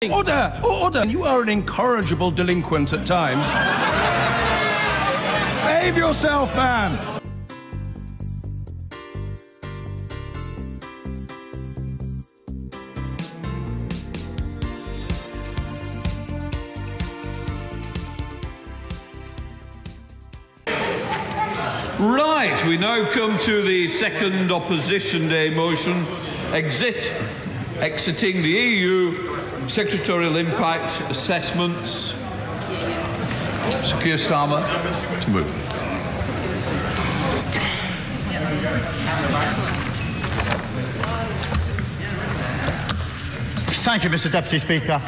Order! Order! You are an incorrigible delinquent at times. Behave yourself, man! Right, we now come to the second Opposition Day motion, exiting the EU secretarial impact assessments. Sir Keir Starmer to move. Thank you, Mr. Deputy Speaker.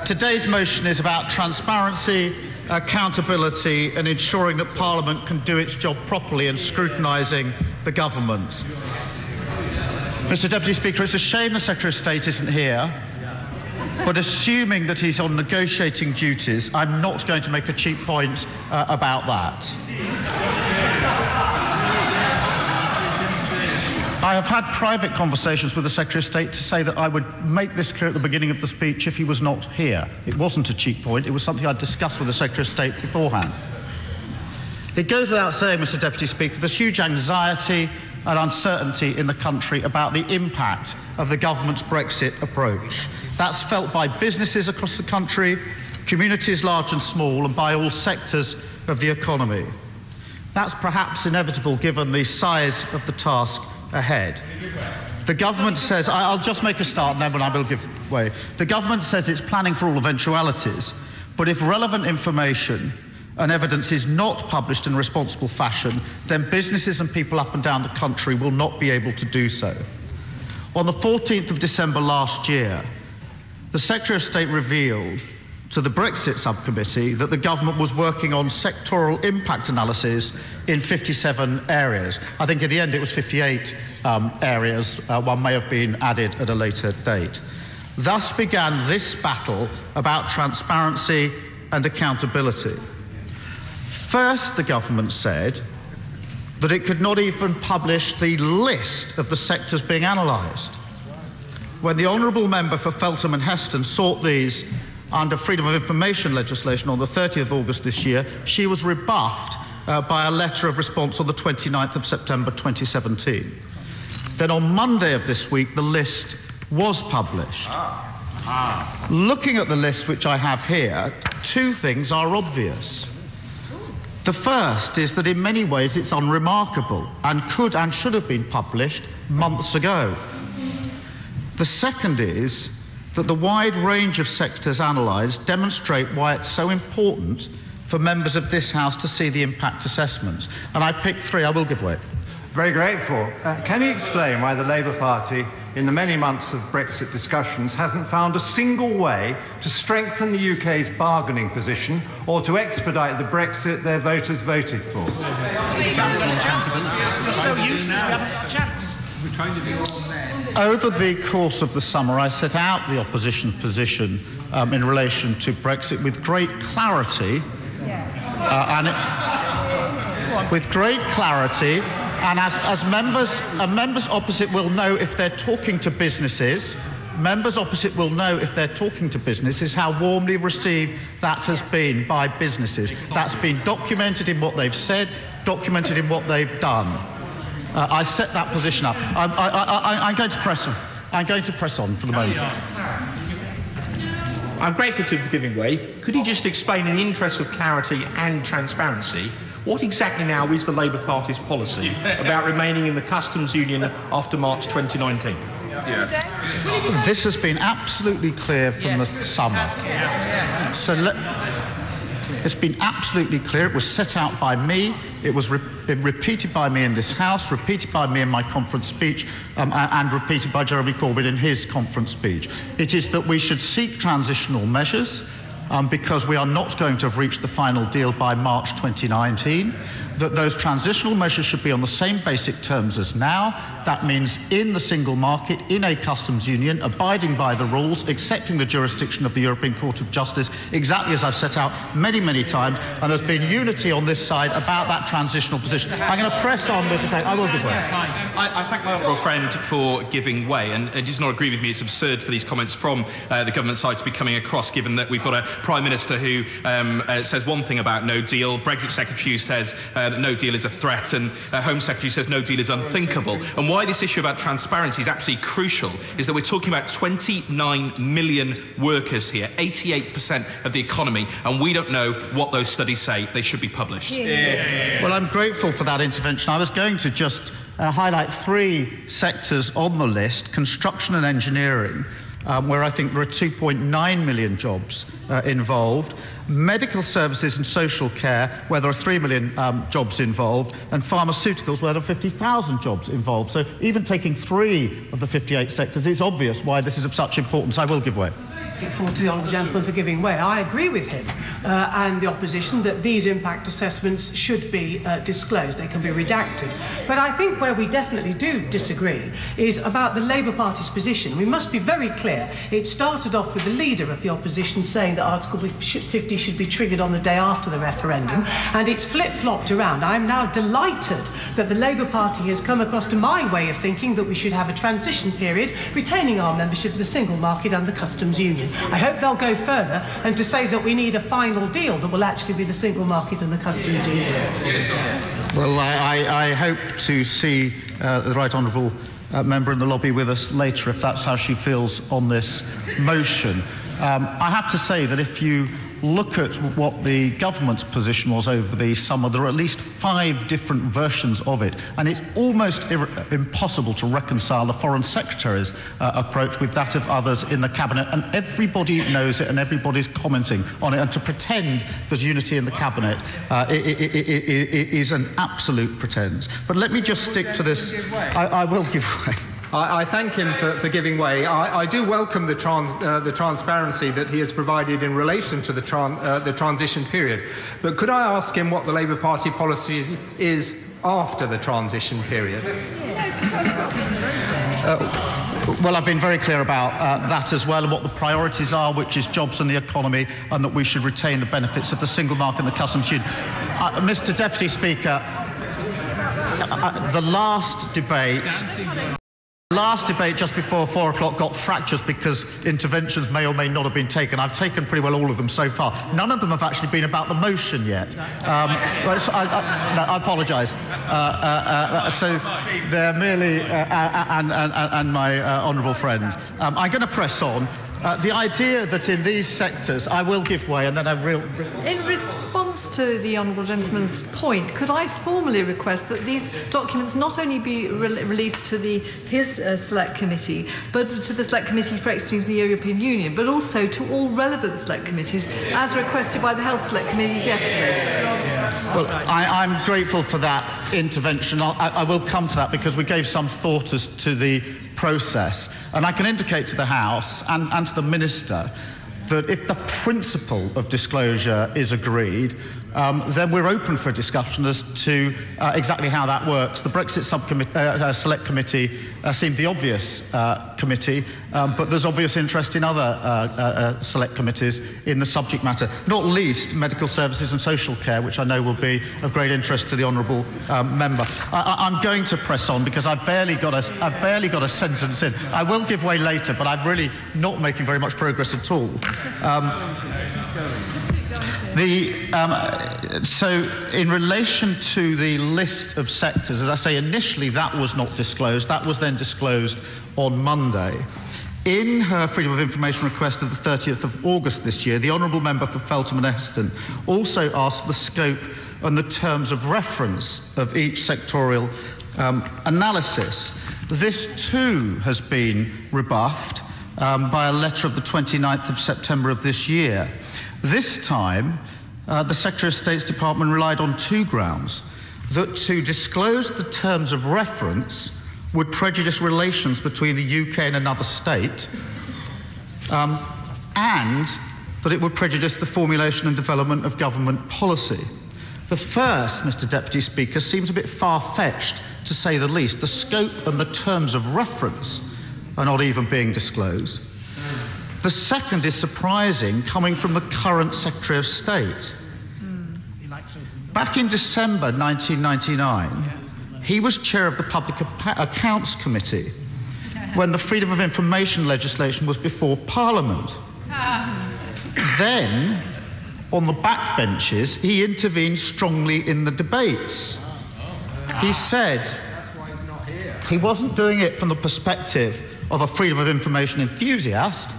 Today's motion is about transparency, accountability and ensuring that Parliament can do its job properly in scrutinising the government. Mr. Deputy Speaker, it's a shame the Secretary of State isn't here, but assuming that he's on negotiating duties, I'm not going to make a cheap point about that. I have had private conversations with the Secretary of State to say that I would make this clear at the beginning of the speech if he was not here. It wasn't a cheap point, it was something I'd discussed with the Secretary of State beforehand. It goes without saying, Mr. Deputy Speaker, there's huge anxiety and uncertainty in the country about the impact of the government's Brexit approach. That's felt by businesses across the country, communities large and small, and by all sectors of the economy. That's perhaps inevitable given the size of the task ahead. The government says, I'll just make a start and then I will give way. The government says it's planning for all eventualities, but if relevant information and evidence is not published in a responsible fashion, then businesses and people up and down the country will not be able to do so. On the 14th of December last year, the Secretary of State revealed to the Brexit subcommittee that the government was working on sectoral impact analysis in 57 areas. I think in the end it was 58 areas. One may have been added at a later date. Thus began this battle about transparency and accountability. First, the government said that it could not even publish the list of the sectors being analysed. When the Honourable Member for Feltham and Heston sought these under Freedom of Information legislation on the 30th of August this year, she was rebuffed by a letter of response on the 29th of September 2017. Then on Monday of this week, the list was published. Looking at the list which I have here, two things are obvious. The first is that in many ways it's unremarkable and could and should have been published months ago. The second is that the wide range of sectors analysed demonstrate why it's so important for members of this House to see the impact assessments. And I picked three. I will give way. Very grateful. Can you explain why the Labour Party, in the many months of Brexit discussions, hasn't found a single way to strengthen the UK's bargaining position or to expedite the Brexit their voters voted for? Over the course of the summer, I set out the opposition's position in relation to Brexit with great clarity, and as members opposite will know if they're talking to businesses, how warmly received that has been by businesses. That's been documented in what they've said, documented in what they've done. I set that position up. I'm going to press on. I'm going to press on for the moment. I'm grateful to you for giving way. Could you just explain, in the interest of clarity and transparency, what exactly now is the Labour Party's policy about remaining in the customs union after March 2019? This has been absolutely clear from the summer. It's been absolutely clear. It was set out by me. It was repeated by me in this House, repeated by me in my conference speech, and repeated by Jeremy Corbyn in his conference speech. It is that we should seek transitional measures because we are not going to have reached the final deal by March 2019, that those transitional measures should be on the same basic terms as now. That means in the single market, in a customs union, abiding by the rules, accepting the jurisdiction of the European Court of Justice, exactly as I've set out many, many times, and there's been unity on this side about that transitional position. I'm going to press on with the debate. I will give way. I thank my honourable friend for giving way, and he does not agree with me. It's absurd for these comments from the government side to be coming across, given that we've got a Prime Minister who says one thing about no deal, Brexit Secretary says that no deal is a threat, and Home Secretary says no deal is unthinkable. And why this issue about transparency is absolutely crucial is that we're talking about 29 million workers here, 88% of the economy, and we don't know what those studies say. They should be published. Well, I'm grateful for that intervention. I was going to just highlight 3 sectors on the list: construction and engineering, where I think there are 2.9 million jobs involved, medical services and social care, where there are 3 million jobs involved, and pharmaceuticals, where there are 50,000 jobs involved. So even taking 3 of the 58 sectors, it's obvious why this is of such importance. I will give way. To the honourable gentleman for giving way. I agree with him and the opposition that these impact assessments should be disclosed. They can be redacted. But I think where we definitely do disagree is about the Labour Party's position. We must be very clear. It started off with the leader of the opposition saying that Article 50 should be triggered on the day after the referendum, and it's flip-flopped around. I'm now delighted that the Labour Party has come across to my way of thinking that we should have a transition period, retaining our membership of the single market and the customs union. I hope they'll go further and to say that we need a final deal that will actually be the single market and the customs union. Well, I hope to see the Right Honourable member in the lobby with us later if that's how she feels on this motion. I have to say that if you look at what the government's position was over the summer, there are at least 5 different versions of it, and it's almost impossible to reconcile the Foreign Secretary's approach with that of others in the Cabinet, and everybody knows it and everybody's commenting on it, and to pretend there's unity in the Cabinet is an absolute pretense. But let me just stick to this. I will give way. I thank him for giving way. I do welcome the transparency that he has provided in relation to the transition period. But could I ask him what the Labour Party policy is after the transition period? Well, I've been very clear about that as well, and what the priorities are, which is jobs and the economy, and that we should retain the benefits of the single market and the customs union. Mr. Deputy Speaker, the last debate just before 4 o'clock got fractures because interventions may or may not have been taken. I've taken pretty well all of them so far. None of them have actually been about the motion yet. I apologise. So they're merely, and my honourable friend. I'm going to press on. The idea that in these sectors, I will give way, and then I will... In response to the honourable gentleman's point, could I formally request that these documents not only be released to his select committee, but to the select committee for exiting the European Union, but also to all relevant select committees, as requested by the Health Select Committee yesterday? Well, I'm grateful for that intervention. I will come to that because we gave some thought as to the process, and I can indicate to the House and to the Minister that if the principle of disclosure is agreed, then we're open for a discussion as to exactly how that works. The Brexit Select Committee seemed the obvious committee, but there's obvious interest in other select committees in the subject matter, not least medical services and social care, which I know will be of great interest to the honourable member. I'm going to press on because I've barely got a sentence in. I will give way later, but I'm really not making very much progress at all. So in relation to the list of sectors, as I say, initially that was not disclosed. That was then disclosed on Monday. In her Freedom of Information request of the 30th of August this year, the Honourable Member for Feltham and Heston also asked for the scope and the terms of reference of each sectorial analysis. This too has been rebuffed by a letter of the 29th of September of this year. This time, the Secretary of State's Department relied on 2 grounds: that to disclose the terms of reference would prejudice relations between the UK and another state, and that it would prejudice the formulation and development of government policy. The first, Mr. Deputy Speaker, seems a bit far-fetched, to say the least. The scope and the terms of reference are not even being disclosed. The second is surprising, coming from the current Secretary of State. Back in December 1999, he was chair of the Public Accounts Committee when the Freedom of Information legislation was before Parliament. Then, on the backbenches, he intervened strongly in the debates. He said he wasn't doing it from the perspective of a freedom of information enthusiast,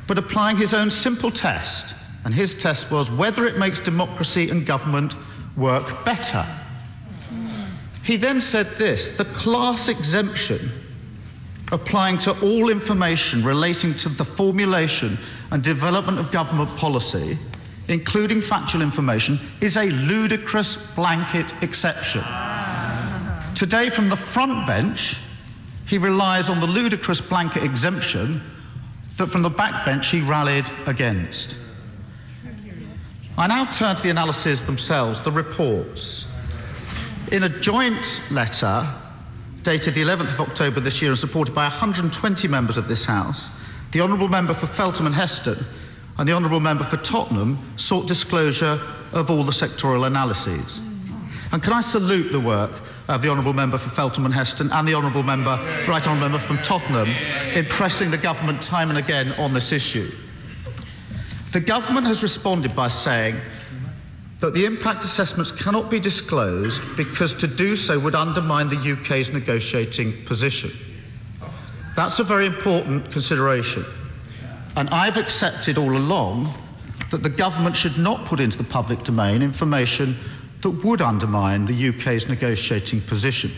but applying his own simple test. And his test was whether it makes democracy and government work better. He then said this: the class exemption applying to all information relating to the formulation and development of government policy, including factual information, is a ludicrous blanket exception. Today, from the front bench, he relies on the ludicrous blanket exemption that from the back bench he rallied against. I now turn to the analyses themselves, the reports. In a joint letter dated the 11th of October this year and supported by 120 members of this House, the Honourable Member for Feltham and Heston and the Honourable Member for Tottenham sought disclosure of all the sectoral analyses. And can I salute the work of the Honourable Member for Feltham and Heston and the Honourable Member, Right Honourable Member from Tottenham, in pressing the government time and again on this issue. The government has responded by saying that the impact assessments cannot be disclosed because to do so would undermine the UK's negotiating position. That's a very important consideration. And I've accepted all along that the government should not put into the public domain information that would undermine the UK's negotiating position.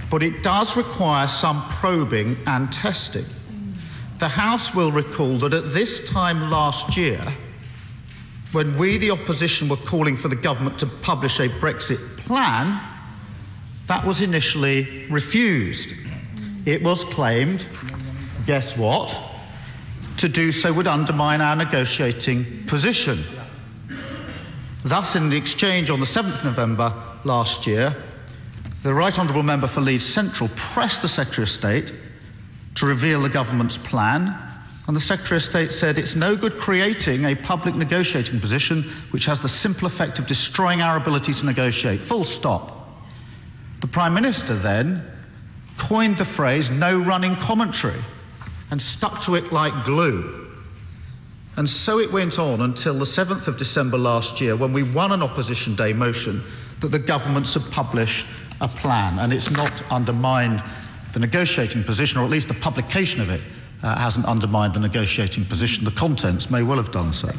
But it does require some probing and testing. The House will recall that at this time last year, when we, the opposition, were calling for the government to publish a Brexit plan, that was initially refused. It was claimed, guess what? To do so would undermine our negotiating position. Thus, in the exchange on the 7th of November last year, the Right Honourable Member for Leeds Central pressed the Secretary of State to reveal the government's plan, and the Secretary of State said it's no good creating a public negotiating position which has the simple effect of destroying our ability to negotiate. Full stop. The Prime Minister then coined the phrase no running commentary and stuck to it like glue. And so it went on until the 7th of December last year, when we won an Opposition Day motion that the government should publish a plan, and it's not undermined the negotiating position, or at least the publication of it hasn't undermined the negotiating position. The contents may well have done so.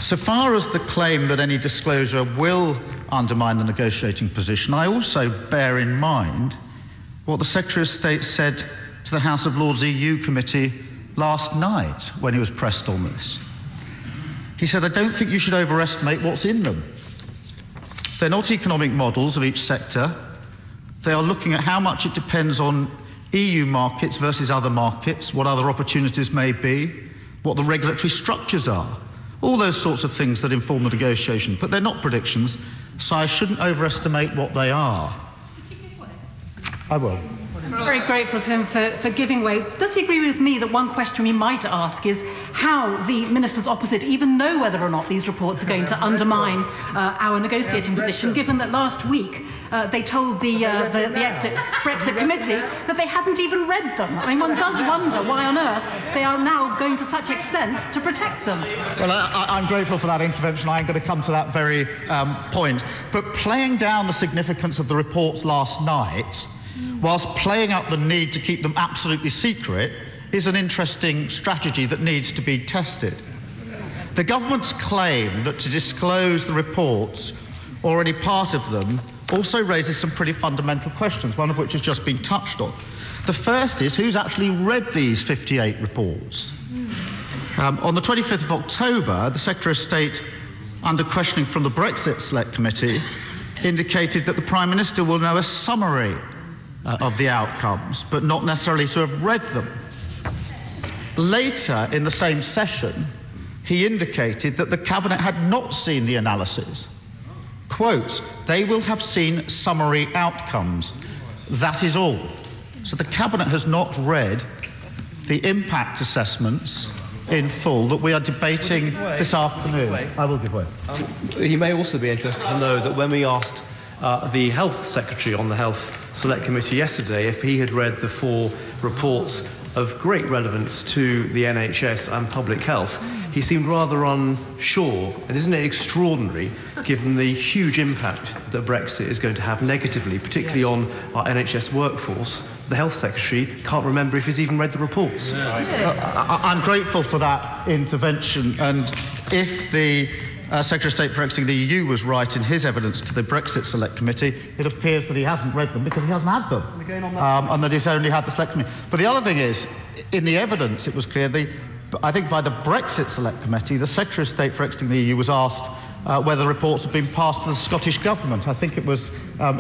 So far as the claim that any disclosure will undermine the negotiating position, I also bear in mind what the Secretary of State said to the House of Lords EU Committee last night when he was pressed on this. He said, I don't think you should overestimate what's in them. They're not economic models of each sector. They are looking at how much it depends on EU markets versus other markets, what other opportunities may be, what the regulatory structures are, all those sorts of things that inform the negotiation. But they're not predictions, so I shouldn't overestimate what they are. I will. I'm very grateful to him for giving way. Does he agree with me that one question we might ask is how the ministers opposite even know whether or not these reports are going to undermine our negotiating position, given that last week they told the Brexit committee that they hadn't even read them? I mean, one does wonder why on earth they are now going to such extents to protect them. Well, I'm grateful for that intervention. I'm going to come to that very point. But playing down the significance of the reports last night, whilst playing up the need to keep them absolutely secret, is an interesting strategy that needs to be tested. The government's claim that to disclose the reports, or any part of them, also raises some pretty fundamental questions, one of which has just been touched on. The first is, who's actually read these 58 reports? On the 25th of October, the Secretary of State, under questioning from the Brexit Select Committee, indicated that the Prime Minister will know a summary of the outcomes, but not necessarily to have read them. Later in the same session, he indicated that the Cabinet had not seen the analysis. Quote, "They will have seen summary outcomes. That is all." So the Cabinet has not read the impact assessments in full that we are debating this afternoon. I will give way. He may also be interested to know that when we asked the Health Secretary on the Health Select Committee yesterday if he had read the 4 reports of great relevance to the NHS and public health, he seemed rather unsure. And isn't it extraordinary, given the huge impact that Brexit is going to have negatively, particularly on our NHS workforce, the Health Secretary can't remember if he's even read the reports? I'm grateful for that intervention, and if the Secretary of State for exiting the EU was right in his evidence to the Brexit Select Committee, it appears that he hasn't read them because he hasn't had them, and that he's only had the Select Committee. But the other thing is, in the evidence, it was clear, I think by the Brexit Select Committee, the Secretary of State for exiting the EU was asked whether reports had been passed to the Scottish Government. I think it was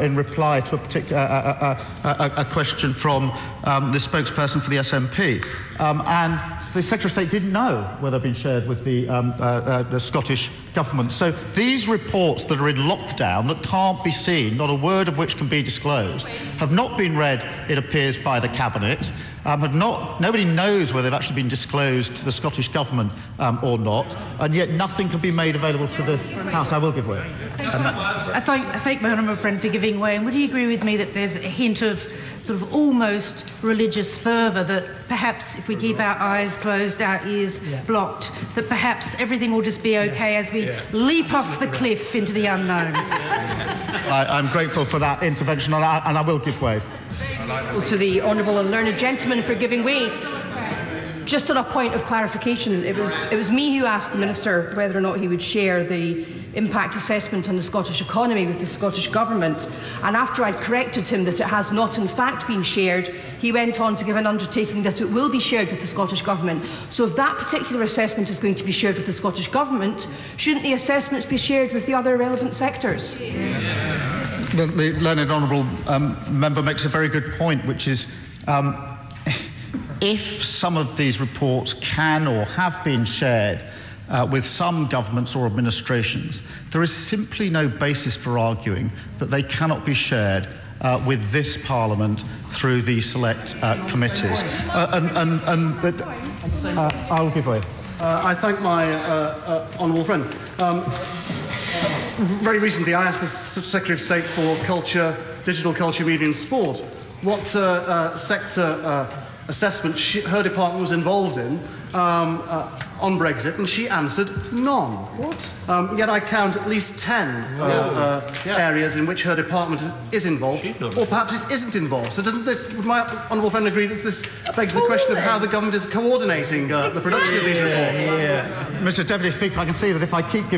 in reply to a particular a question from the spokesperson for the SNP. And the Secretary of State didn't know whether they'd been shared with the Scottish Government. So these reports that are in lockdown, that can't be seen, not a word of which can be disclosed, have not been read, it appears, by the Cabinet. Nobody knows whether they've actually been disclosed to the Scottish Government or not, and yet nothing can be made available to this House. I will give way. I thank my honourable friend for giving way. And would he agree with me that there's a hint of sort of almost religious fervour, that perhaps if we keep our eyes closed, our ears blocked, that perhaps everything will just be okay as we leap off the cliff into the unknown? I'm grateful for that intervention, and I will give way. To the honourable and learned gentleman for giving way. Just on a point of clarification, it was me who asked the Minister whether or not he would share the impact assessment on the Scottish economy with the Scottish Government, and after I'd corrected him that it has not in fact been shared, he went on to give an undertaking that it will be shared with the Scottish Government. So if that particular assessment is going to be shared with the Scottish Government, shouldn't the assessments be shared with the other relevant sectors? The learned honourable member makes a very good point, which is if some of these reports can or have been shared with some governments or administrations, there is simply no basis for arguing that they cannot be shared with this Parliament through the select committees. I'll give way. I thank my honourable friend. Very recently, I asked the Secretary of State for Culture, Digital Culture, Media and Sport what sector assessment her department was involved in on Brexit, and she answered none. What? Yet I count at least 10 areas in which her department is involved, or perhaps it isn't involved. So doesn't this, would my honourable friend agree that this begs the question of how the government is coordinating the production of these reports? Mr. Deputy Speaker, I can see that if I keep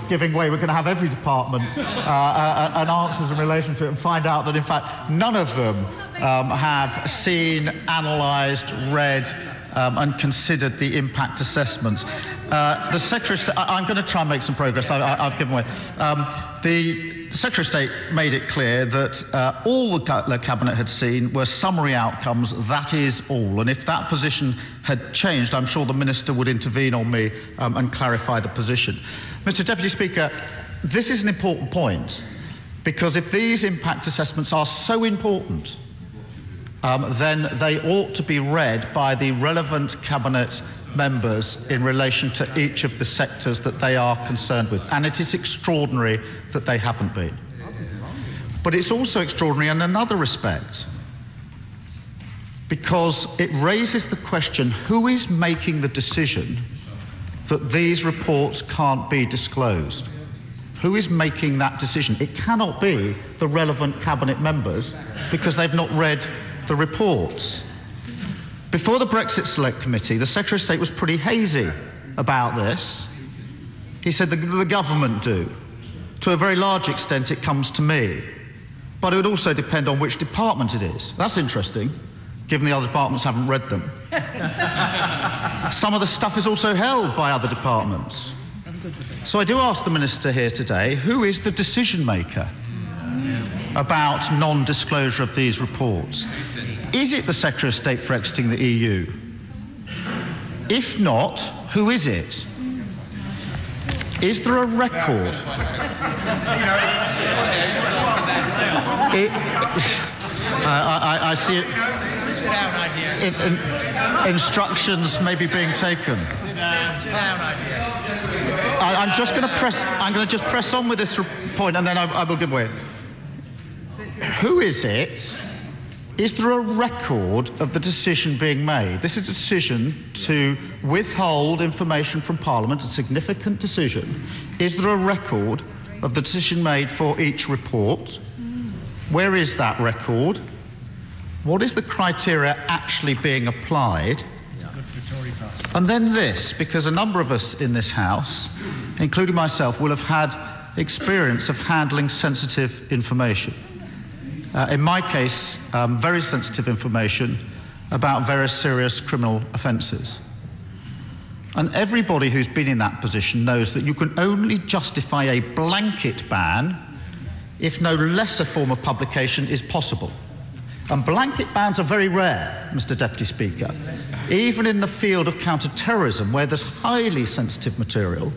giving way, we're going to have every department and answers in relation to it, and find out that in fact none of them have seen, analysed, read and considered the impact assessments. The Secretary of State, I'm going to try and make some progress. I've given way. The Secretary of State made it clear that all the Cabinet had seen were summary outcomes, that is all. And if that position had changed, I'm sure the Minister would intervene on me and clarify the position. Mr. Deputy Speaker, this is an important point, because if these impact assessments are so important, then they ought to be read by the relevant Cabinet members in relation to each of the sectors that they are concerned with. And it is extraordinary that they haven't been. But it's also extraordinary in another respect, because it raises the question, who is making the decision that these reports can't be disclosed? Who is making that decision? It cannot be the relevant Cabinet members, because they've not read the reports. Before the Brexit Select Committee, the Secretary of State was pretty hazy about this. He said the government do. To a very large extent, it comes to me. But it would also depend on which department it is. That's interesting, given the other departments haven't read them. Some of the stuff is also held by other departments. So I do ask the Minister here today, who is the decision maker about non-disclosure of these reports? Is it the Secretary of State for exiting the EU? If not, who is it? Is there a record? I see it. Instructions may be being taken. I'm just going to press. I'm going to just press on with this point, and then I will give way. Who is it? Is there a record of the decision being made? This is a decision to withhold information from Parliament, a significant decision. Is there a record of the decision made for each report? Where is that record? What is the criteria actually being applied? And then this, because a number of us in this House, including myself, will have had experience of handling sensitive information. In my case, very sensitive information about very serious criminal offences. And everybody who's been in that position knows that you can only justify a blanket ban if no lesser form of publication is possible. And blanket bans are very rare, Mr. Deputy Speaker. Even in the field of counter-terrorism, where there's highly sensitive material,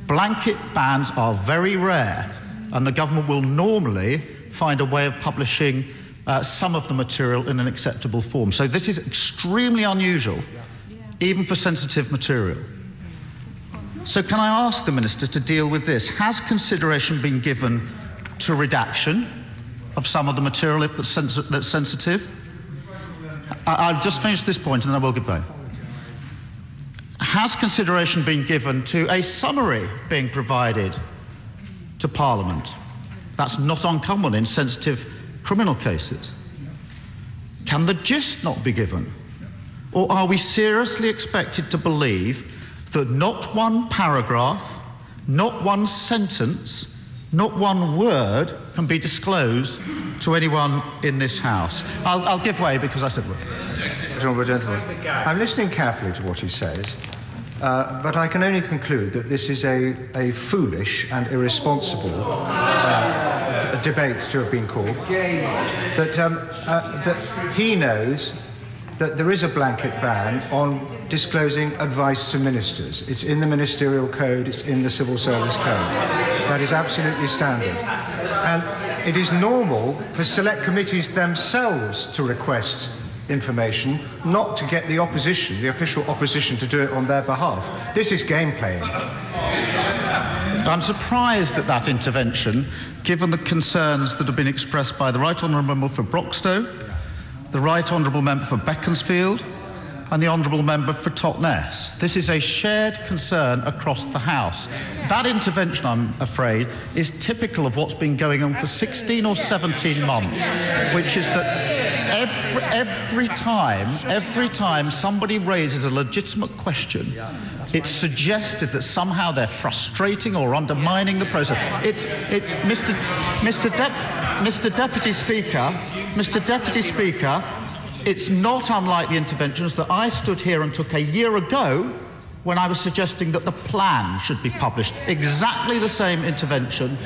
blanket bans are very rare, and the government will normally find a way of publishing some of the material in an acceptable form. So this is extremely unusual, even for sensitive material. So can I ask the Minister to deal with this? Has consideration been given to redaction of some of the material that's sensitive? I'll just finish this point and then I will give way. Has consideration been given to a summary being provided to Parliament? That's not uncommon in sensitive criminal cases. Can the gist not be given? Or are we seriously expected to believe that not one paragraph, not one sentence, not one word can be disclosed to anyone in this House? I'll give way because I said word. Honourable Gentleman, I'm listening carefully to what he says, but I can only conclude that this is a foolish and irresponsible debate to have been called. That he knows that there is a blanket ban on disclosing advice to ministers. It's in the Ministerial Code, it's in the Civil Service Code. That is absolutely standard. And it is normal for select committees themselves to request information, not to get the opposition, the official opposition, to do it on their behalf. This is game playing. I'm surprised at that intervention, given the concerns that have been expressed by the Right Honourable Member for Broxtowe, the Right Honourable Member for Beaconsfield, and the Honourable Member for Totnes. This is a shared concern across the House. That intervention, I'm afraid, is typical of what's been going on for 16 or 17 months, which is that every time somebody raises a legitimate question, it's suggested that somehow they're frustrating or undermining the process. Mr. Deputy Speaker, it's not unlike the interventions that I stood here and took a year ago when I was suggesting that the plan should be published. Exactly the same intervention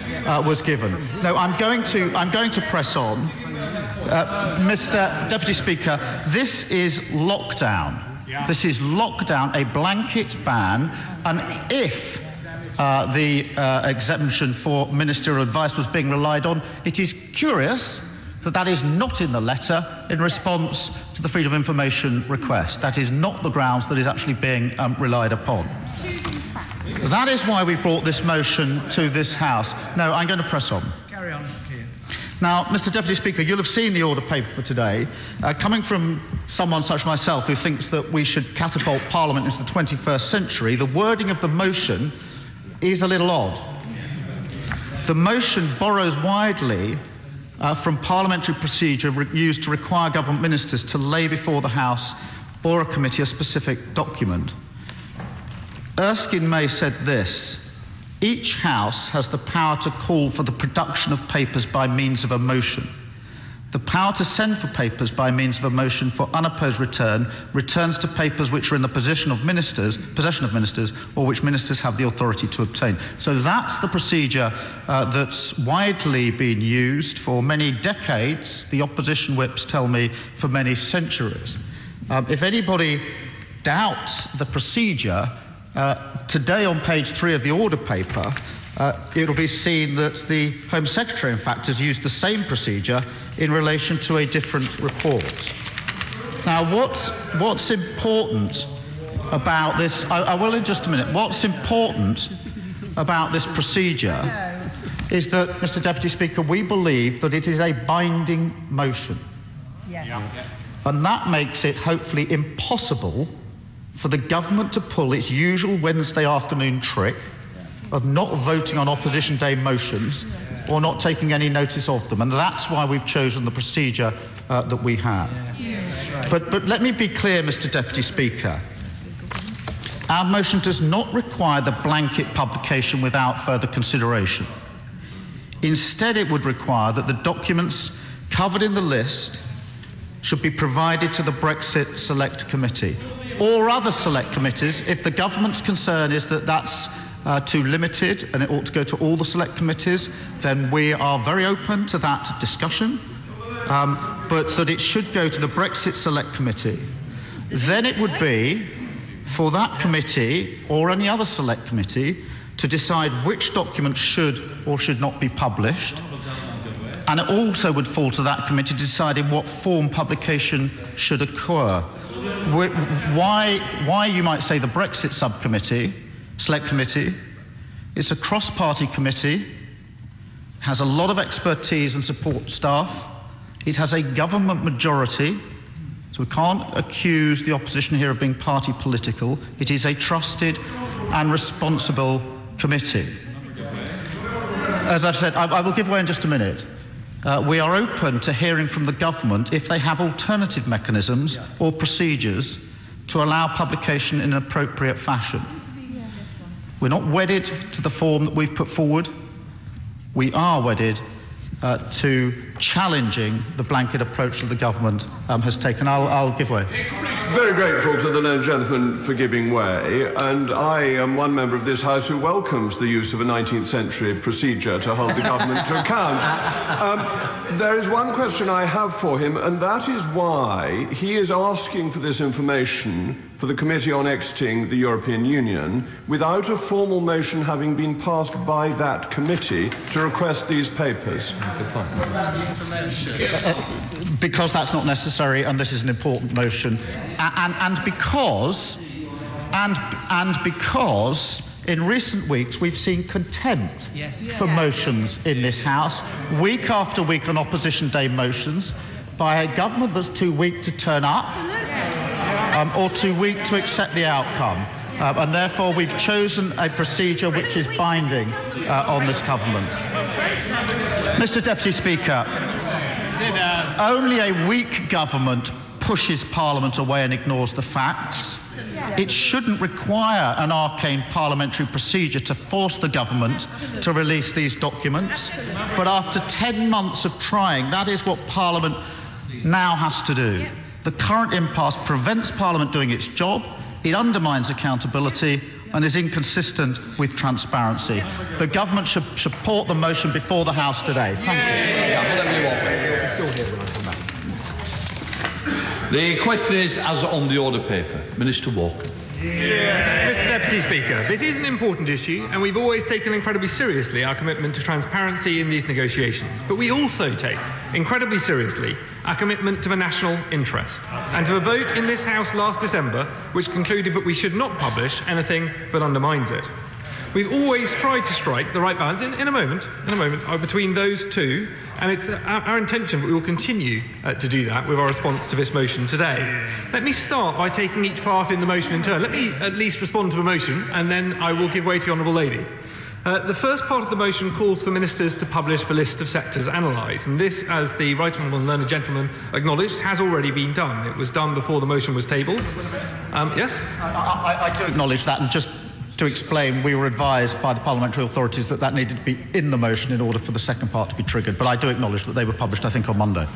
was given. No, I'm going to press on. Mr. Deputy Speaker, this is lockdown. This is lockdown, a blanket ban, and if the exemption for ministerial advice was being relied on, it is curious that that is not in the letter in response to the Freedom of Information request. That is not the grounds that is actually being relied upon. That is why we brought this motion to this House. No, I'm going to press on. Carry on. Now, Mr. Deputy Speaker, you'll have seen the order paper for today. Coming from someone such as myself who thinks that we should catapult Parliament into the 21st century, the wording of the motion is a little odd. The motion borrows widely from parliamentary procedure used to require government ministers to lay before the House or a committee a specific document. Erskine May said this: each House has the power to call for the production of papers by means of a motion. The power to send for papers by means of a motion for unopposed return returns to papers which are in the possession of ministers, or which ministers have the authority to obtain. So that's the procedure that's widely been used for many decades. The opposition whips tell me for many centuries. If anybody doubts the procedure, today on page 3 of the order paper, it'll be seen that the Home Secretary, in fact, has used the same procedure in relation to a different report. Now, what's important about this, I will in just a minute, what's important about this procedure is that, Mr. Deputy Speaker, we believe that it is a binding motion. Yeah. And that makes it hopefully impossible for the government to pull its usual Wednesday afternoon trick of not voting on opposition day motions or not taking any notice of them. And that's why we've chosen the procedure that we have. But let me be clear, Mr. Deputy Speaker. Our motion does not require the blanket publication without further consideration. Instead, it would require that the documents covered in the list should be provided to the Brexit Select Committee or other select committees if the government's concern is that that's too limited and it ought to go to all the select committees. Then we are very open to that discussion, but that it should go to the Brexit Select Committee. Then it would be for that committee or any other select committee to decide which documents should or should not be published. And it also would fall to that committee to decide in what form publication should occur. Why you might say the Brexit subcommittee, select committee, it's a cross-party committee, has a lot of expertise and support staff, it has a government majority, so we can't accuse the opposition here of being party political. It is a trusted and responsible committee. As I've said, I will give way in just a minute. We are open to hearing from the government if they have alternative mechanisms or procedures to allow publication in an appropriate fashion. We're not wedded to the form that we've put forward. We are wedded to challenging the blanket approach that the government has taken. I'll give way. Very grateful to the learned gentleman for giving way, and I am one member of this House who welcomes the use of a 19th century procedure to hold the government to account. There is one question I have for him, and that is why he is asking for this information for the Committee on Exiting the European Union without a formal motion having been passed by that committee to request these papers. Because that's not necessary, and this is an important motion, and because in recent weeks we've seen contempt for motions in this House, week after week on opposition day motions, by a government that's too weak to turn up or too weak to accept the outcome. And therefore we've chosen a procedure which is binding on this government. Mr. Deputy Speaker, only a weak government pushes Parliament away and ignores the facts. It shouldn't require an arcane parliamentary procedure to force the government to release these documents. But after 10 months of trying, that is what Parliament now has to do. The current impasse prevents Parliament doing its job, it undermines accountability and is inconsistent with transparency. The government should support the motion before the House today. Thank you. The question is, as on the order paper, Minister Walker. Mr. Deputy Speaker, this is an important issue, and we've always taken incredibly seriously our commitment to transparency in these negotiations. But we also take incredibly seriously our commitment to the national interest and to a vote in this House last December which concluded that we should not publish anything that undermines it. We've always tried to strike the right balance in a moment between those two, and it's our intention that we will continue to do that with our response to this motion today. Let me start by taking each part in the motion in turn. Let me at least respond to the motion, and then I will give way to the Honourable Lady. The first part of the motion calls for ministers to publish the list of sectors analysed, and this, as the Right Honourable and Learned Gentleman acknowledged, has already been done. It was done before the motion was tabled. Yes? I do acknowledge that, and just to explain, we were advised by the parliamentary authorities that that needed to be in the motion in order for the second part to be triggered, but I do acknowledge that they were published, I think, on Monday.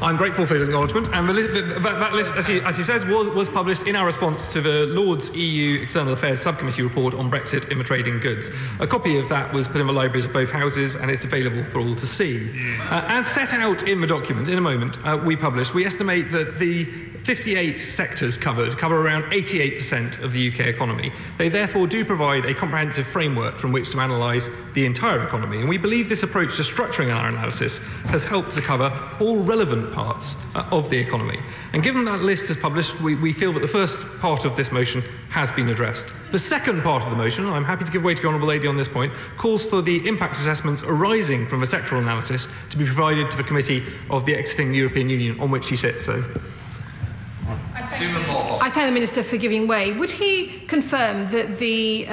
I'm grateful for his acknowledgement, and that list, as he says, was published in our response to the Lord's EU External Affairs Subcommittee report on Brexit in the trading goods. A copy of that was put in the libraries of both houses, and it's available for all to see. As set out in the document, in a moment, we estimate that the 58 sectors covered cover around 88% of the UK economy. They therefore do provide a comprehensive framework from which to analyse the entire economy, and we believe this approach to structuring our analysis has helped to cover all relevant parts of the economy. And given that list is published, we feel that the first part of this motion has been addressed. The second part of the motion, I'm happy to give way to the Honourable Lady on this point, calls for the impact assessments arising from a sectoral analysis to be provided to the Committee of the Exiting European Union, on which she sits. So, I thank the Minister for giving way. Would he confirm that the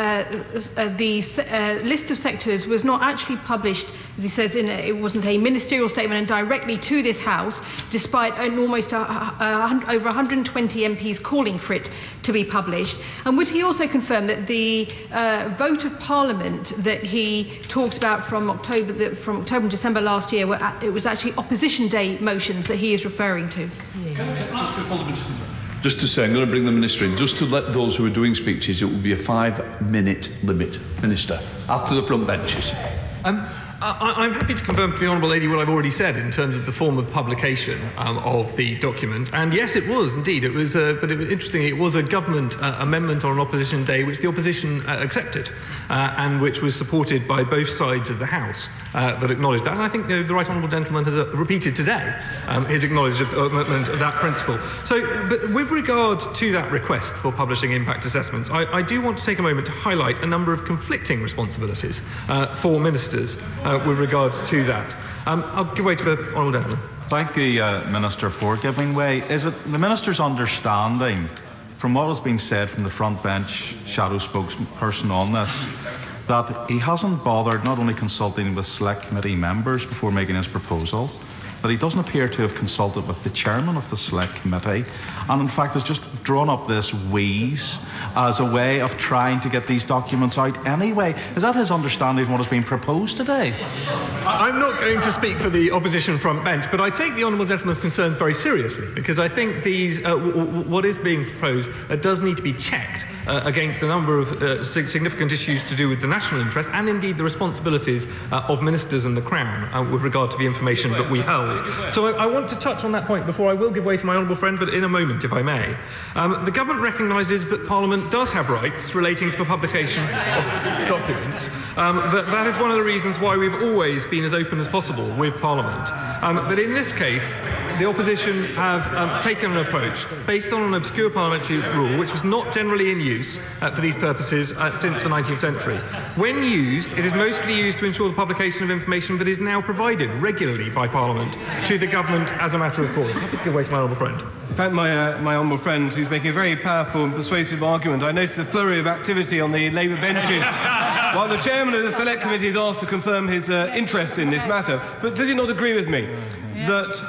list of sectors was not actually published, as he says, it wasn't a ministerial statement and directly to this House, despite almost over 120 MPs calling for it to be published? And would he also confirm that the vote of Parliament that he talks about from October and December last year, it was actually Opposition Day motions that he is referring to? Just to say, I'm going to bring the Minister in, just to let those who are doing speeches, it will be a 5-minute limit. Minister, after the front benches. I'm happy to confirm to the Honourable Lady what I've already said in terms of the form of publication of the document. And yes, it was indeed. It was, but interestingly, it was a government amendment on an opposition day which the opposition accepted and which was supported by both sides of the House that acknowledged that. And I think the Right Honourable Gentleman has repeated today his acknowledgement of that principle. So, but with regard to that request for publishing impact assessments, I do want to take a moment to highlight a number of conflicting responsibilities for ministers with regards to that. I'll give way to the Honourable Gentleman. Thank the Minister for giving way. Is it the Minister's understanding, from what has been said from the front bench shadow spokesperson on this, that he hasn't bothered not only consulting with Select Committee members before making his proposal, but he doesn't appear to have consulted with the chairman of the Select Committee, and in fact has just drawn up this wheeze as a way of trying to get these documents out anyway? Is that his understanding of what has been proposed today? I'm not going to speak for the opposition front bench, but I take the Honourable Gentleman's concerns very seriously, because I think these, what is being proposed does need to be checked against a number of significant issues to do with the national interest and indeed the responsibilities of ministers and the Crown with regard to the information that we hold. So I want to touch on that point before I will give way to my honourable friend, but in a moment, if I may. The government recognises that Parliament does have rights relating to the publication of documents. That is one of the reasons why we've always been as open as possible with Parliament. But in this case, the opposition have taken an approach based on an obscure parliamentary rule which was not generally in use for these purposes since the 19th century. When used, it is mostly used to ensure the publication of information that is now provided regularly by Parliament to the government as a matter of course. Happy to give way to my honourable friend. In fact, my honourable friend, who's making a very powerful and persuasive argument, I noticed a flurry of activity on the Labour benches while the chairman of the Select Committee is asked to confirm his interest in this matter. But does he not agree with me that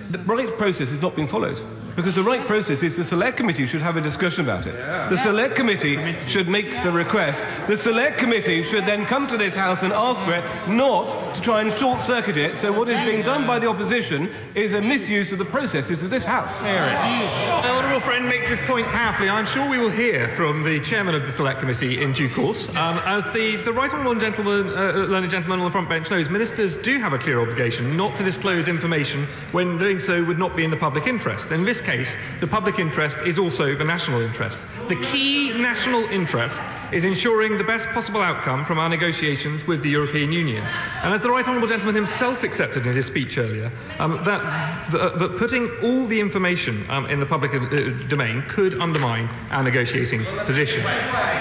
the right process is not being followed? Because the right process is the Select Committee should have a discussion about it. The Select Committee should make the request. The Select Committee should then come to this House and ask for it, not to try and short-circuit it. So what is being done by the opposition is a misuse of the processes of this House. My honourable friend makes his point powerfully. I'm sure we will hear from the chairman of the Select Committee in due course. As the right honourable learned gentleman on the front bench knows, ministers do have a clear obligation not to disclose information when doing so would not be in the public interest. In this case, the public interest is also the national interest. The key national interest is ensuring the best possible outcome from our negotiations with the European Union. And as the right honourable gentleman himself accepted in his speech earlier, that putting all the information in the public domain could undermine our negotiating position.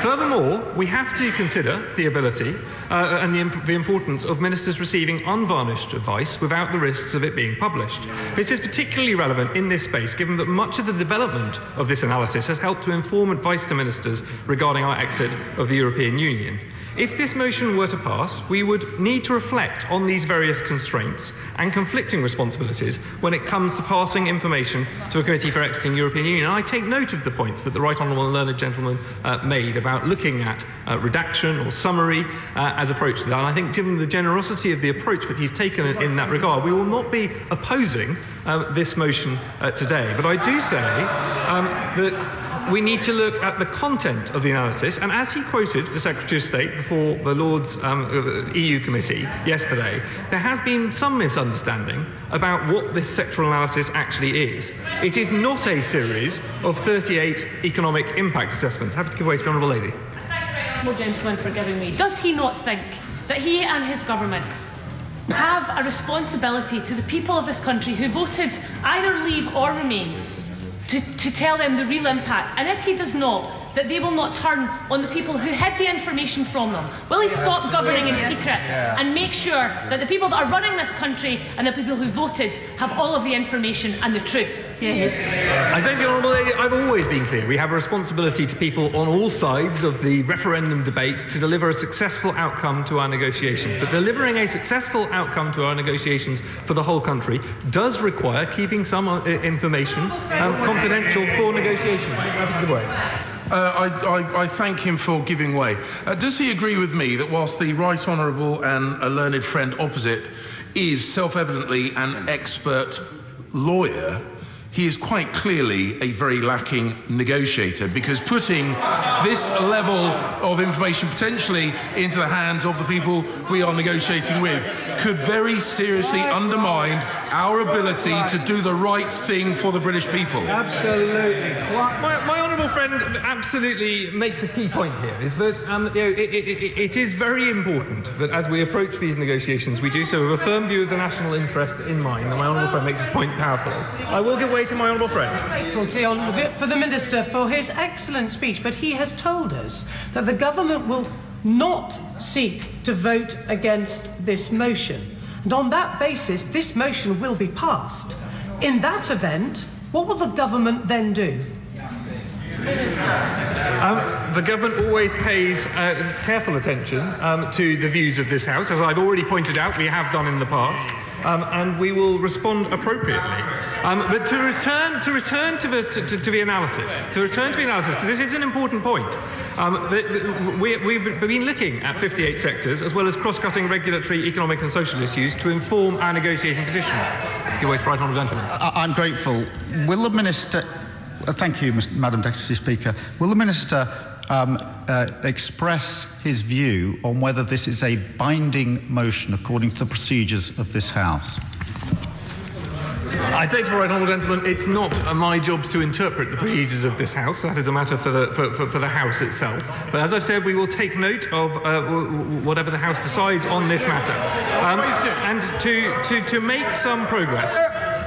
Furthermore, we have to consider the ability and the importance of ministers receiving unvarnished advice without the risks of it being published. This is particularly relevant in this space, given that much of the development of this analysis has helped to inform advice to ministers regarding our exit of the European Union. If this motion were to pass, we would need to reflect on these various constraints and conflicting responsibilities when it comes to passing information to a Committee for Exiting European Union. And I take note of the points that the Right Honourable and Learned Gentleman made about looking at redaction or summary as approach to that. And I think given the generosity of the approach that he's taken in that regard, we will not be opposing this motion today. But I do say that We need to look at the content of the analysis, and as he quoted the Secretary of State before the Lords EU Committee yesterday, there has been some misunderstanding about what this sectoral analysis actually is. It is not a series of 38 economic impact assessments. Happy to give way to the Honourable Lady. Thank you, gentleman, for giving me. Does he not think that he and his government have a responsibility to the people of this country who voted either leave or remain to tell them the real impact? And if he does not, that they will not turn on the people who hid the information from them? Will he stop governing in secret and make sure that the people that are running this country and the people who voted have all of the information and the truth? I say to the Honourable Lady, I've always been clear. We have a responsibility to people on all sides of the referendum debate to deliver a successful outcome to our negotiations. But delivering a successful outcome to our negotiations for the whole country does require keeping some information confidential for negotiations. I thank him for giving way. Does he agree with me that whilst the Right Honourable and a learned friend opposite is self-evidently an expert lawyer, he is quite clearly a very lacking negotiator, because putting this level of information potentially into the hands of the people we are negotiating with could very seriously undermine our ability to do the right thing for the British people. Absolutely. My honourable friend absolutely makes a key point here, is that it is very important that as we approach these negotiations, we do so with a firm view of the national interest in mind, and my honourable friend makes this point powerfully. I will give way to my honourable friend. For the Minister for his excellent speech, but he has told us that the government will not seek to vote against this motion. And on that basis, this motion will be passed. In that event, what will the government then do? The government always pays careful attention to the views of this House. As I've already pointed out, we have done in the past. And we will respond appropriately. But to return to the analysis, because this is an important point. We've been looking at 58 sectors, as well as cross-cutting regulatory, economic and social issues to inform our negotiating position. Give way to right honourable gentleman. I'm grateful. Will the Minister... thank you, Madam Deputy Speaker. Will the Minister express his view on whether this is a binding motion according to the procedures of this House? I say to the right honourable gentleman, it's not my job to interpret the procedures of this House. That is a matter for the House itself. But as I've said, we will take note of whatever the House decides on this matter, and to make some progress.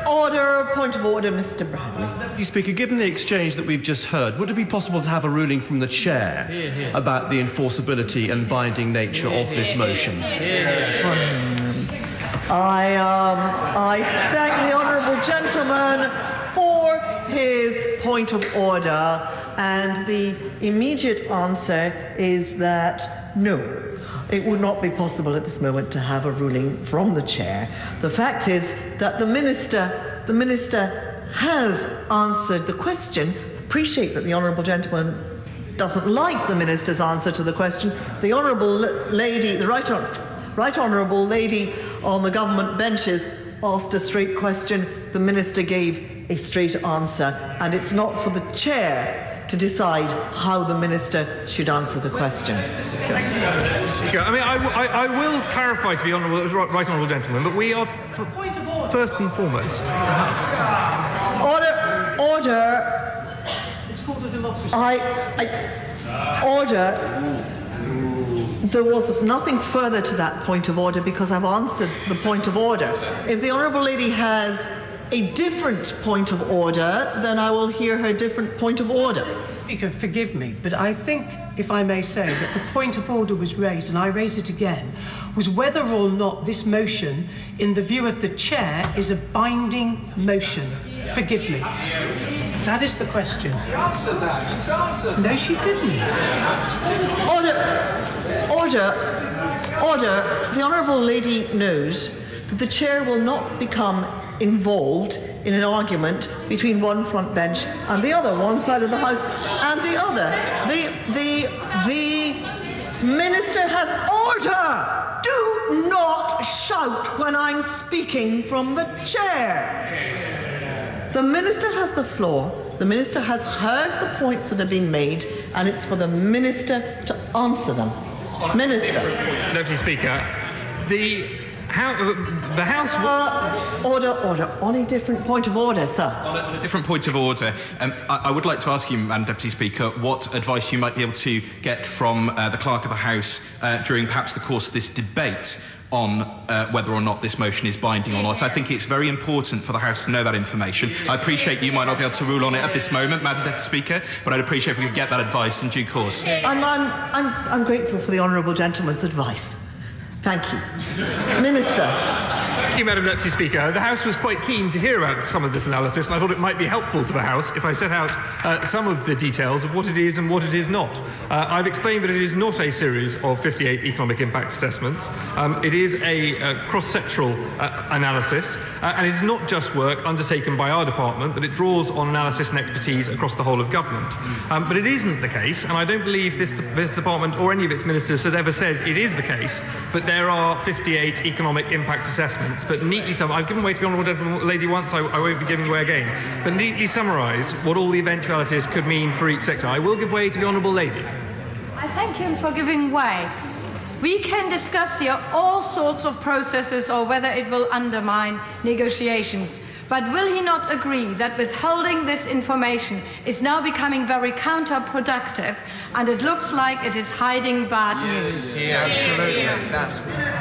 Order, point of order, Mr. Bradley. Deputy Speaker, given the exchange that we've just heard, would it be possible to have a ruling from the Chair about the enforceability and binding nature of this motion? I thank the honourable gentleman for his point of order, and the immediate answer is that no. It would not be possible at this moment to have a ruling from the Chair. The fact is that the Minister has answered the question. Appreciate that the honourable gentleman doesn't like the Minister's answer to the question. The honourable lady, the right honourable lady on the government benches asked a straight question. The Minister gave a straight answer, and it's not for the Chair to decide how the Minister should answer the question. I will clarify to the right honourable gentleman, but we are first and foremost. Order. It's called a democracy. Order. There was nothing further to that point of order because I've answered the point of order. If the honourable lady has a different point of order, then I will hear her different point of order. Speaker, forgive me, but I think, if I may say, that the point of order was raised, and I raise it again, was whether or not this motion, in the view of the Chair, is a binding motion. Forgive me. That is the question. She answered that. She's answered. No, she didn't. Order. The honourable lady knows that the Chair will not become involved in an argument between one front bench and the other, one side of the House and the other. The Minister has order. Do not shout when I'm speaking from the Chair. The Minister has the floor. The Minister has heard the points that have been made, and it's for the Minister to answer them. Minister. Deputy Speaker, the House... Order. On a different point of order, sir. On a different point of order, I would like to ask you, Madam Deputy Speaker, what advice you might be able to get from the Clerk of the House during perhaps the course of this debate on whether or not this motion is binding or not. I think it's very important for the House to know that information. I appreciate you might not be able to rule on it at this moment, Madam Deputy Speaker, but I'd appreciate if we could get that advice in due course. I'm grateful for the honourable gentleman's advice. Thank you. Minister. Thank you, Madam Deputy Speaker. The House was quite keen to hear about some of this analysis, and I thought it might be helpful to the House if I set out some of the details of what it is and what it is not. I've explained that it is not a series of 58 economic impact assessments. It is a cross-sectoral analysis, and it is not just work undertaken by our department, but it draws on analysis and expertise across the whole of government. But it isn't the case, and I don't believe this department or any of its ministers has ever said it is the case, but there are 58 economic impact assessments that neatly I've given way to the Honourable Gentleman Lady once, I won't be giving way again, but neatly summarise what all the eventualities could mean for each sector. I will give way to the Honourable Lady. I thank him for giving way. We can discuss here all sorts of processes or whether it will undermine negotiations. But will he not agree that withholding this information is now becoming very counterproductive, and it looks like it is hiding bad news? Yeah, absolutely.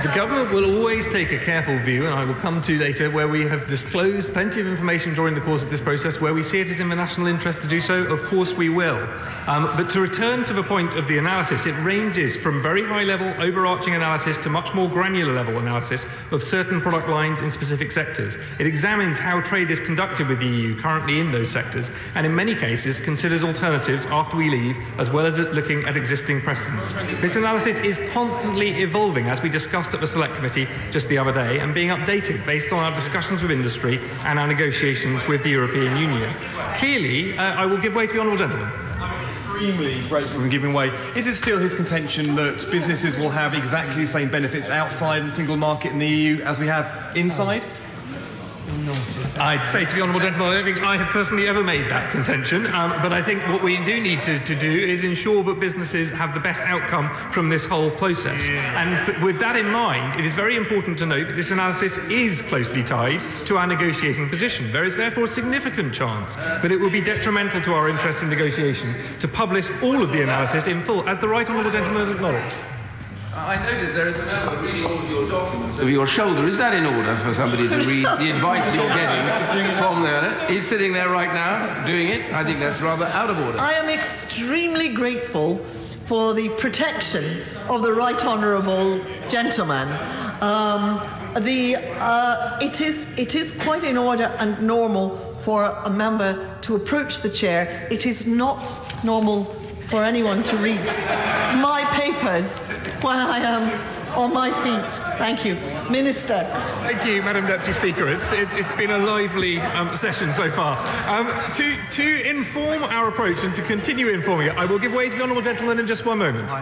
The government will always take a careful view, and I will come to later, where we have disclosed plenty of information during the course of this process. Where we see it as in the national interest to do so, of course we will. But to return to the point of the analysis, it ranges from very high-level overarching analysis to much more granular level analysis of certain product lines in specific sectors. It examines how trade is conducted with the EU currently in those sectors, and in many cases considers alternatives after we leave, as well as looking at existing precedents. This analysis is constantly evolving, as we discussed at the Select Committee just the other day, and being updated based on our discussions with industry and our negotiations with the European Union. Clearly, I will give way to the Honourable Gentleman. Extremely grateful for giving way. Is it still his contention that businesses will have exactly the same benefits outside the single market in the EU as we have inside? I'd say to the Honourable Gentleman, I don't think I have personally ever made that contention, but I think what we do need to do is ensure that businesses have the best outcome from this whole process. And with that in mind, it is very important to note that this analysis is closely tied to our negotiating position. There is therefore a significant chance that it will be detrimental to our interest in negotiation to publish all of the analysis in full, as the Right Honourable Gentleman has acknowledged. I notice there is a man of reading all of your documents over your shoulder. Is that in order for somebody to read the advice you're getting from there? He's sitting there right now doing it. I think that's rather out of order. I am extremely grateful for the protection of the Right Honourable Gentleman. It is quite in order and normal for a member to approach the chair. It is not normal for anyone to read my papers when I am on my feet. Thank you. Minister. Thank you, Madam Deputy Speaker. It's been a lively session so far. To inform our approach and to continue informing it, I will give way to the Honourable Gentleman in just one moment.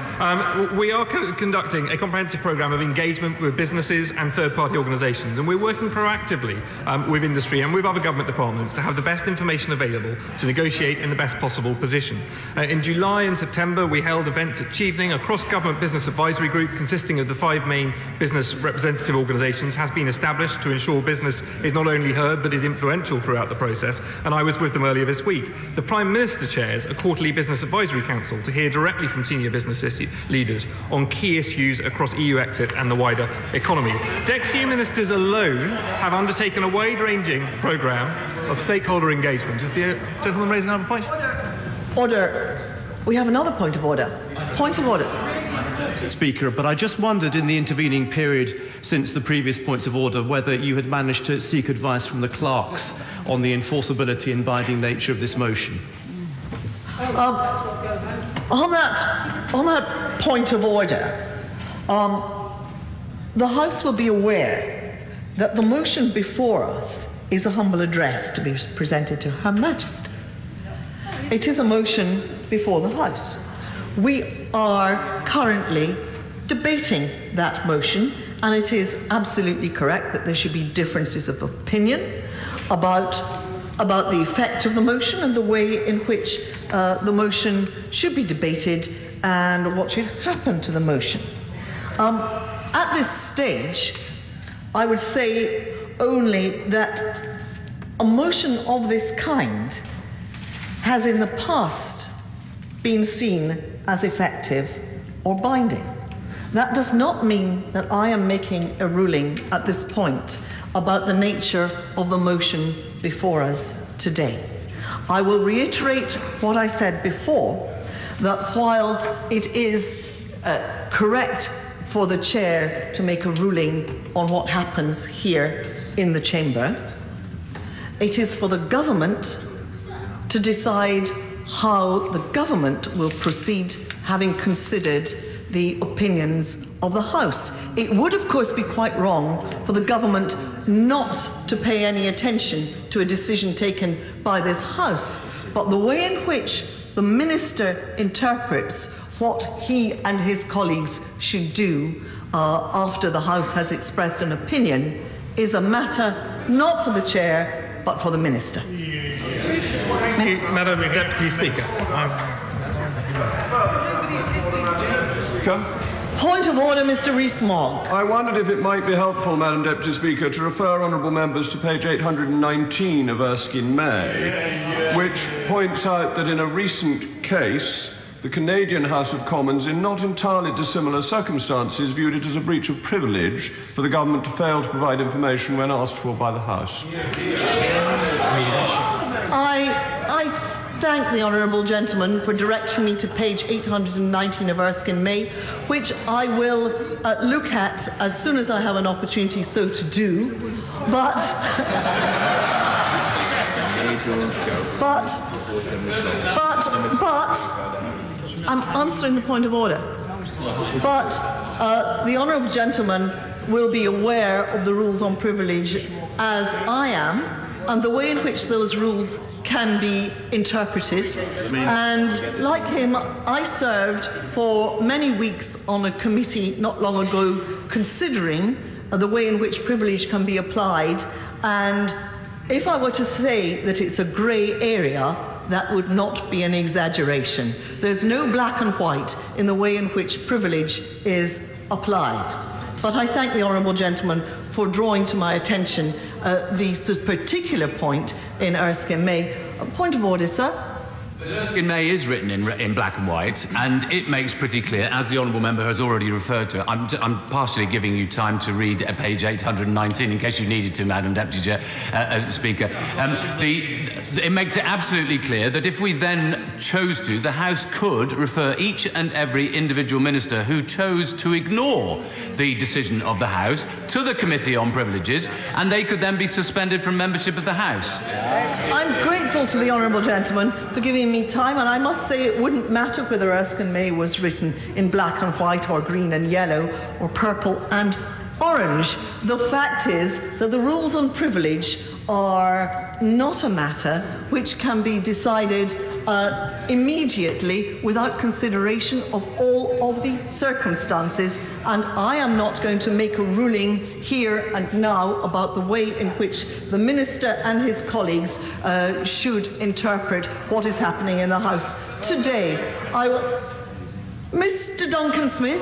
We are conducting a comprehensive programme of engagement with businesses and third-party organisations, and we're working proactively with industry and with other government departments to have the best information available to negotiate in the best possible position. In July and September, we held events at Chevening. A cross-government business advisory group consisting of the 5 main business representative organisations has been established to ensure business is not only heard but is influential throughout the process, and I was with them earlier this week. The Prime Minister chairs a quarterly business advisory council to hear directly from senior business leaders on key issues across EU exit and the wider economy. DEX-EU ministers alone have undertaken a wide-ranging programme of stakeholder engagement. Is the gentleman raising another point? Order. We have another point of order. Point of order. Speaker, but I just wondered in the intervening period since the previous points of order whether you had managed to seek advice from the clerks on the enforceability and binding nature of this motion. On that point of order, the House will be aware that the motion before us is a humble address to be presented to Her Majesty. It is a motion before the House. We are currently debating that motion, and it is absolutely correct that there should be differences of opinion about about the effect of the motion and the way in which the motion should be debated and what should happen to the motion. At this stage, I would say only that a motion of this kind has in the past been seen as effective or binding. That does not mean that I am making a ruling at this point about the nature of the motion before us today. I will reiterate what I said before, that while it is correct for the chair to make a ruling on what happens here in the chamber, it is for the government to decide how the government will proceed, having considered the opinions of the House. It would, of course, be quite wrong for the government not to pay any attention to a decision taken by this House, but the way in which the Minister interprets what he and his colleagues should do after the House has expressed an opinion is a matter not for the Chair, but for the Minister. Thank you, Madam Deputy Speaker. Point of order, Mr. Rees-Mogg. I wondered if it might be helpful, Madam Deputy Speaker, to refer honourable members to page 819 of Erskine May, which points out that in a recent case, the Canadian House of Commons, in not entirely dissimilar circumstances, viewed it as a breach of privilege for the government to fail to provide information when asked for by the House. I thank the honourable gentleman for directing me to page 819 of Erskine May, which I will look at as soon as I have an opportunity so to do. But I'm answering the point of order. But the honourable gentleman will be aware of the rules on privilege as I am, and the way in which those rules can be interpreted. And like him, I served for many weeks on a committee not long ago considering the way in which privilege can be applied. And if I were to say that it's a grey area, that would not be an exaggeration. There's no black and white in the way in which privilege is applied. But I thank the honourable gentleman for drawing to my attention the particular point in Erskine May. Point of order, sir. Erskine May is written in black and white, and it makes pretty clear, as the honourable member has already referred to. I'm partially giving you time to read page 819 in case you needed to, Madam Deputy Speaker. It makes it absolutely clear that if we then chose to, the House could refer each and every individual minister who chose to ignore the decision of the House to the Committee on Privileges, and they could then be suspended from membership of the House. I'm grateful to the honourable gentleman for giving me time, and I must say it wouldn't matter whether Erskine May was written in black and white or green and yellow or purple and orange. The fact is that the rules on privilege are not a matter which can be decided immediately without consideration of all of the circumstances, and I am not going to make a ruling here and now about the way in which the Minister and his colleagues should interpret what is happening in the House today. Mr. Duncan Smith.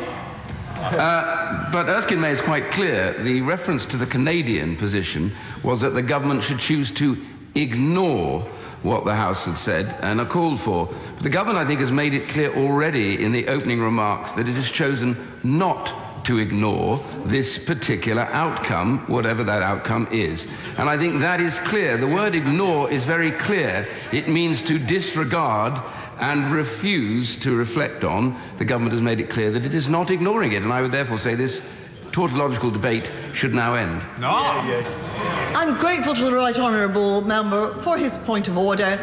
But Erskine May is quite clear. The reference to the Canadian position was that the government should choose to ignore what the House had said and are called for. But the government, I think, has made it clear already in the opening remarks that it has chosen not to ignore this particular outcome, whatever that outcome is. And I think that is clear. The word ignore is very clear. It means to disregard and refuse to reflect on. The government has made it clear that it is not ignoring it, and I would therefore say this tautological debate should now end. I'm grateful to the Right Honourable Member for his point of order.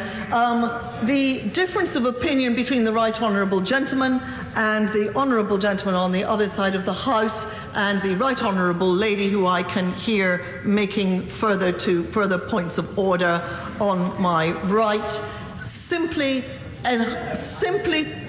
The difference of opinion between the Right Honourable Gentleman and the Honourable Gentleman on the other side of the House and the Right Honourable Lady, who I can hear making further points of order on my right, simply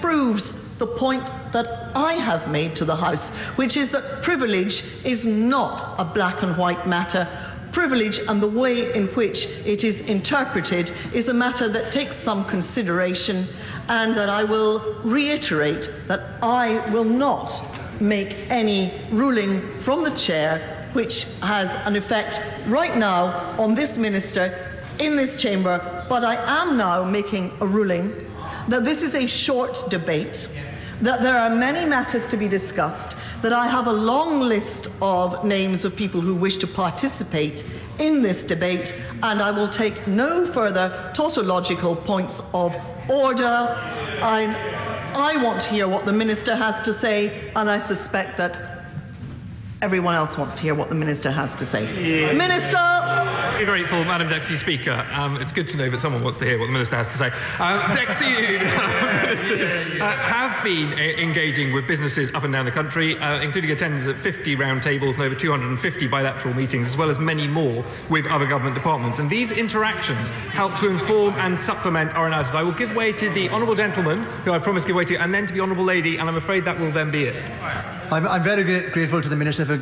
proves the point that I have made to the House, which is that privilege is not a black and white matter. privilege and the way in which it is interpreted is a matter that takes some consideration, and that I will reiterate that I will not make any ruling from the chair which has an effect right now on this minister in this chamber, but I am now making a ruling that this is a short debate, that there are many matters to be discussed, that I have a long list of names of people who wish to participate in this debate, and I will take no further tautological points of order. I want to hear what the Minister has to say, and I suspect that everyone else wants to hear what the Minister has to say. Yeah. Minister! Very grateful, Madam Deputy Speaker. It's good to know that someone wants to hear what the Minister has to say. Ministers have been engaging with businesses up and down the country, including attendance at 50 round tables and over 250 bilateral meetings, as well as many more with other government departments. And these interactions help to inform and supplement our analysis. I will give way to the Honourable Gentleman, who I promised to give way to, and then to the Honourable Lady, and I'm afraid that will then be it. I'm very grateful to the Minister for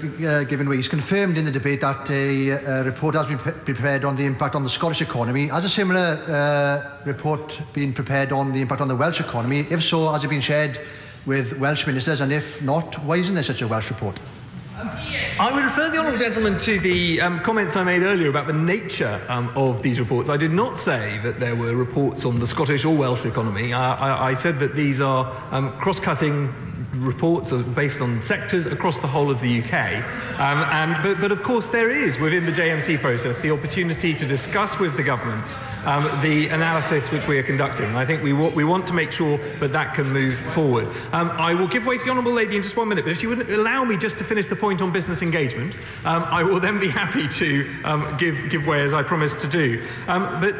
giving way. He's confirmed in the debate that a report has been prepared on the impact on the Scottish economy. Has a similar report been prepared on the impact on the Welsh economy? If so, has it been shared with Welsh ministers? And if not, why isn't there such a Welsh report? I would refer the Honourable Gentleman to the comments I made earlier about the nature of these reports. I did not say that there were reports on the Scottish or Welsh economy. I said that these are cross-cutting reports based on sectors across the whole of the UK. But of course there is, within the JMC process, the opportunity to discuss with the government the analysis which we are conducting. And I think we want to make sure that that can move forward. I will give way to the Honourable Lady in just 1 minute, but if you would allow me just to finish the point on business engagement, I will then be happy to give way as I promised to do. But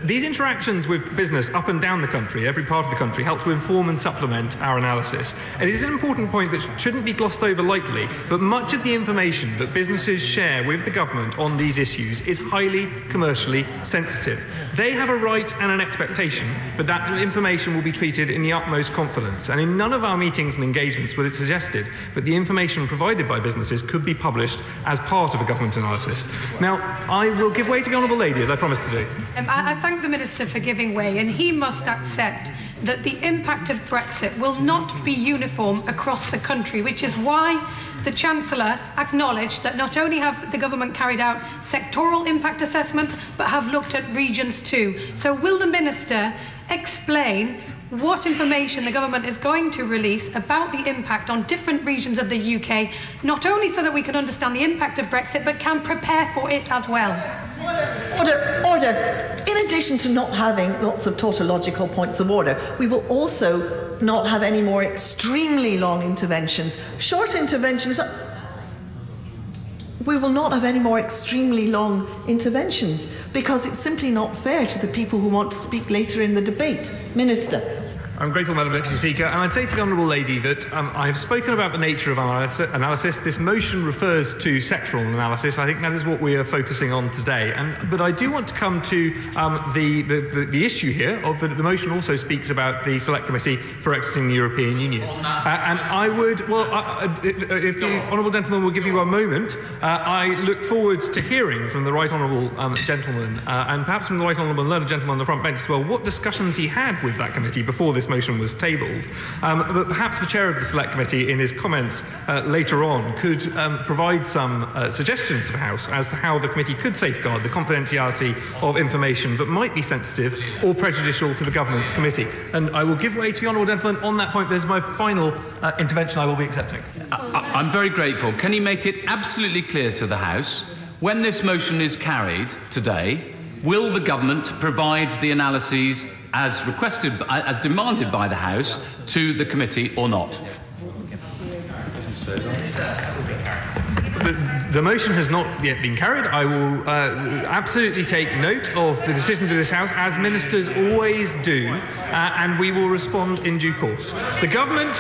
these interactions with business up and down the country, every part of the country, help to inform and supplement our analysis. It is an important point that shouldn't be glossed over lightly, but much of the information that businesses share with the government on these issues is highly commercially sensitive. They have a right and an expectation that that information will be treated in the utmost confidence, and in none of our meetings and engagements was it suggested that the information provided by businesses could be published as part of a government analysis. Now, I will give way to the Honourable Lady, as I promised to do. I thank the Minister for giving way, and he must accept that the impact of Brexit will not be uniform across the country, which is why the Chancellor acknowledged that not only have the government carried out sectoral impact assessments, but have looked at regions too. So will the Minister explain what information the government is going to release about the impact on different regions of the UK, not only so that we can understand the impact of Brexit, but can prepare for it as well? Order. In addition to not having lots of tautological points of order, we will also not have any more extremely long interventions. Short interventions. We will not have any more extremely long interventions because it's simply not fair to the people who want to speak later in the debate. Minister. I'm grateful, Madam Deputy Speaker, and I'd say to the Honourable Lady that I have spoken about the nature of our analysis. This motion refers to sectoral analysis. I think that is what we are focusing on today. But I do want to come to the issue here of that the motion also speaks about the Select Committee for exiting the European Union. And I would, if the Honourable Gentleman will give you a moment, I look forward to hearing from the Right Honourable Gentleman and perhaps from the Right Honourable Learned Gentleman on the front bench as well, what discussions he had with that committee before this motion was tabled. But perhaps the chair of the Select Committee in his comments later on could provide some suggestions to the House as to how the committee could safeguard the confidentiality of information that might be sensitive or prejudicial to the government's committee. And I will give way to the Honourable Gentleman on that point. There's my final intervention I will be accepting. I'm very grateful. Can he make it absolutely clear to the House, when this motion is carried today, will the government provide the analyses as requested, as demanded by the House, to the committee or not? The motion has not yet been carried. I will absolutely take note of the decisions of this House, as ministers always do, and we will respond in due course. The government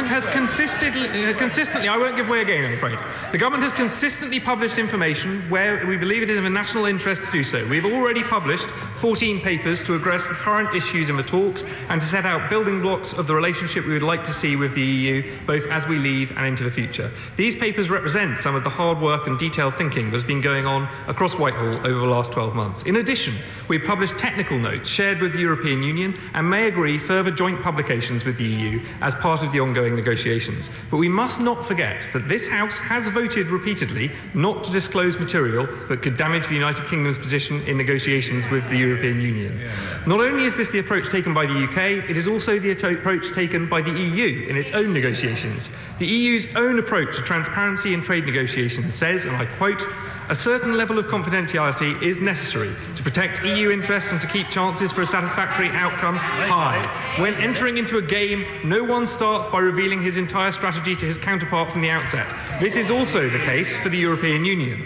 has consistently, I won't give way again, I'm afraid. The government has consistently published information where we believe it is of a national interest to do so. We've already published 14 papers to address the current issues in the talks and to set out building blocks of the relationship we would like to see with the EU, both as we leave and into the future. These papers represent represent some of the hard work and detailed thinking that has been going on across Whitehall over the last 12 months. In addition, we have published technical notes shared with the European Union and may agree further joint publications with the EU as part of the ongoing negotiations. But we must not forget that this House has voted repeatedly not to disclose material that could damage the United Kingdom's position in negotiations with the European Union. Not only is this the approach taken by the UK, it is also the approach taken by the EU in its own negotiations. The EU's own approach to transparency in trade negotiations says, and I quote, "A certain level of confidentiality is necessary to protect EU interests and to keep chances for a satisfactory outcome high. When entering into a game, no one starts by revealing his entire strategy to his counterpart from the outset. This is also the case for the European Union."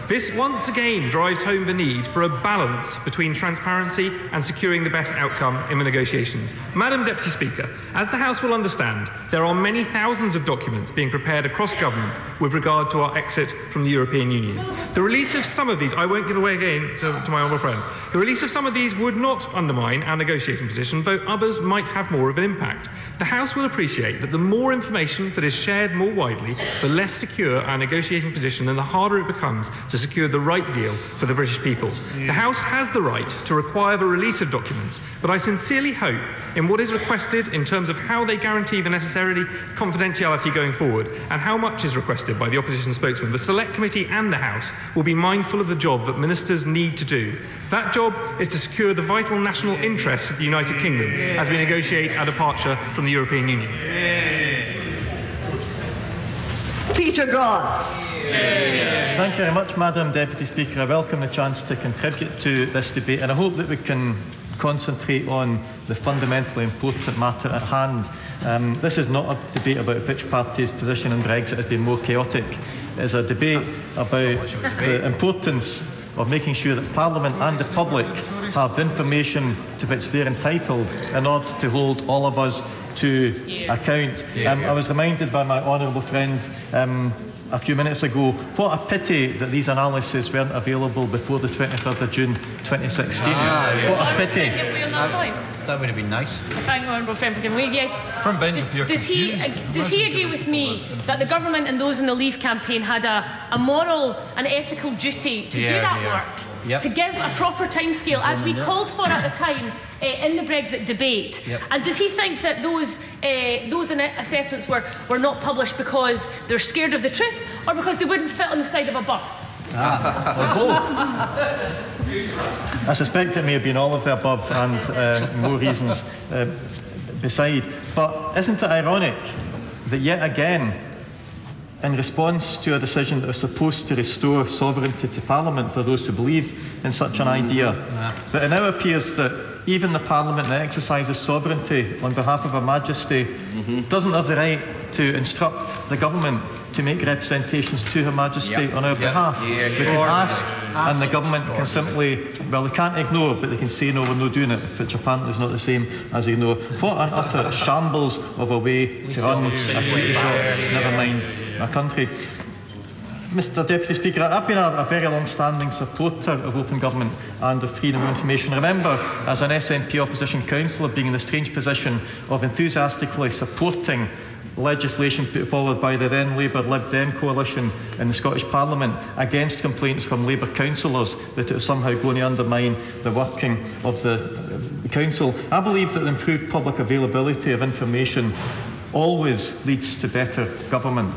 This once again drives home the need for a balance between transparency and securing the best outcome in the negotiations. Madam Deputy Speaker, as the House will understand, there are many thousands of documents being prepared across government with regard to our exit from the European Union. The release of some of these, I won't give away again to my honourable friend, the release of some of these would not undermine our negotiating position, though others might have more of an impact. The House will appreciate that the more information that is shared more widely, the less secure our negotiating position and the harder it becomes to secure the right deal for the British people. The House has the right to require the release of documents, but I sincerely hope in what is requested in terms of how they guarantee the necessary confidentiality going forward and how much is requested by the opposition spokesman, the Select Committee and the House will be mindful of the job that ministers need to do. That job is to secure the vital national interests of the United Kingdom as we negotiate our departure from the European Union. Peter Grant. Thank you very much, Madam Deputy Speaker. I welcome the chance to contribute to this debate, and I hope that we can concentrate on the fundamentally important matter at hand. This is not a debate about which party's position on Brexit has been more chaotic. It is a debate about the importance of making sure that Parliament and the public have information to which they're entitled in order to hold all of us to account. I was reminded by my honourable friend a few minutes ago, what a pity that these analyses weren't available before the 23rd of June 2016. What a pity. That would have been nice. I thank my honourable friend for giving way. Yes. From Ben's Does he agree with me that the government and those in the Leave campaign had a moral and ethical duty to do that work? To give a proper timescale, as we called for at the time in the Brexit debate. And does he think that those assessments were not published because they're scared of the truth or because they wouldn't fit on the side of a bus? Or both. I suspect it may have been all of the above and more reasons beside. But isn't it ironic that yet again, in response to a decision that was supposed to restore sovereignty to Parliament for those who believe in such an idea, that it now appears that even the Parliament that exercises sovereignty on behalf of Her Majesty doesn't have the right to instruct the government to make representations to Her Majesty on our behalf. We can ask, and the government can simply, well, they can't ignore, but they can say, no, we're not doing it, which apparently is not the same as ignore. What an utter shambles of a way to run a sweetie shop, never mind a country. Mr Deputy Speaker, I've been a very long-standing supporter of open government and of freedom of information. I remember, as an SNP opposition councillor, being in the strange position of enthusiastically supporting legislation put forward by the then Labour Lib Dem coalition in the Scottish Parliament against complaints from Labour councillors that it was somehow going to undermine the working of the council. I believe that the improved public availability of information always leads to better government.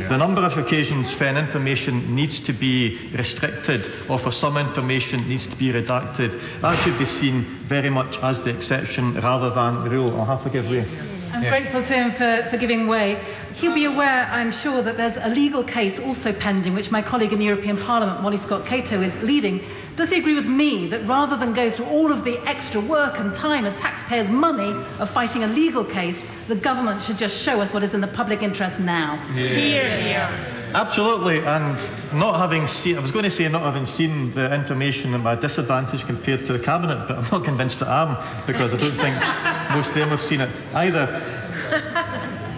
The number of occasions when information needs to be restricted or for some information needs to be redacted, that should be seen very much as the exception rather than the rule. I'll have to give way. I'm grateful to him for giving way. He'll be aware, I'm sure, that there's a legal case also pending, which my colleague in the European Parliament, Molly Scott-Cato, is leading. Does he agree with me that rather than go through all of the extra work and time and taxpayers' money of fighting a legal case, the government should just show us what is in the public interest now? Absolutely, and not having seen, I was going to say not having seen the information at my disadvantage compared to the Cabinet, but I'm not convinced that I am, because I don't think most of them have seen it either.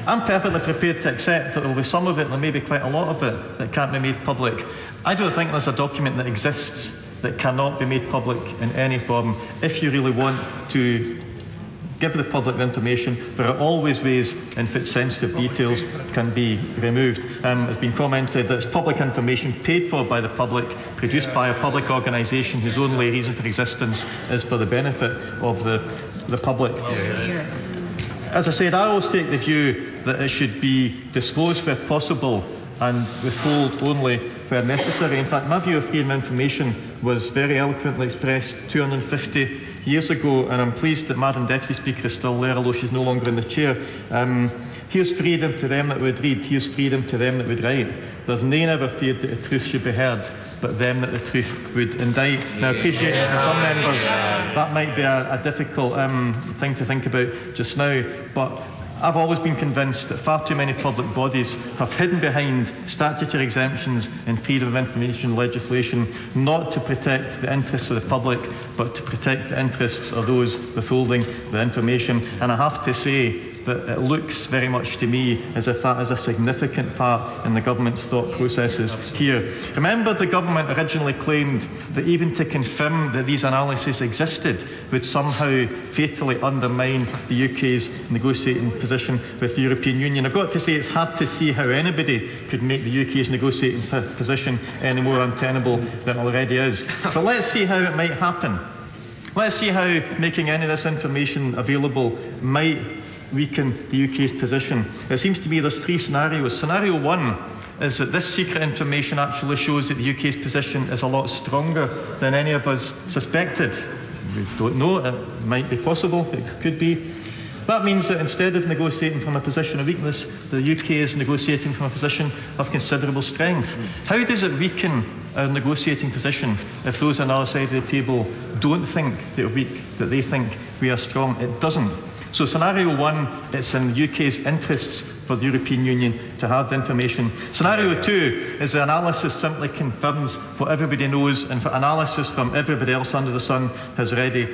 I'm perfectly prepared to accept that there will be some of it, there may be quite a lot of it, that can't be made public. I don't think there's a document that exists that cannot be made public in any form if you really want to give the public the information. There are always ways in which sensitive details can be removed. It's been commented that it's public information paid for by the public, produced by a public organisation whose only reason for existence is for the benefit of the public. As I said, I always take the view that it should be disclosed where possible and withhold only where necessary. In fact, my view of freedom of information was very eloquently expressed 250 years ago, and I'm pleased that Madam Deputy Speaker is still there, although she's no longer in the chair. Here's freedom to them that would read, here's freedom to them that would write. There's none ever feared that the truth should be heard, but them that the truth would indict. Now, I appreciate for some members that might be a difficult thing to think about just now, but I've always been convinced that far too many public bodies have hidden behind statutory exemptions in freedom of information legislation, not to protect the interests of the public, but to protect the interests of those withholding the information. And I have to say that it looks very much to me as if that is a significant part in the government's thought processes here. Remember, the government originally claimed that even to confirm that these analyses existed would somehow fatally undermine the UK's negotiating position with the European Union. I've got to say it's hard to see how anybody could make the UK's negotiating position any more untenable than it already is. But let's see how it might happen. Let's see how making any of this information available might weaken the UK's position. It seems to me there's three scenarios. Scenario one is that this secret information actually shows that the UK's position is a lot stronger than any of us suspected. We don't know, it might be possible, it could be. That means that instead of negotiating from a position of weakness, the UK is negotiating from a position of considerable strength. How does it weaken our negotiating position if those on the other side of the table don't think that we're weak, that they think we are strong? It doesn't. So scenario one, it's in the UK's interests for the European Union to have the information. Scenario two is the analysis simply confirms what everybody knows and what analysis from everybody else under the sun has already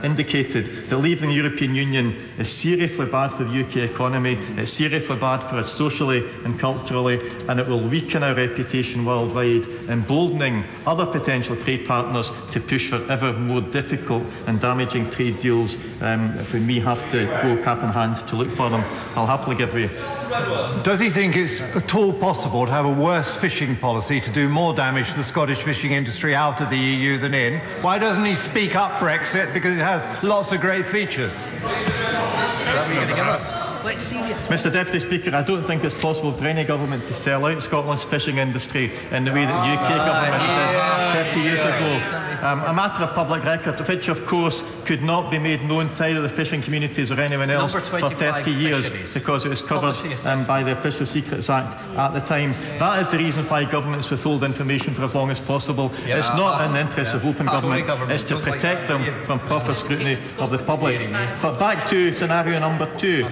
indicated, that leaving the European Union is seriously bad for the UK economy, it's seriously bad for us socially and culturally, and it will weaken our reputation worldwide, emboldening other potential trade partners to push for ever more difficult and damaging trade deals when we have to go cap in hand to look for them. I'll happily give way. Does he think it's at all possible to have a worse fishing policy to do more damage to the Scottish fishing industry out of the EU than in? Why doesn't he speak up Brexit? Because it has lots of great features. That's what you're going to give us. Let's see it. Mr Deputy Speaker, I don't think it's possible for any government to sell out Scotland's fishing industry in the way that the UK government did 30 years ago. A matter of public record, which of course could not be made known to either the fishing communities or anyone else for 30 years because it was covered by the Official Secrets Act at the time. That is the reason why governments withhold information for as long as possible. It's not in the interests of open government, it's to protect them from proper scrutiny of the public. But back to scenario number two.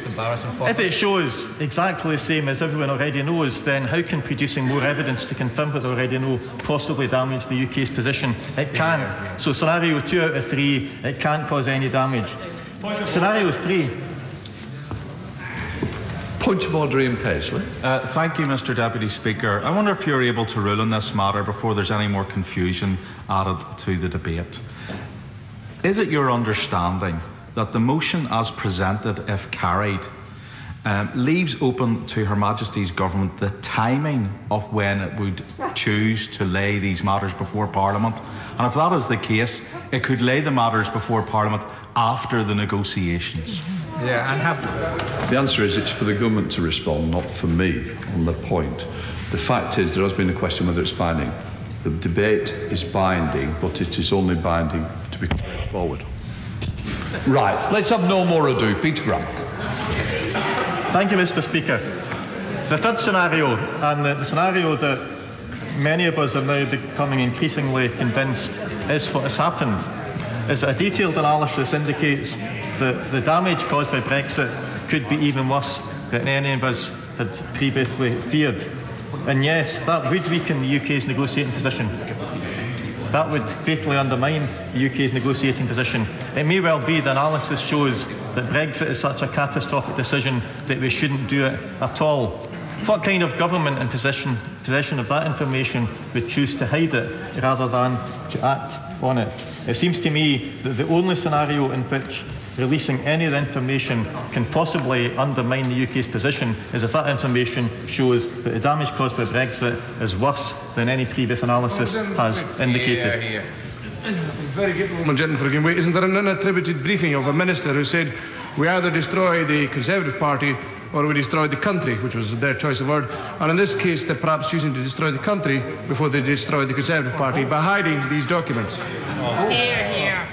If it shows exactly the same as everyone already knows, then how can producing more evidence to confirm what they already know possibly damage the UK's position? It can't. So scenario 2 out of 3, it can't cause any damage. Scenario 3. Point of order, Ian Paisley. Thank you, Mr Deputy Speaker. I wonder if you're able to rule on this matter before there's any more confusion added to the debate. Is it your understanding that the motion as presented, if carried, leaves open to Her Majesty's Government the timing of when it would choose to lay these matters before Parliament? And if that is the case, it could lay the matters before Parliament after the negotiations. Yeah, and have The answer is it's for the government to respond, not for me on the point. The fact is there has been a question whether it's binding. The debate is binding, but it is only binding to be carried forward. Right, let's have no more ado. Peter Grant. Thank you, Mr Speaker. The third scenario, and the scenario that many of us are now becoming increasingly convinced is what has happened, is that a detailed analysis indicates that the damage caused by Brexit could be even worse than any of us had previously feared. And yes, that would weaken the UK's negotiating position. That would fatally undermine the UK's negotiating position. It may well be the analysis shows that Brexit is such a catastrophic decision that we shouldn't do it at all. What kind of government in possession of that information would choose to hide it rather than to act on it? It seems to me that the only scenario in which releasing any of the information can possibly undermine the UK's position is if that information shows that the damage caused by Brexit is worse than any previous analysis has indicated. Very good, gentleman, for giving way. Isn't there an unattributed briefing of a minister who said we either destroy the Conservative Party or we destroy the country, which was their choice of word, and in this case they're perhaps choosing to destroy the country before they destroy the Conservative Party by hiding these documents? Here, here.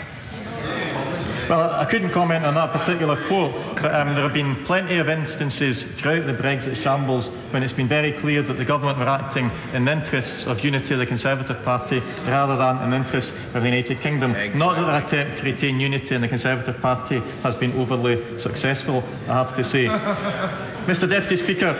Well, I couldn't comment on that particular quote, but there have been plenty of instances throughout the Brexit shambles when it's been very clear that the government were acting in the interests of unity of the Conservative Party rather than in the interests of the United Kingdom. Exactly. Not that their attempt to retain unity in the Conservative Party has been overly successful, I have to say. Mr Deputy Speaker,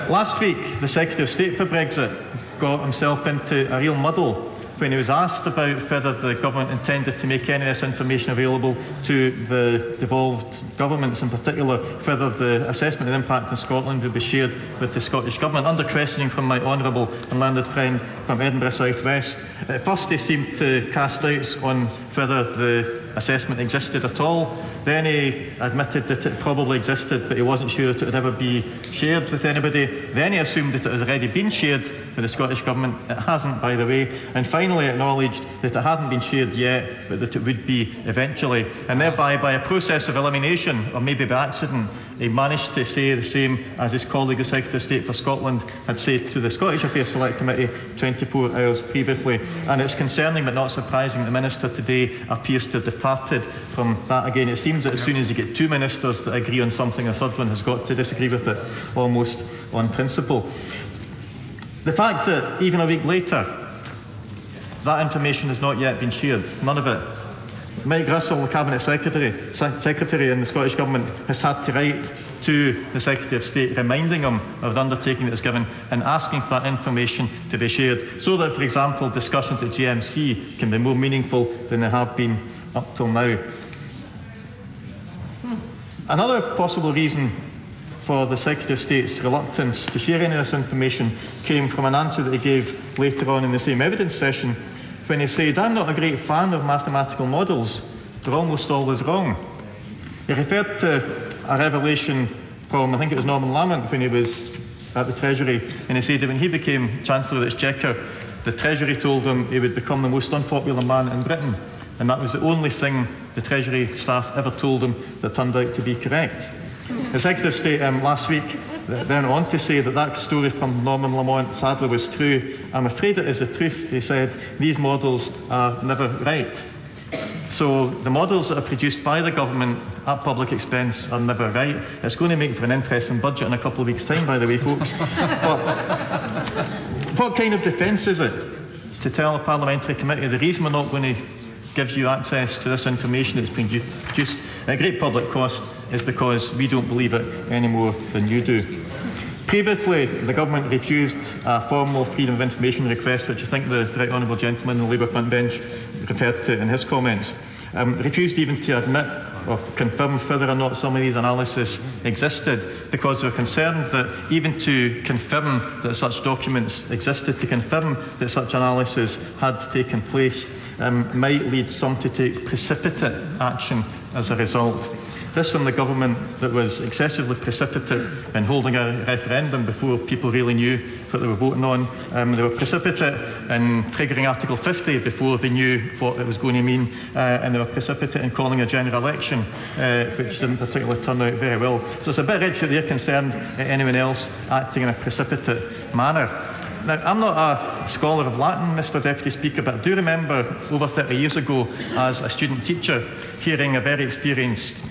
last week the Secretary of State for Brexit got himself into a real muddle when he was asked about whether the government intended to make any of this information available to the devolved governments, in particular whether the assessment of the impact in Scotland would be shared with the Scottish Government. Under questioning from my honourable and landed friend from Edinburgh South West, at first he seemed to cast doubts on whether the assessment existed at all. Then he admitted that it probably existed, but he wasn't sure that it would ever be shared with anybody. Then he assumed that it has already been shared with the Scottish Government. It hasn't, by the way. And finally acknowledged that it hadn't been shared yet, but that it would be eventually. And thereby, by a process of elimination, or maybe by accident, he managed to say the same as his colleague, the Secretary of State for Scotland, had said to the Scottish Affairs Select Committee 24 hours previously. And it's concerning but not surprising the Minister today appears to have departed from that again. It seems that as soon as you get two ministers that agree on something, a third one has got to disagree with it, almost on principle. The fact that even a week later, that information has not yet been shared, none of it. Mike Russell, the Cabinet Secretary in the Scottish Government, has had to write to the Secretary of State reminding him of the undertaking that was given and asking for that information to be shared so that, for example, discussions at GMC can be more meaningful than they have been up till now. Another possible reason for the Secretary of State's reluctance to share any of this information came from an answer that he gave later on in the same evidence session when he said, "I'm not a great fan of mathematical models. They're almost always wrong." He referred to a revelation from, I think it was Norman Lamont when he was at the Treasury, and he said that when he became Chancellor of the Exchequer, the Treasury told him he would become the most unpopular man in Britain. And that was the only thing the Treasury staff ever told him that turned out to be correct. The Secretary of State last week then on to say that that story from Norman Lamont sadly was true. "I'm afraid it is the truth," he said. "These models are never right." So the models that are produced by the government at public expense are never right. It's going to make for an interesting budget in a couple of weeks' time, by the way, folks. But what kind of defence is it to tell a parliamentary committee the reason we're not going to give you access to this information that's been produced at great public cost is because we don't believe it any more than you do? Previously, the government refused a formal freedom of information request, which I think the Right Honourable Gentleman on the Labour front bench referred to in his comments. Refused even to admit or confirm whether or not some of these analyses existed, because they were concerned that even to confirm that such documents existed, to confirm that such analysis had taken place, might lead some to take precipitate action as a result. This from the government that was excessively precipitate in holding a referendum before people really knew what they were voting on. They were precipitate in triggering Article 50 before they knew what it was going to mean, and they were precipitate in calling a general election, which didn't particularly turn out very well. So it's a bit rich that they're concerned at anyone else acting in a precipitate manner. Now, I'm not a scholar of Latin, Mr Deputy Speaker, but I do remember over 30 years ago as a student teacher hearing a very experienced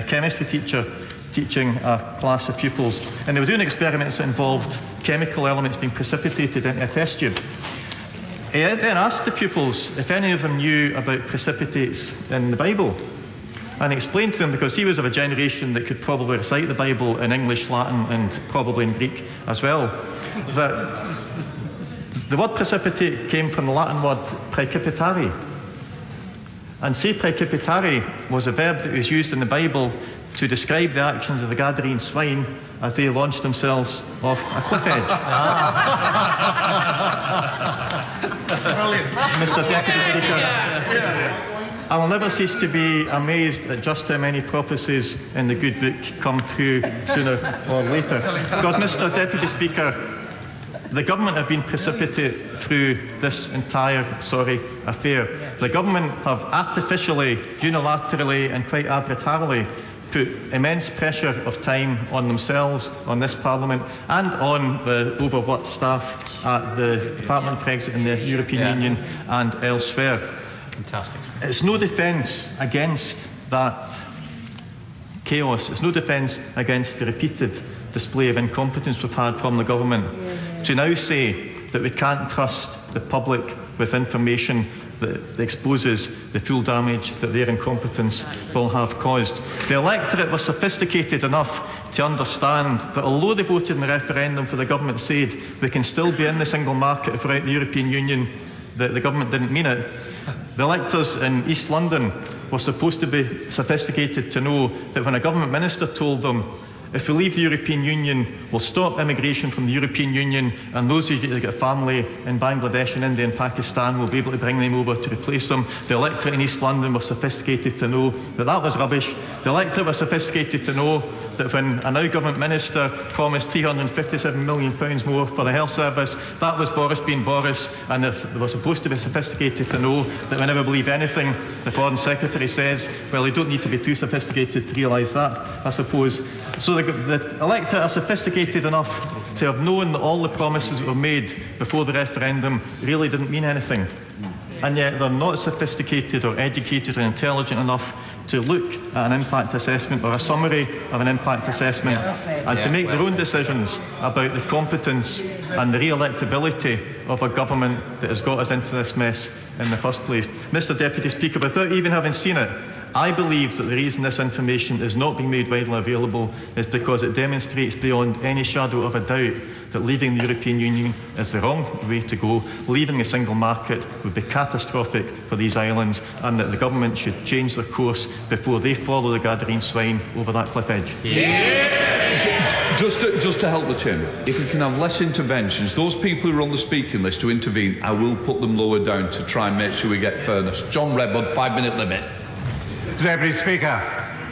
chemistry teacher teaching a class of pupils, and they were doing experiments that involved chemical elements being precipitated into a test tube. He then asked the pupils if any of them knew about precipitates in the Bible. And he explained to them, because he was of a generation that could probably recite the Bible in English, Latin, and probably in Greek as well, that the word precipitate came from the Latin word praecipitare. And se praecipitare was a verb that was used in the Bible to describe the actions of the Gadarene swine as they launched themselves off a cliff edge. Brilliant. Mr Deputy Speaker. I will never cease to be amazed at just how many prophecies in the good book come true sooner or later. Because, Mr. Deputy Speaker, the government have been precipitate through this entire sorry affair. The government have artificially, unilaterally and quite arbitrarily put immense pressure of time on themselves, on this Parliament and on the overworked staff at the Department of Brexit in the European Union and elsewhere. Fantastic. It's no defence against that chaos. It's no defence against the repeated display of incompetence we've had from the government. To now say that we can't trust the public with information that exposes the full damage that their incompetence will have caused. The electorate was sophisticated enough to understand that although they voted in the referendum for the government's aid, we can still be in the single market throughout the European Union, that the government didn't mean it. The electors in East London were supposed to be sophisticated to know that when a government minister told them, if we leave the European Union, we'll stop immigration from the European Union, and those who get family in Bangladesh and India and Pakistan will be able to bring them over to replace them. The electorate in East London were sophisticated to know that that was rubbish. The electorate was sophisticated to know that when a now government minister promised £357 million more for the health service, that was Boris being Boris, and they were supposed to be sophisticated to know that we never believe anything the Foreign Secretary says. Well, they don't need to be too sophisticated to realise that, I suppose. So the electorate are sophisticated enough to have known that all the promises that were made before the referendum really didn't mean anything. And yet they're not sophisticated or educated or intelligent enough to look at an impact assessment or a summary of an impact assessment and to make their own decisions about the competence and the re-electability of a government that has got us into this mess in the first place. Mr. Deputy Speaker, without even having seen it, I believe that the reason this information is not being made widely available is because it demonstrates beyond any shadow of a doubt that leaving the European Union is the wrong way to go. Leaving the single market would be catastrophic for these islands, and that the government should change their course before they follow the Gadarene swine over that cliff edge. Just to help the Chamber, if we can have less interventions, those people who are on the speaking list to intervene, I will put them lower down to try and make sure we get fairness. John Redwood, 5-minute limit. Mr. Deputy Speaker,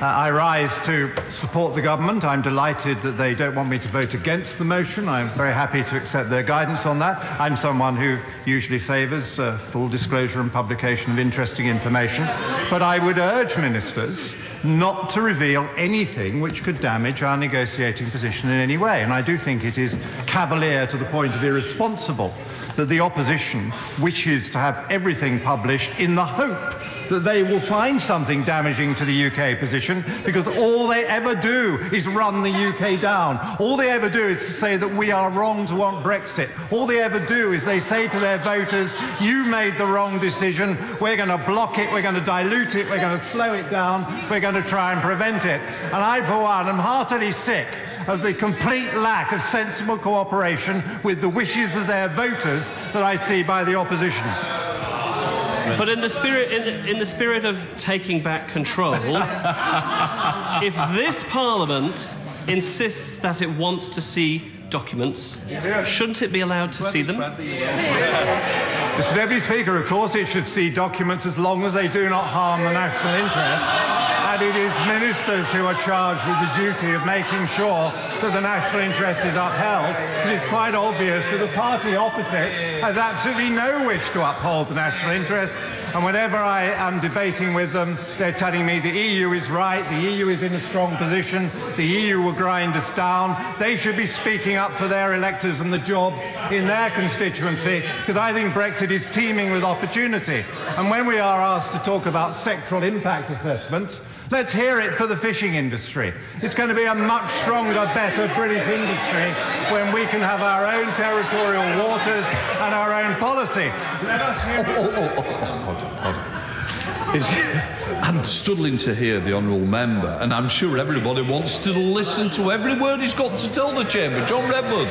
I rise to support the government. I'm delighted that they don't want me to vote against the motion. I'm very happy to accept their guidance on that. I'm someone who usually favours full disclosure and publication of interesting information. But I would urge ministers not to reveal anything which could damage our negotiating position in any way. And I do think it is cavalier to the point of irresponsible that the opposition wishes to have everything published in the hope that they will find something damaging to the UK position, because all they ever do is run the UK down. All they ever do is to say that we are wrong to want Brexit. All they ever do is they say to their voters, you made the wrong decision, we're going to block it, we're going to dilute it, we're going to slow it down, we're going to try and prevent it. And I, for one, am heartily sick of the complete lack of sensible cooperation with the wishes of their voters that I see by the opposition. But in the spirit of taking back control, if this Parliament insists that it wants to see documents, shouldn't it be allowed to see them? Mr. Deputy Speaker, of course it should see documents as long as they do not harm the national interest. And it is ministers who are charged with the duty of making sure that the national interest is upheld, because it's quite obvious that the party opposite has absolutely no wish to uphold the national interest. And whenever I am debating with them, they're telling me the EU is right, the EU is in a strong position, the EU will grind us down. They should be speaking up for their electors and the jobs in their constituency, because I think Brexit is teeming with opportunity. And when we are asked to talk about sectoral impact assessments, let's hear it for the fishing industry. It's going to be a much stronger, better British industry when we can have our own territorial waters and our own policy. Let us hear Hold on. I'm struggling to hear the honourable member, and I'm sure everybody wants to listen to every word he's got to tell the Chamber. John Redwood.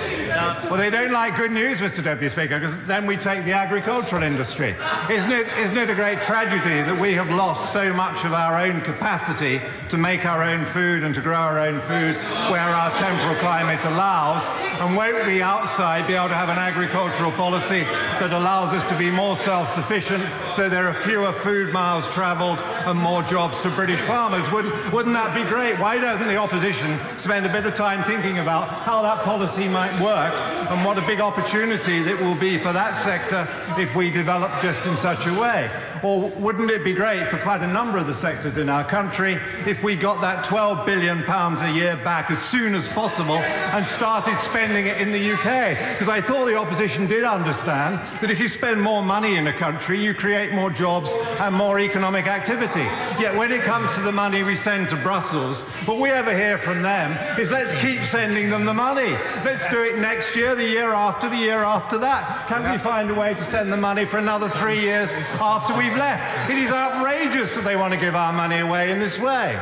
Well, they don't like good news, Mr. Deputy Speaker, because then we take the agricultural industry. Isn't it a great tragedy that we have lost so much of our own capacity to make our own food and to grow our own food where our temporal climate allows? and won't we outside be able to have an agricultural policy that allows us to be more self-sufficient so there are fewer food miles travelled and more jobs for British farmers? Wouldn't that be great? Why doesn't the opposition spend a bit of time thinking about how that policy might work and what a big opportunity that will be for that sector if we develop just in such a way? Or wouldn't it be great for quite a number of the sectors in our country if we got that £12 billion a year back as soon as possible and started spending it in the UK? Because I thought the opposition did understand that if you spend more money in a country, you create more jobs and more economic activity. Yet when it comes to the money we send to Brussels, what we ever hear from them is let's keep sending them the money. Let's do it next year, the year after that. Can we find a way to send the money for another 3 years after we've left? It is outrageous that they want to give our money away in this way.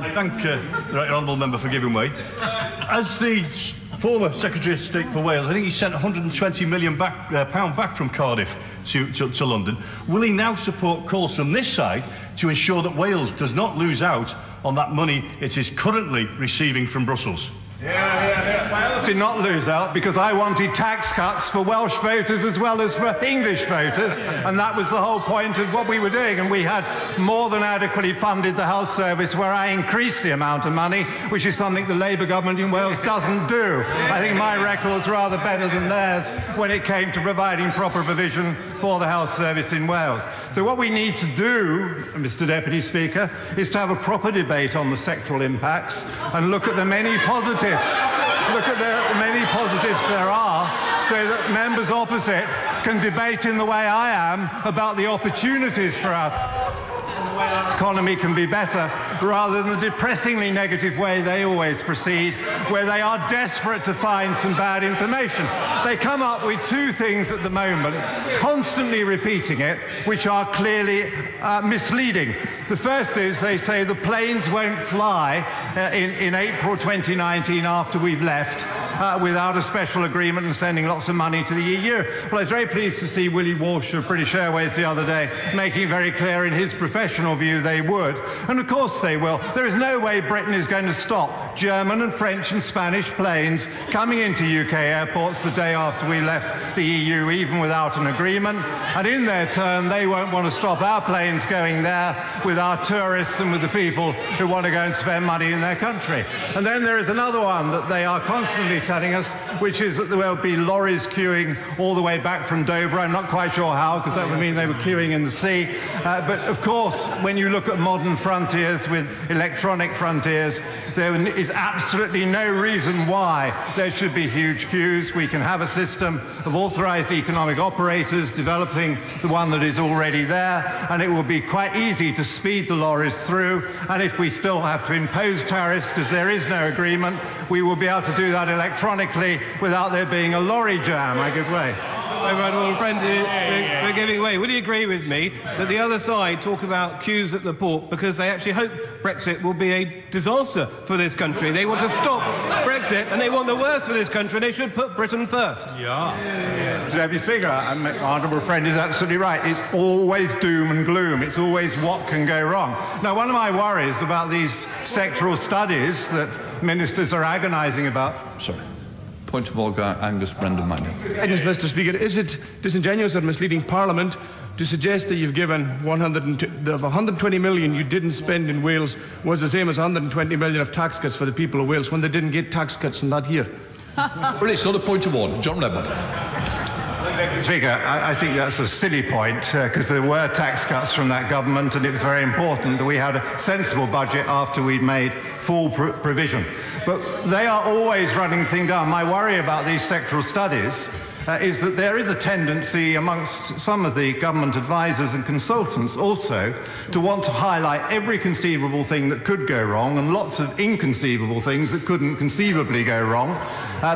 I thank the right honourable member for giving way. As the former Secretary of State for Wales, I think he sent £120 million back from Cardiff to London. Will he now support calls from this side to ensure that Wales does not lose out on that money it is currently receiving from Brussels? Wales did not lose out because I wanted tax cuts for Welsh voters as well as for English voters, and that was the whole point of what we were doing. And we had more than adequately funded the health service, where I increased the amount of money, which is something the Labour government in Wales doesn't do. I think my record's rather better than theirs when it came to providing proper provision for the health service in Wales. So what we need to do, Mr. Deputy Speaker, is to have a proper debate on the sectoral impacts and look at the many positives. Look at the many positives there are, so that members opposite can debate in the way I am about the opportunities for us and the way our economy can be better, rather than the depressingly negative way they always proceed, where they are desperate to find some bad information. They come up with two things at the moment, constantly repeating it, which are clearly misleading. The first is they say the planes won't fly in April 2019 after we've left without a special agreement and sending lots of money to the EU. Well, I was very pleased to see Willie Walsh of British Airways the other day making it very clear in his professional view they would. And of course they will. There is no way Britain is going to stop German and French and Spanish planes coming into UK airports the day after we left the EU, even without an agreement. And in their turn, they won't want to stop our planes going there with our tourists and with the people who want to go and spend money in their country. And then there is another one that they are constantly telling us, which is that there will be lorries queuing all the way back from Dover. I'm not quite sure how, because that would mean they were queuing in the sea. But of course, when you look at modern frontiers with electronic frontiers, there is absolutely no reason why there should be huge queues. We can have a system of authorised economic operators developing the one that is already there, and it will be quite easy to speed the lorries through. And if we still have to impose tariffs because there is no agreement, we will be able to do that electronically without there being a lorry jam. I give way. Honourable friend, we're giving way. Would you agree with me that the other side talk about queues at the port because they actually hope Brexit will be a disaster for this country? They want to stop Brexit and they want the worst for this country. They should put Britain first. Mr. Deputy Speaker, my honourable friend is absolutely right. It's always doom and gloom. It's always what can go wrong. Now, one of my worries about these sectoral studies that ministers are agonising about... Sorry. Point of order, Angus Brendan Manning. Mr. Speaker, is it disingenuous or misleading Parliament to suggest that you've given 120 million you didn't spend in Wales was the same as 120 million of tax cuts for the people of Wales when they didn't get tax cuts in that year? Well, it's not a point of order. John Redmond. Speaker, I think that's a silly point because there were tax cuts from that government, and it was very important that we had a sensible budget after we'd made full provision. But they are always running things down. My worry about these sectoral studies is that there is a tendency amongst some of the government advisors and consultants also to want to highlight every conceivable thing that could go wrong and lots of inconceivable things that couldn't conceivably go wrong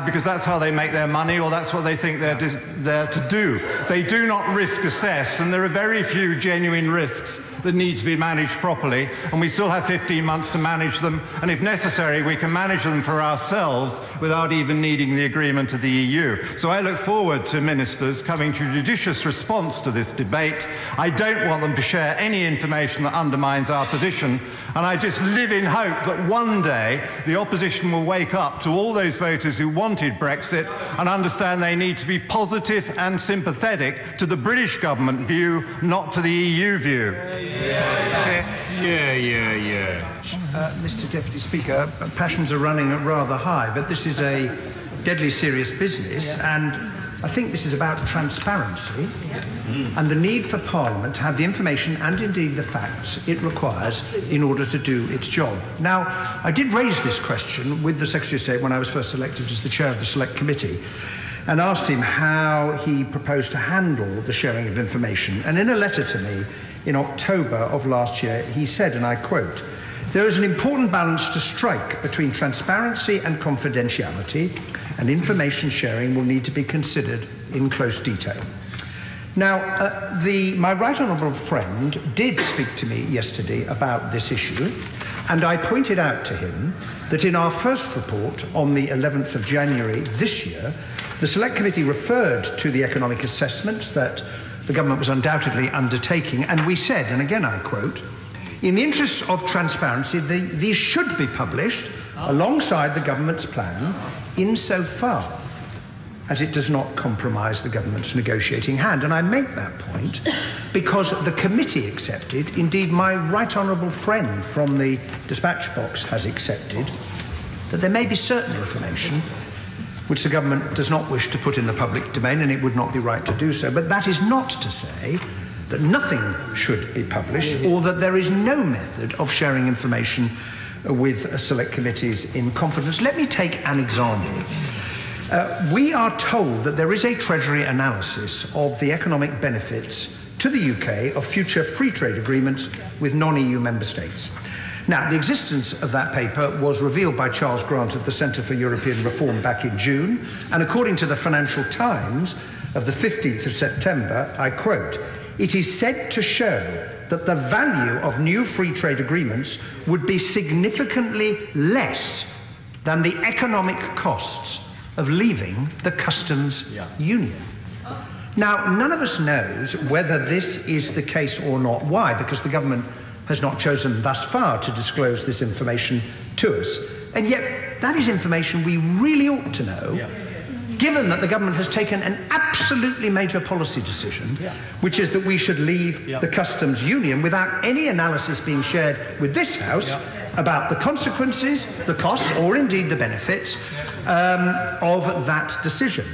because that's how they make their money or that's what they think they're there to do. They do not risk assess, and there are very few genuine risks that need to be managed properly, and we still have 15 months to manage them, and if necessary, we can manage them for ourselves without even needing the agreement of the EU. So I look forward to ministers coming to a judicious response to this debate. I don't want them to share any information that undermines our position, and I just live in hope that one day the opposition will wake up to all those voters who wanted Brexit and understand they need to be positive and sympathetic to the British government view, not to the EU view. Mr. Deputy Speaker, passions are running rather high, but this is a deadly serious business, and I think this is about transparency and the need for Parliament to have the information and indeed the facts it requires in order to do its job. Now, I did raise this question with the Secretary of State when I was first elected as the chair of the Select Committee, and asked him how he proposed to handle the sharing of information. And in a letter to me in October of last year, he said, and I quote, "There is an important balance to strike between transparency and confidentiality, and information sharing will need to be considered in close detail." Now, my right honourable friend did speak to me yesterday about this issue, and I pointed out to him that in our first report on the 11th of January this year, the Select Committee referred to the economic assessments that the government was undoubtedly undertaking, and we said, and again I quote, "In the interests of transparency, these should be published alongside the government's plan insofar as it does not compromise the government's negotiating hand." And I make that point because the committee accepted, indeed my right honourable friend from the dispatch box has accepted, that there may be certain information which the government does not wish to put in the public domain, and it would not be right to do so. But that is not to say that nothing should be published or that there is no method of sharing information with select committees in confidence. Let me take an example. We are told that there is a Treasury analysis of the economic benefits to the UK of future free trade agreements with non-EU member states. Now, the existence of that paper was revealed by Charles Grant of the Centre for European Reform back in June, and according to the Financial Times of the 15th of September, I quote, "It is said to show that the value of new free trade agreements would be significantly less than the economic costs of leaving the customs union." Now, none of us knows whether this is the case or not. Why? Because the government has not chosen thus far to disclose this information to us. And yet, that is information we really ought to know, given that the government has taken an absolutely major policy decision, which is that we should leave the customs union without any analysis being shared with this House about the consequences, the costs, or indeed the benefits of that decision.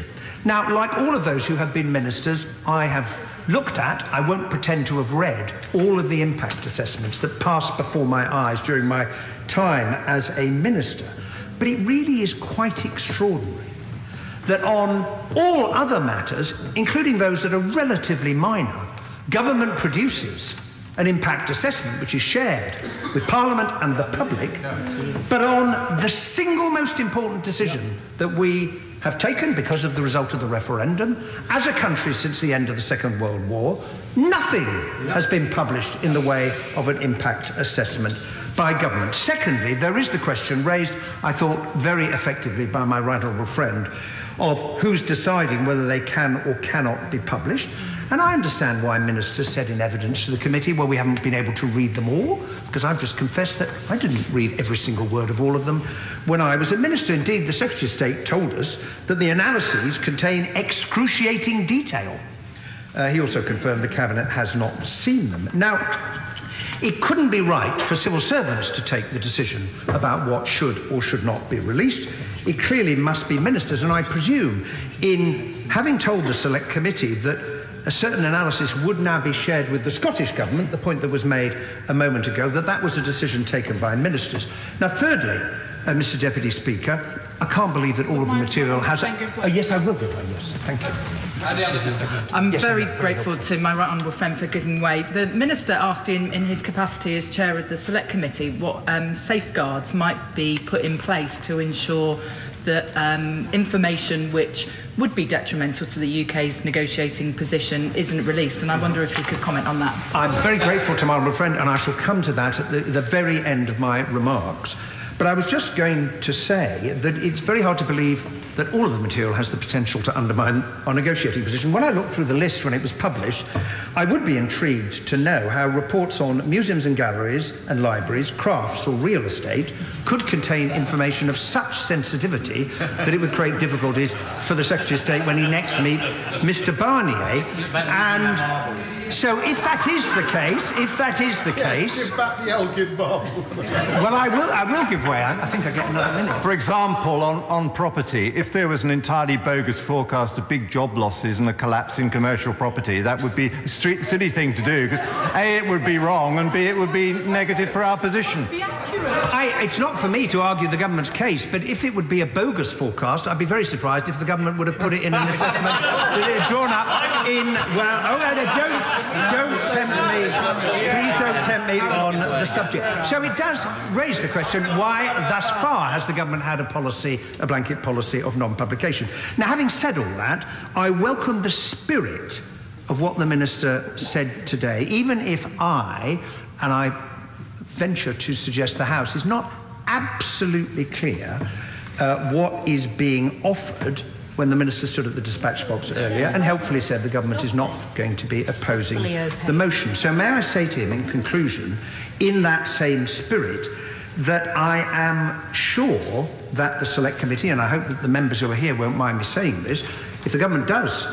Now, like all of those who have been ministers, I have looked at, I won't pretend to have read, all of the impact assessments that passed before my eyes during my time as a minister. But it really is quite extraordinary that on all other matters, including those that are relatively minor, government produces an impact assessment which is shared with Parliament and the public, but on the single most important decision that we have taken because of the result of the referendum, as a country since the end of the Second World War, nothing has been published in the way of an impact assessment by government. Secondly, there is the question raised, I thought, very effectively by my right honourable friend, of who's deciding whether they can or cannot be published. And I understand why ministers said in evidence to the committee, well, we haven't been able to read them all, because I've just confessed that I didn't read every single word of all of them when I was a minister. Indeed, the Secretary of State told us that the analyses contain excruciating detail. He also confirmed the Cabinet has not seen them. Now, it couldn't be right for civil servants to take the decision about what should or should not be released. It clearly must be ministers, and I presume, in having told the Select Committee that a certain analysis would now be shared with the Scottish Government, the point that was made a moment ago, that was a decision taken by ministers. Now, thirdly, Mr. Deputy Speaker, I can't believe that all of the material has... yes, I will do. Yes, thank you. I'm very grateful to my right honourable friend for giving way. The Minister asked in his capacity as chair of the Select Committee what safeguards might be put in place to ensure that information which would be detrimental to the UK's negotiating position isn't released, and I wonder if you could comment on that. I'm very grateful to my honourable friend, and I shall come to that at the very end of my remarks. But I was just going to say that it's very hard to believe that all of the material has the potential to undermine our negotiating position. When I looked through the list when it was published, I would be intrigued to know how reports on museums and galleries and libraries, crafts or real estate could contain information of such sensitivity that it would create difficulties for the Secretary of State when he next meets Mr. Barnier. And so if that is the case, Yes, give back the Elgin marbles. Well, I will give way. I think I get another minute. For example, on property, if there was an entirely bogus forecast of big job losses and a collapse in commercial property, that would be a silly thing to do, because A, it would be wrong, and B, it would be negative for our position. It's not for me to argue the government's case, but if it would be a bogus forecast, I'd be very surprised if the government would have put it in an assessment drawn up in... Well, don't tempt me. Please don't tempt me on the subject. So it does raise the question, why thus far has the government had a blanket policy of non-publication? Now, having said all that, I welcome the spirit of what the Minister said today, even if I venture to suggest the House is not absolutely clear what is being offered when the Minister stood at the dispatch box earlier and helpfully said the government is not going to be opposing the motion. So may I say to him in conclusion, in that same spirit, that I am sure that the Select Committee, and I hope that the members who are here won't mind me saying this, if the government does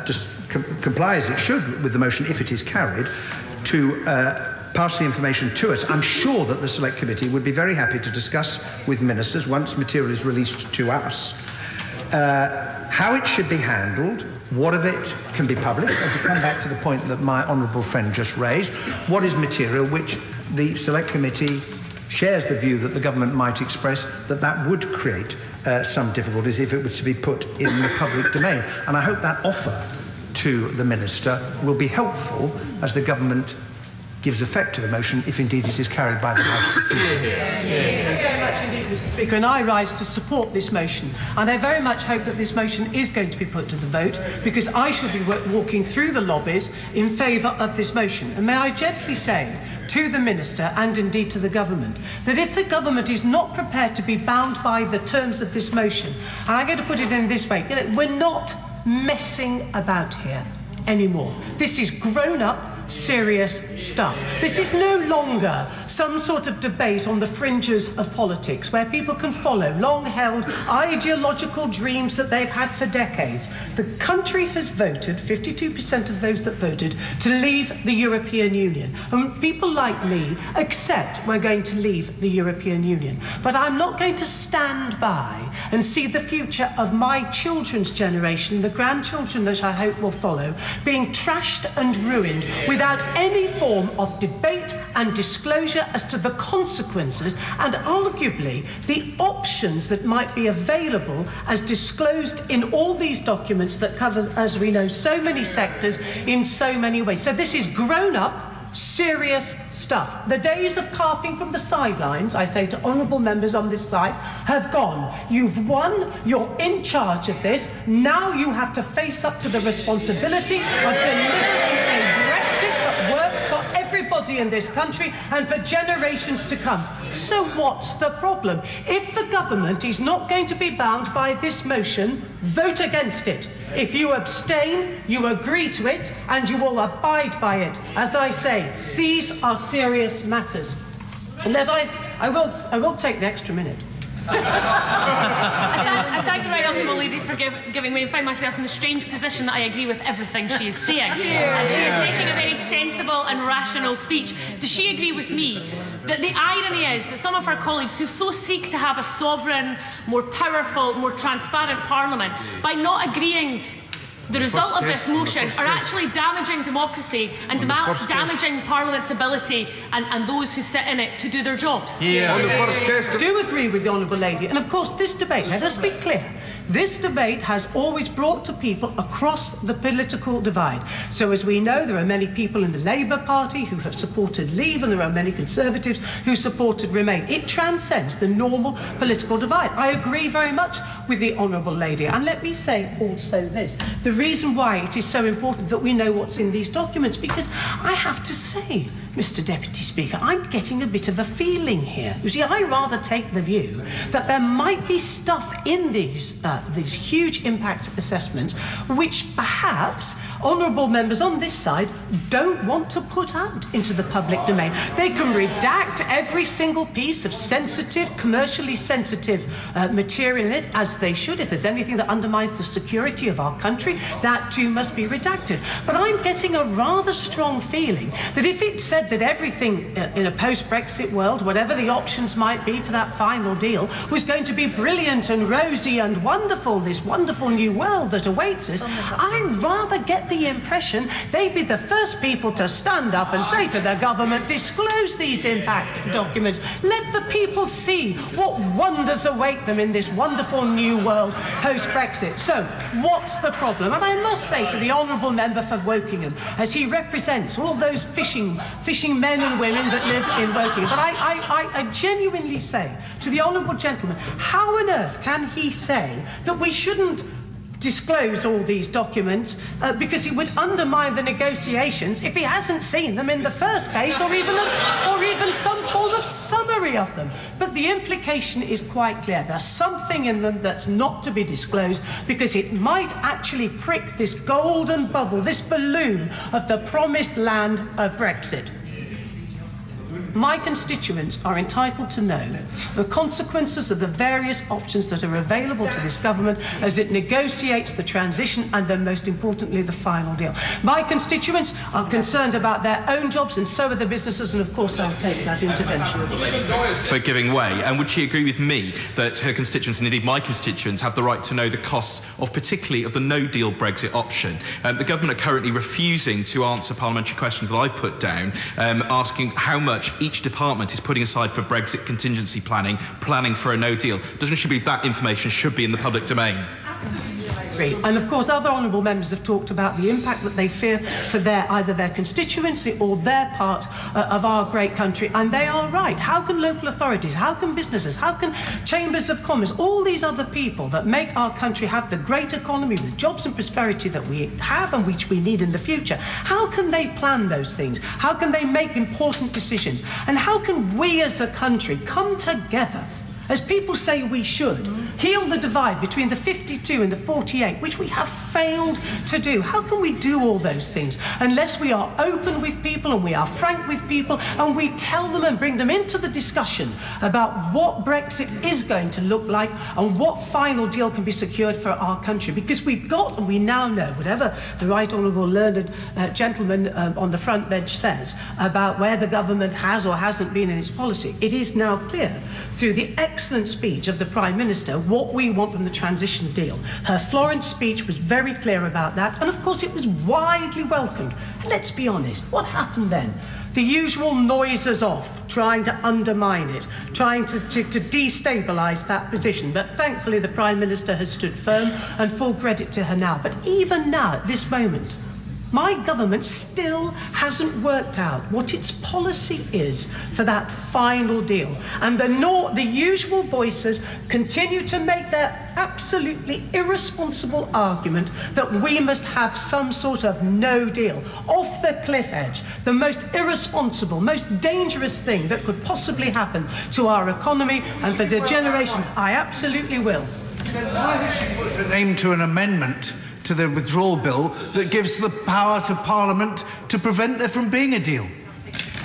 just comply as it should with the motion, if it is carried, to pass the information to us, I'm sure that the Select Committee would be very happy to discuss with ministers, once material is released to us, how it should be handled, what of it can be published, and to come back to the point that my honourable friend just raised, what is material which the Select Committee shares the view that the government might express that would create some difficulties if it was to be put in the public domain. And I hope that offer to the Minister will be helpful as the government gives effect to the motion, if indeed it is carried by the House this evening. Thank you very much indeed, Mr. Speaker, and I rise to support this motion. And I very much hope that this motion is going to be put to the vote, because I shall be walking through the lobbies in favour of this motion. And may I gently say to the Minister, and indeed to the government, that if the government is not prepared to be bound by the terms of this motion, and I'm going to put it in this way, we're not messing about here anymore. This is grown-up, serious stuff. This is no longer some sort of debate on the fringes of politics where people can follow long-held ideological dreams that they've had for decades. The country has voted, 52% of those that voted, to leave the European Union. And people like me accept we're going to leave the European Union. But I'm not going to stand by and see the future of my children's generation, the grandchildren that I hope will follow, being trashed and ruined without any form of debate and disclosure as to the consequences and arguably the options that might be available as disclosed in all these documents that cover, as we know, so many sectors in so many ways. So this is grown up, serious stuff. The days of carping from the sidelines, I say to honourable members on this side, have gone. You've won, you're in charge of this, now you have to face up to the responsibility of delivering a Brexit that works for everybody in this country and for generations to come. So what's the problem? If the government is not going to be bound by this motion, vote against it. If you abstain, you agree to it and you will abide by it. As I say, these are serious matters. And I will take the extra minute. I thank the right honourable lady for giving me and find myself in the strange position that I agree with everything she is saying. And she is making a very sensible and rational speech. Does she agree with me that the irony is that some of her colleagues who so seek to have a sovereign, more powerful, more transparent parliament, by not agreeing the result of this motion are actually damaging democracy and damaging Parliament's ability and those who sit in it to do their jobs. I do agree with the Honourable Lady. And of course, this debate, let us be clear, this debate has always brought to people across the political divide. So as we know, there are many people in the Labour Party who have supported Leave, and there are many Conservatives who supported Remain. It transcends the normal political divide. I agree very much with the Honourable Lady. And let me say also this. The reason why it is so important that we know what's in these documents, because I have to say, Mr. Deputy Speaker, I'm getting a bit of a feeling here. You see, I rather take the view that there might be stuff in these huge impact assessments which perhaps honourable members on this side don't want to put out into the public domain. They can redact every single piece of sensitive, commercially sensitive material in it, as they should. If there's anything that undermines the security of our country, that too must be redacted. But I'm getting a rather strong feeling that if it said that everything in a post-Brexit world, whatever the options might be for that final deal, was going to be brilliant and rosy and wonderful, this wonderful new world that awaits us, I rather get the impression they'd be the first people to stand up and say to the government, disclose these impact documents, let the people see what wonders await them in this wonderful new world post-Brexit. So, what's the problem? And I must say to the honourable member for Wokingham, as he represents all those fishing men and women that live in Wokingham, but I genuinely say to the honourable gentleman, how on earth can he say that we shouldn't disclose all these documents because it would undermine the negotiations if he hasn't seen them in the first place, or even some form of summary of them. But the implication is quite clear. There's something in them that's not to be disclosed because it might actually prick this golden bubble, this balloon of the promised land of Brexit. My constituents are entitled to know the consequences of the various options that are available to this government as it negotiates the transition and then, most importantly, the final deal. My constituents are concerned about their own jobs, and so are the businesses, and of course I'll take that intervention. For giving way, and would she agree with me that her constituents, and indeed my constituents, have the right to know the costs of particularly of the no-deal Brexit option? The government are currently refusing to answer parliamentary questions that I've put down, asking how much each department is putting aside for Brexit contingency planning for a no deal. Doesn't she believe that information should be in the public domain? And of course, other honourable members have talked about the impact that they fear for either their constituency or their part of our great country, and they are right. How can local authorities, how can businesses, how can chambers of commerce, all these other people that make our country have the great economy with jobs and prosperity that we have and which we need in the future, how can they plan those things? How can they make important decisions? And how can we as a country come together, as people say we should, heal the divide between the 52 and the 48, which we have failed to do? How can we do all those things unless we are open with people and we are frank with people and we tell them and bring them into the discussion about what Brexit is going to look like and what final deal can be secured for our country? Because we've got, and we now know, whatever the right honourable learned gentleman on the front bench says about where the government has or hasn't been in its policy, it is now clear through the excellent speech of the Prime Minister what we want from the transition deal. Her Florence speech was very clear about that, and of course it was widely welcomed. And let's be honest, what happened then? The usual noises off, trying to undermine it, trying to destabilise that position. But thankfully the Prime Minister has stood firm, and full credit to her now. But even now, at this moment, my government still hasn't worked out what its policy is for that final deal. And the usual voices continue to make their absolutely irresponsible argument that we must have some sort of no deal, off the cliff edge, the most irresponsible, most dangerous thing that could possibly happen to our economy and for the generations. I absolutely will. Why has she put her name to an amendment to the withdrawal bill that gives the power to Parliament to prevent there from being a deal?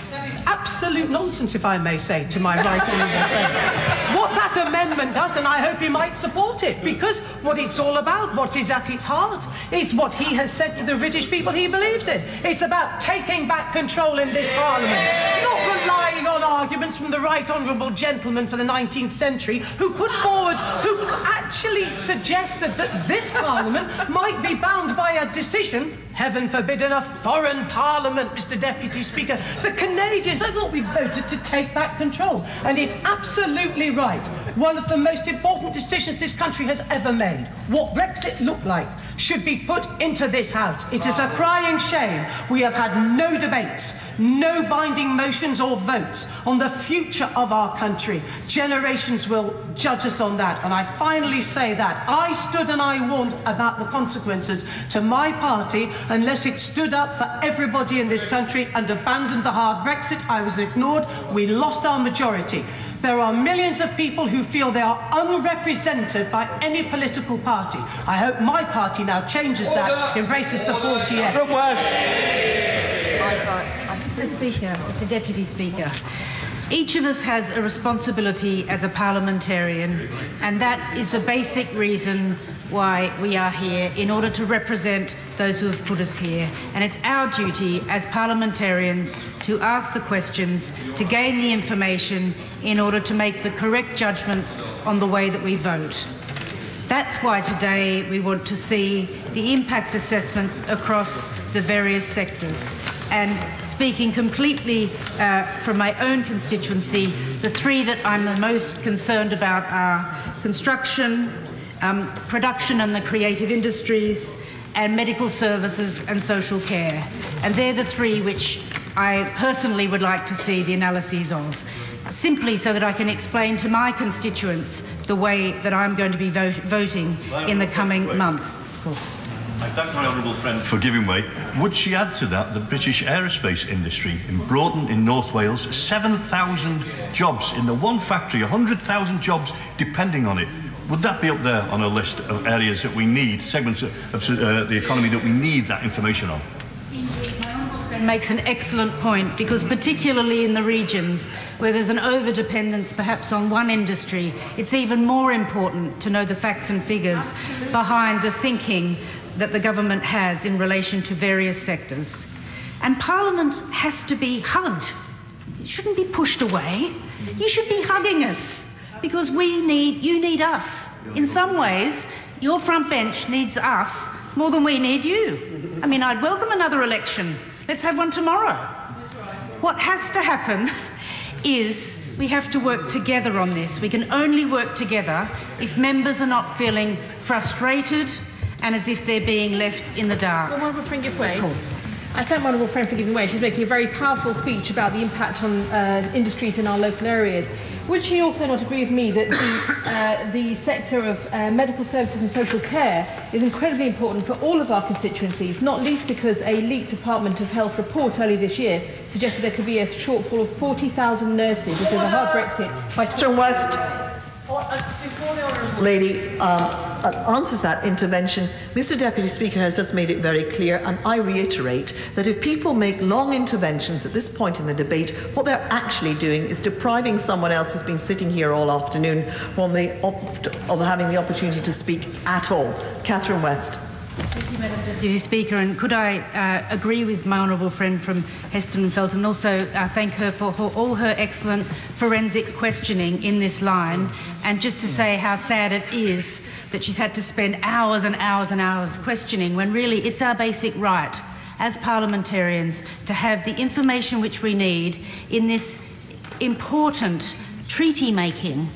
That is absolute nonsense, if I may say, to my right honourable friend. What that that amendment does, and I hope he might support it, because what it's all about, what is at its heart, is what he has said to the British people he believes in. It's about taking back control in this Parliament, not relying on arguments from the right honourable gentleman for the 19th century who actually suggested that this Parliament might be bound by a decision, heaven forbid, in a foreign Parliament, Mr. Deputy Speaker. The Canadians, I thought we voted to take back control, and it's absolutely right. One of the most important decisions this country has ever made, what Brexit looked like, should be put into this House. It is a crying shame we have had no debates, no binding motions or votes on the future of our country. Generations will judge us on that, and I finally say that. I stood and I warned about the consequences to my party unless it stood up for everybody in this country and abandoned the hard Brexit. I was ignored. We lost our majority. There are millions of people who feel they are unrepresented by any political party. I hope my party now changes that, embraces the 48. Mr. Speaker, Mr. Deputy Speaker, each of us has a responsibility as a parliamentarian, and that is the basic reason why we are here, in order to represent those who have put us here. And it's our duty as parliamentarians to ask the questions, to gain the information in order to make the correct judgments on the way that we vote. That's why today we want to see the impact assessments across the various sectors. And speaking completely from my own constituency, the three that I'm the most concerned about are construction, production and the creative industries, and medical services and social care. And they're the three which I personally would like to see the analyses of, simply so that I can explain to my constituents the way that I'm going to be voting in the coming months. Of course. I thank my honourable friend for giving way. Would she add to that the British aerospace industry in Broughton in North Wales, 7,000 jobs in the one factory, 100,000 jobs depending on it? Would that be up there on a list of areas that we need, segments of the economy that we need that information on? Makes an excellent point, because particularly in the regions where there's an over-dependence perhaps on one industry, it's even more important to know the facts and figures behind the thinking that the government has in relation to various sectors. And Parliament has to be hugged. It shouldn't be pushed away. You should be hugging us, because you need us. In some ways, your front bench needs us more than we need you. I mean, I'd welcome another election. Let's have one tomorrow. What has to happen is we have to work together on this. We can only work together if members are not feeling frustrated and as if they're being left in the dark. Well, Honourable Friend, give way. Of course. I thank my honourable friend for giving way. She's making a very powerful speech about the impact on industries in our local areas. Would she also not agree with me that the sector of medical services and social care is incredibly important for all of our constituencies, not least because a leaked Department of Health report earlier this year suggested there could be a shortfall of 40,000 nurses if there's a hard Brexit by West. Before the honourable lady answers that intervention, Mr. Deputy Speaker has just made it very clear, and I reiterate that if people make long interventions at this point in the debate, what they're actually doing is depriving someone else who's been sitting here all afternoon from of having the opportunity to speak at all. Catherine West. Thank you, Madam Deputy Speaker, and could I agree with my honourable friend from Heston and Feltham, and also thank her for all her excellent forensic questioning in this line, and just to say how sad it is that she's had to spend hours and hours and hours questioning, when really it's our basic right as parliamentarians to have the information which we need in this important treaty making.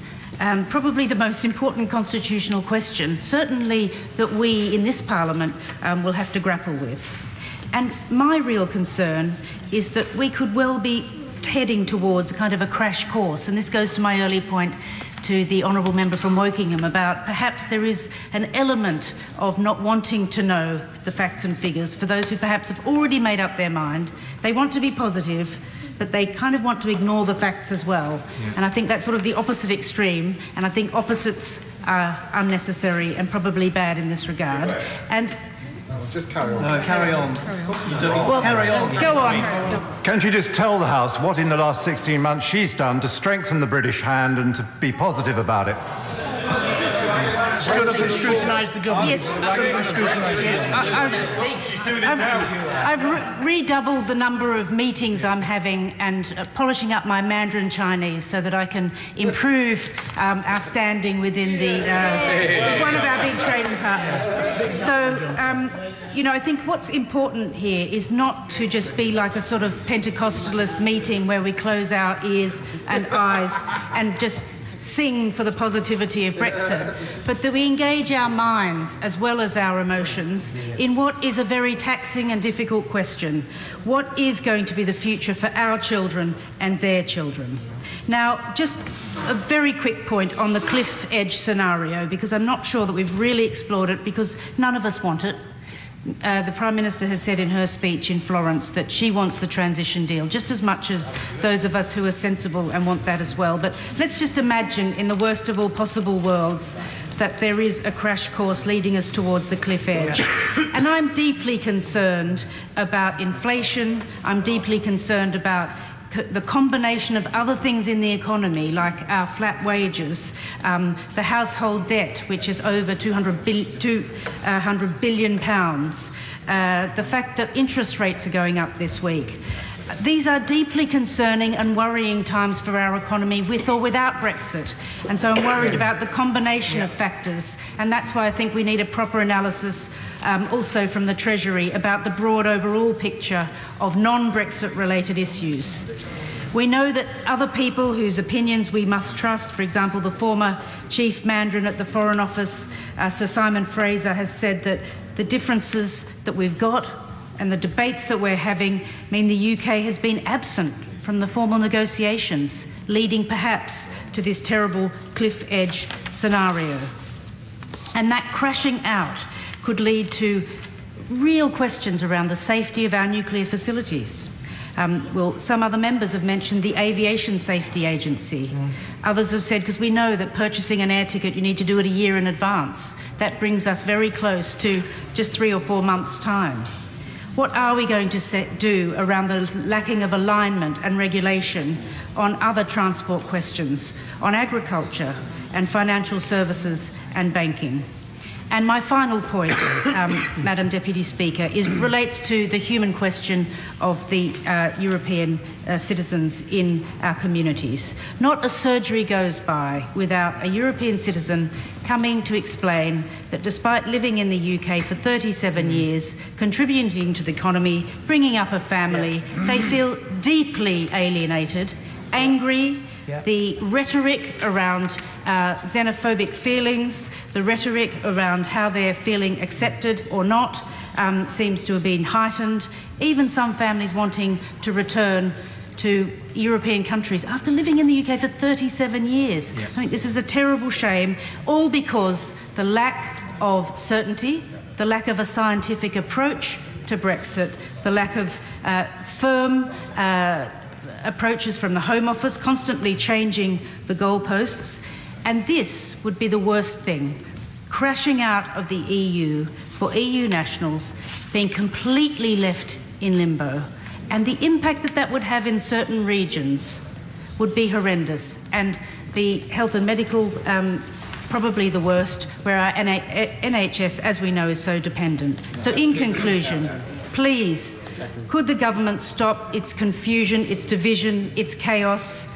Probably the most important constitutional question, certainly that we in this Parliament will have to grapple with. And my real concern is that we could well be heading towards a kind of a crash course, and this goes to my earlier point to the honourable member from Wokingham about perhaps there is an element of not wanting to know the facts and figures for those who perhaps have already made up their mind. They want to be positive, but they kind of want to ignore the facts as well. Yeah. And I think that's sort of the opposite extreme, and I think opposites are unnecessary and probably bad in this regard. And Just carry on. No, carry on. Well, carry on. Go on. Can't you just tell the House what in the last 16 months she's done to strengthen the British hand and to be positive about it? Stood up and scrutinised the government. Yes. Stood up and scrutinised the government. I've redoubled the number of meetings I'm having and polishing up my Mandarin Chinese so that I can improve our standing within the one of our big trading partners. So, you know, I think what's important here is not to just be like a sort of Pentecostalist meeting where we close our ears and eyes and just sing for the positivity of Brexit, but that we engage our minds as well as our emotions in what is a very taxing and difficult question. What is going to be the future for our children and their children? Now, just a very quick point on the cliff edge scenario, because I'm not sure that we've really explored it, because none of us want it. The Prime Minister has said in her speech in Florence that she wants the transition deal just as much as those of us who are sensible and want that as well. But let's just imagine, in the worst of all possible worlds, that there is a crash course leading us towards the cliff edge. And I'm deeply concerned about inflation. I'm deeply concerned about the combination of other things in the economy, like our flat wages, the household debt, which is over £200 billion, the fact that interest rates are going up this week. These are deeply concerning and worrying times for our economy, with or without Brexit. And so I'm worried about the combination of factors, and that's why I think we need a proper analysis also from the Treasury about the broad overall picture of non-Brexit related issues. We know that other people whose opinions we must trust, for example, the former Chief Mandarin at the Foreign Office, Sir Simon Fraser, has said that the differences that we've got and the debates that we're having mean the UK has been absent from the formal negotiations, leading perhaps to this terrible cliff edge scenario. And that crashing out could lead to real questions around the safety of our nuclear facilities. Well, some other members have mentioned the Aviation Safety Agency. Others have said, because we know that purchasing an air ticket, you need to do it a year in advance. That brings us very close to just 3 or 4 months' time. What are we going to do around the lacking of alignment and regulation on other transport questions, on agriculture and financial services and banking? And my final point, Madam Deputy Speaker, relates to the human question of the European citizens in our communities. Not a surgery goes by without a European citizen coming to explain that despite living in the UK for 37 years, contributing to the economy, bringing up a family, they feel deeply alienated, angry. The rhetoric around xenophobic feelings, the rhetoric around how they're feeling accepted or not seems to have been heightened. Even some families wanting to return to European countries after living in the UK for 37 years. I think this is a terrible shame, all because the lack of certainty, the lack of a scientific approach to Brexit, the lack of firm approaches from the Home Office, constantly changing the goalposts. And this would be the worst thing, crashing out of the EU for EU nationals, being completely left in limbo. And the impact that that would have in certain regions would be horrendous. And the health and medical, probably the worst, where our NHS, as we know, is so dependent. So in conclusion, please, could the government stop its confusion, its division, its chaos?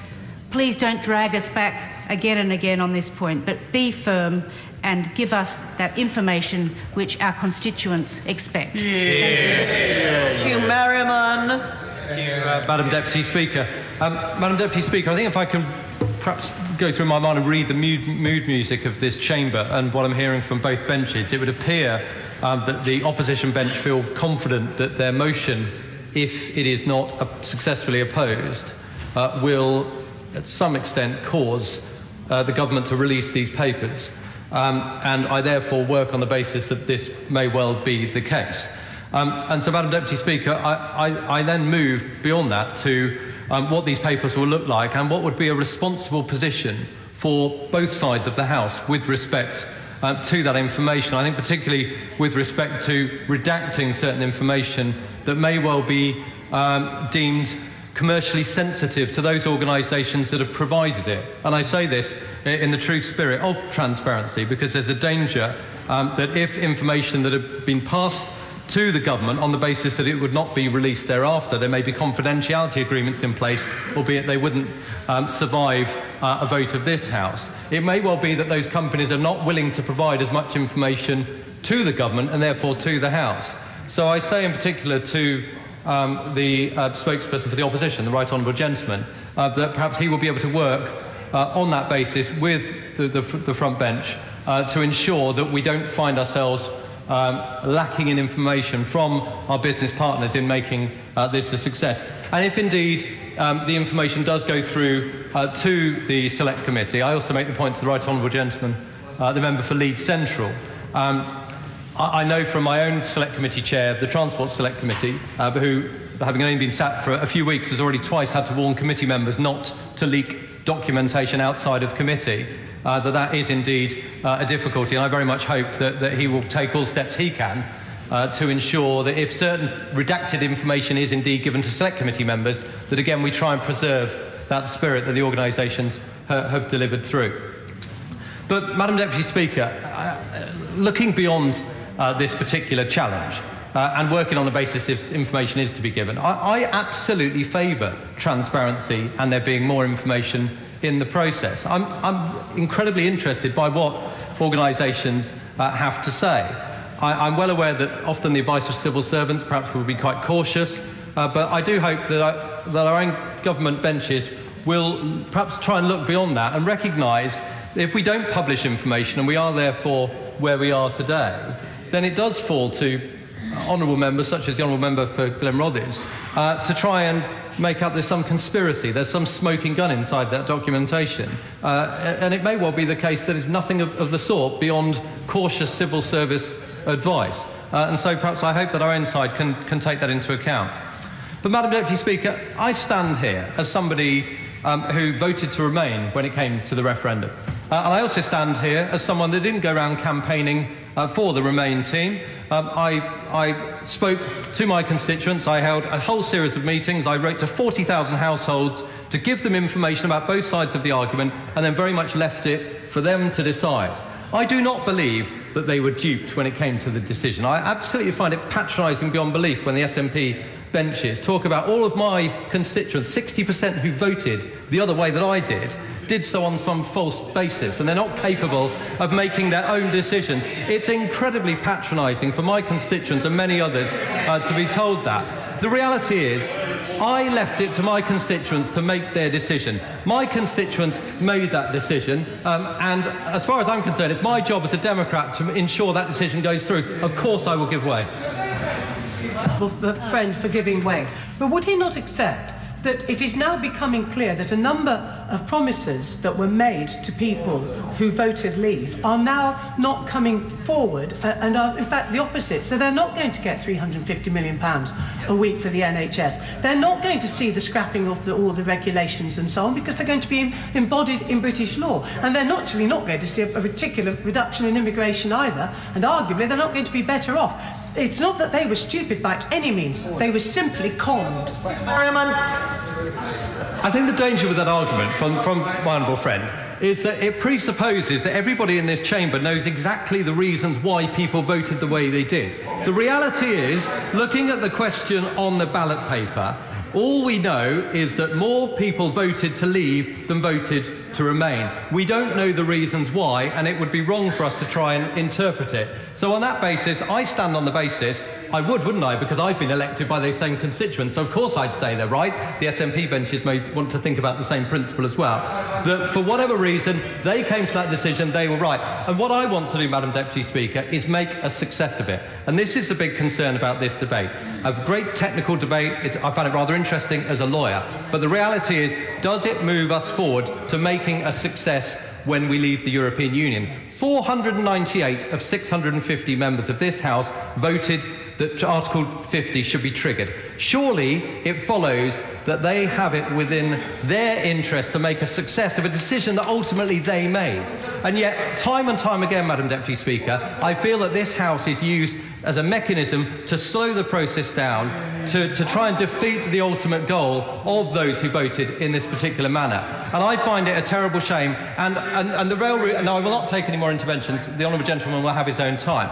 Please don't drag us back again and again on this point, but be firm and give us that information which our constituents expect. Hugh Merriman. Thank you, Madam Deputy Speaker. Madam Deputy Speaker, I think if I can perhaps go through my mind and read the mood music of this chamber and what I'm hearing from both benches, it would appear that the opposition bench feel confident that their motion, if it is not successfully opposed, will, at some extent, cause the government to release these papers. And I therefore work on the basis that this may well be the case. And so, Madam Deputy Speaker, I then move beyond that to what these papers will look like and what would be a responsible position for both sides of the House with respect to that information. I think particularly with respect to redacting certain information that may well be deemed commercially sensitive to those organisations that have provided it. And I say this in the true spirit of transparency, because there's a danger that if information that had been passed to the government on the basis that it would not be released thereafter, there may be confidentiality agreements in place, albeit they wouldn't survive a vote of this House. It may well be that those companies are not willing to provide as much information to the government and therefore to the House. So I say in particular to the spokesperson for the opposition, the right honourable gentleman, that perhaps he will be able to work on that basis with the front bench to ensure that we don't find ourselves lacking in information from our business partners in making this a success. And if indeed the information does go through to the Select Committee, I also make the point to the right honourable gentleman, the member for Leeds Central. I know from my own Select Committee chair, the Transport Select Committee, who, having only been sat for a few weeks, has already twice had to warn committee members not to leak documentation outside of committee, that is indeed a difficulty. And I very much hope that he will take all steps he can to ensure that if certain redacted information is indeed given to Select Committee members, that again we try and preserve that spirit that the organisations have delivered through. But, Madam Deputy Speaker, looking beyond this particular challenge and working on the basis if information is to be given, I absolutely favour transparency and there being more information in the process. I'm incredibly interested by what organisations have to say. I'm well aware that often the advice of civil servants perhaps will be quite cautious, but I do hope that our own government benches will perhaps try and look beyond that and recognise that if we don't publish information and we are therefore where we are today, then it does fall to honourable members, such as the honourable member for Glenrothes, to try and make out there's some conspiracy, there's some smoking gun inside that documentation. And it may well be the case that it's nothing of the sort beyond cautious civil service advice. And so perhaps I hope that our own side can take that into account. But, Madam Deputy Speaker, I stand here as somebody who voted to remain when it came to the referendum. And I also stand here as someone that didn't go around campaigning for the Remain team. I spoke to my constituents. I held a whole series of meetings. I wrote to 40,000 households to give them information about both sides of the argument and then very much left it for them to decide. I do not believe that they were duped when it came to the decision. I absolutely find it patronising beyond belief when the SNP benches talk about all of my constituents, 60% who voted the other way that I did so on some false basis, and they're not capable of making their own decisions. It's incredibly patronising for my constituents and many others to be told that. The reality is, I left it to my constituents to make their decision. My constituents made that decision, and as far as I'm concerned, it's my job as a Democrat to ensure that decision goes through. Of course I will give way. Friend for giving way. But would he not accept that it is now becoming clear that a number of promises that were made to people who voted Leave are now not coming forward and are in fact the opposite? So they're not going to get £350 million a week for the NHS. They're not going to see the scrapping of all the regulations and so on, because they're going to be embodied in British law. And they're actually not going to see a particular reduction in immigration either, and arguably they're not going to be better off. It's not that they were stupid by any means. They were simply conned. I think the danger with that argument from my honourable friend is that it presupposes that everybody in this chamber knows exactly the reasons why people voted the way they did. The reality is, looking at the question on the ballot paper, all we know is that more people voted to leave than voted to remain. We don't know the reasons why, and it would be wrong for us to try and interpret it. So on that basis, I stand on the basis, I would, wouldn't I, because I've been elected by those same constituents, so of course I'd say they're right. The SNP benches may want to think about the same principle as well. That for whatever reason, they came to that decision, they were right. And what I want to do, Madam Deputy Speaker, is make a success of it. And this is the big concern about this debate. A great technical debate, I found it rather interesting as a lawyer, but the reality is, does it move us forward to making a success when we leave the European Union? 498 of 650 members of this House voted that Article 50 should be triggered. Surely it follows that they have it within their interest to make a success of a decision that ultimately they made. And yet, time and time again, Madam Deputy Speaker, I feel that this House is used as a mechanism to slow the process down, to try and defeat the ultimate goal of those who voted in this particular manner. And I find it a terrible shame. And the rail route, and I will not take any more interventions, the honourable gentleman will have his own time.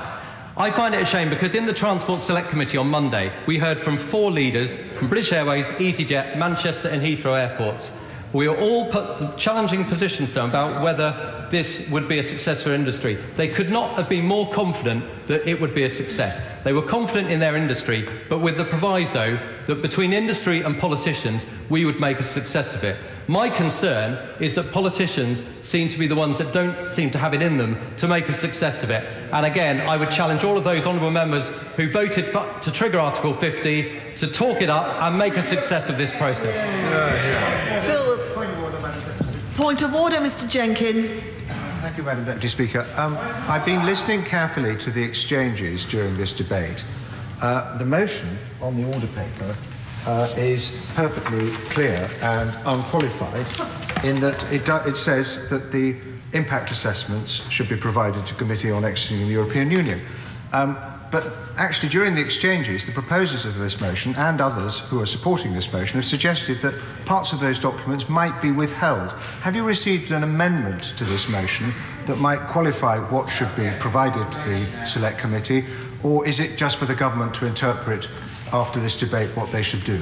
I find it a shame because in the Transport Select Committee on Monday, we heard from 4 leaders from British Airways, EasyJet, Manchester and Heathrow airports. We are all put challenging positions down about whether this would be a success for industry. They could not have been more confident that it would be a success. They were confident in their industry, but with the proviso that between industry and politicians, we would make a success of it. My concern is that politicians seem to be the ones that don't seem to have it in them to make a success of it. And again, I would challenge all of those honourable members who voted to trigger Article 50 to talk it up and make a success of this process. Point of order, Mr. Jenkins. Thank you, Madam Deputy Speaker. I've been listening carefully to the exchanges during this debate. The motion on the order paper is perfectly clear and unqualified in that it says that the impact assessments should be provided to Committee on Exiting the European Union. But actually, during the exchanges, the proposers of this motion and others who are supporting this motion have suggested that parts of those documents might be withheld. Have you received an amendment to this motion that might qualify what should be provided to the Select Committee, or is it just for the government to interpret after this debate what they should do?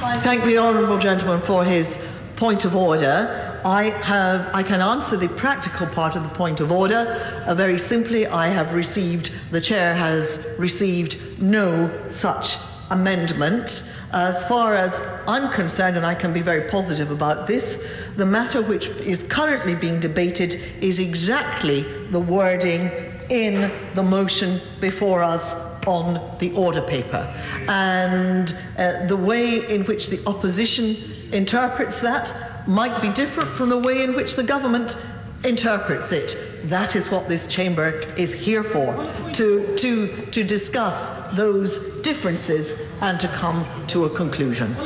I thank the honourable gentleman for his point of order. I can answer the practical part of the point of order. Very simply, the Chair has received no such amendment. As far as I'm concerned, and I can be very positive about this, the matter which is currently being debated is exactly the wording in the motion before us on the order paper. And the way in which the opposition interprets that might be different from the way in which the government interprets it. That is what this chamber is here for, to discuss those differences and to come to a conclusion.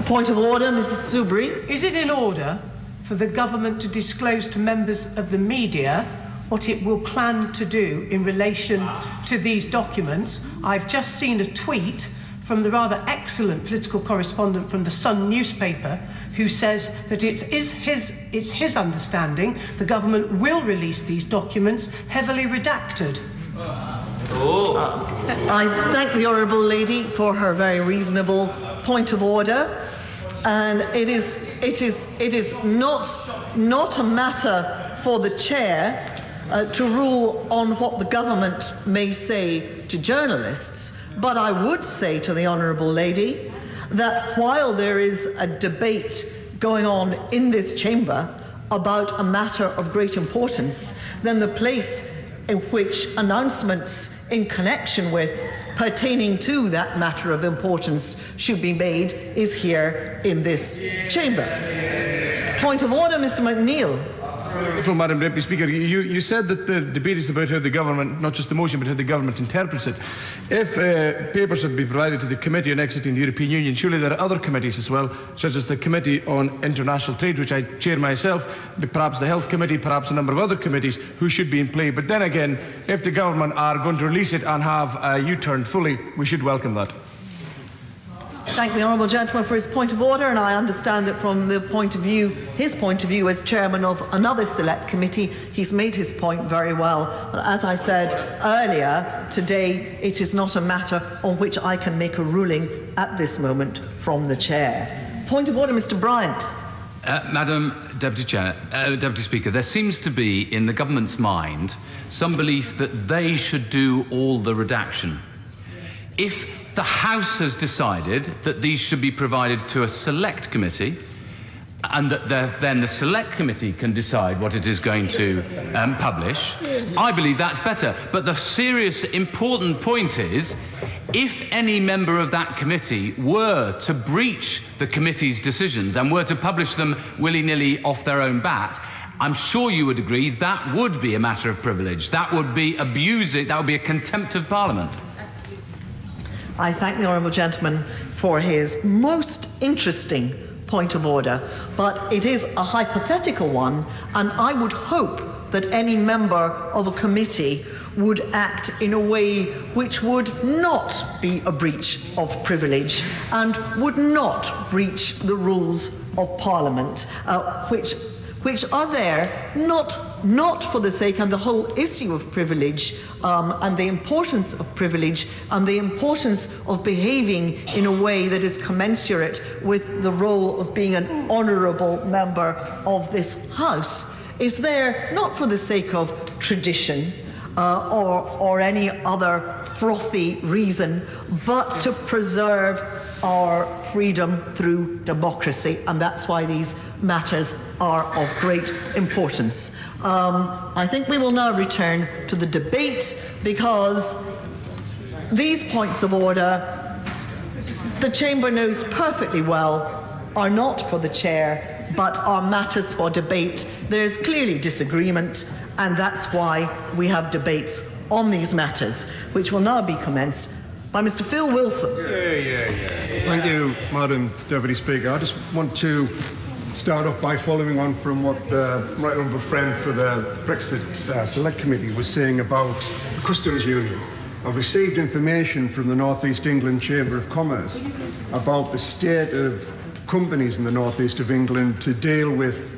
Point of order, Mrs. Soubry. Is it in order for the government to disclose to members of the media what it will plan to do in relation to these documents? I've just seen a tweet from the rather excellent political correspondent from the Sun newspaper who says that it's his understanding the government will release these documents heavily redacted. I thank the honourable lady for her very reasonable point of order, and it is not a matter for the Chair to rule on what the government may say to journalists. But I would say to the honourable lady that while there is a debate going on in this chamber about a matter of great importance, then the place in which announcements in connection with pertaining to that matter of importance should be made is here in this chamber. Point of order, Mr. McNeill. From Madam Deputy Speaker, you said that the debate is about how the government, not just the motion, but how the government interprets it. If papers have been provided to the Committee on Exiting the European Union, surely there are other committees as well, such as the Committee on International Trade, which I chair myself, perhaps the Health Committee, perhaps a number of other committees who should be in play. But then again, if the government are going to release it and have a U-turn fully, we should welcome that. Thank the honourable gentleman for his point of order, and I understand that from the point of view, his point of view as chairman of another select committee, he's made his point very well. As I said earlier today, it is not a matter on which I can make a ruling at this moment from the chair. Point of order, Mr. Bryant. Madam Deputy Speaker, there seems to be in the government's mind some belief that they should do all the redaction. If the House has decided that these should be provided to a select committee, and that then the select committee can decide what it is going to publish, I believe that's better. But the serious, important point is, if any member of that committee were to breach the committee's decisions and were to publish them willy-nilly off their own bat, I'm sure you would agree that would be a matter of privilege. That would be abusing, that would be a contempt of Parliament. I thank the honourable gentleman for his most interesting point of order, but it is a hypothetical one, and I would hope that any member of a committee would act in a way which would not be a breach of privilege and would not breach the rules of Parliament, which are there not for the sake and the whole issue of privilege and the importance of privilege and the importance of behaving in a way that is commensurate with the role of being an honourable member of this House, is there not for the sake of tradition or any other frothy reason, but to preserve our freedom through democracy, and that's why these matters are of great importance. I think we will now return to the debate, because these points of order, the Chamber knows perfectly well, are not for the Chair, but are matters for debate. There's clearly disagreement, and that's why we have debates on these matters, which will now be commenced by Mr. Phil Wilson. Thank you, Madam Deputy Speaker. I just want to start off by following on from what the Right Honourable Friend for the Brexit Select Committee was saying about the Customs Union. I've received information from the North East England Chamber of Commerce about the state of companies in the North East of England to deal with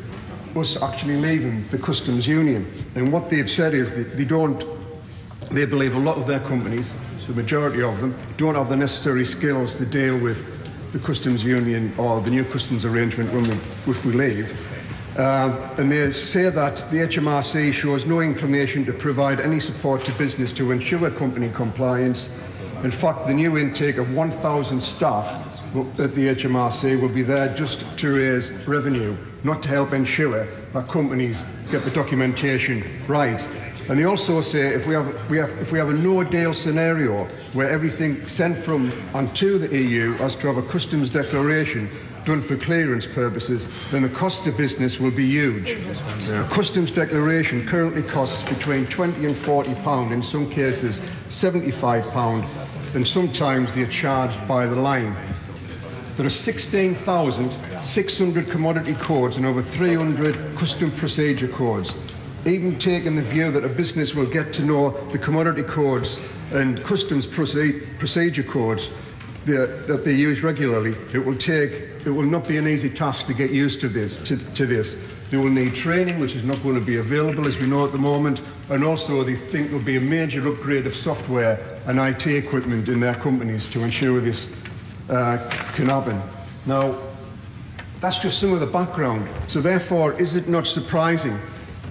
us actually leaving the Customs Union. And what they've said is that they believe a lot of their companies, the majority of them, don't have the necessary skills to deal with the Customs Union or the new customs arrangement if we leave. And they say that the HMRC shows no inclination to provide any support to business to ensure company compliance. In fact, the new intake of 1,000 staff at the HMRC will be there just to raise revenue, not to help ensure that companies get the documentation right. And they also say if we have a no-deal scenario where everything sent from and to the EU has to have a customs declaration done for clearance purposes, then the cost of business will be huge. A customs declaration currently costs between £20 and £40, in some cases £75, and sometimes they are charged by the line. There are 16,600 commodity codes and over 300 custom procedure codes. Even taking the view that a business will get to know the commodity codes and customs procedure codes that they use regularly, it will not be an easy task to get used to this. They will need training, which is not going to be available, as we know at the moment, and also they think there will be a major upgrade of software and IT equipment in their companies to ensure this can happen. Now, that's just some of the background. So therefore, is it not surprising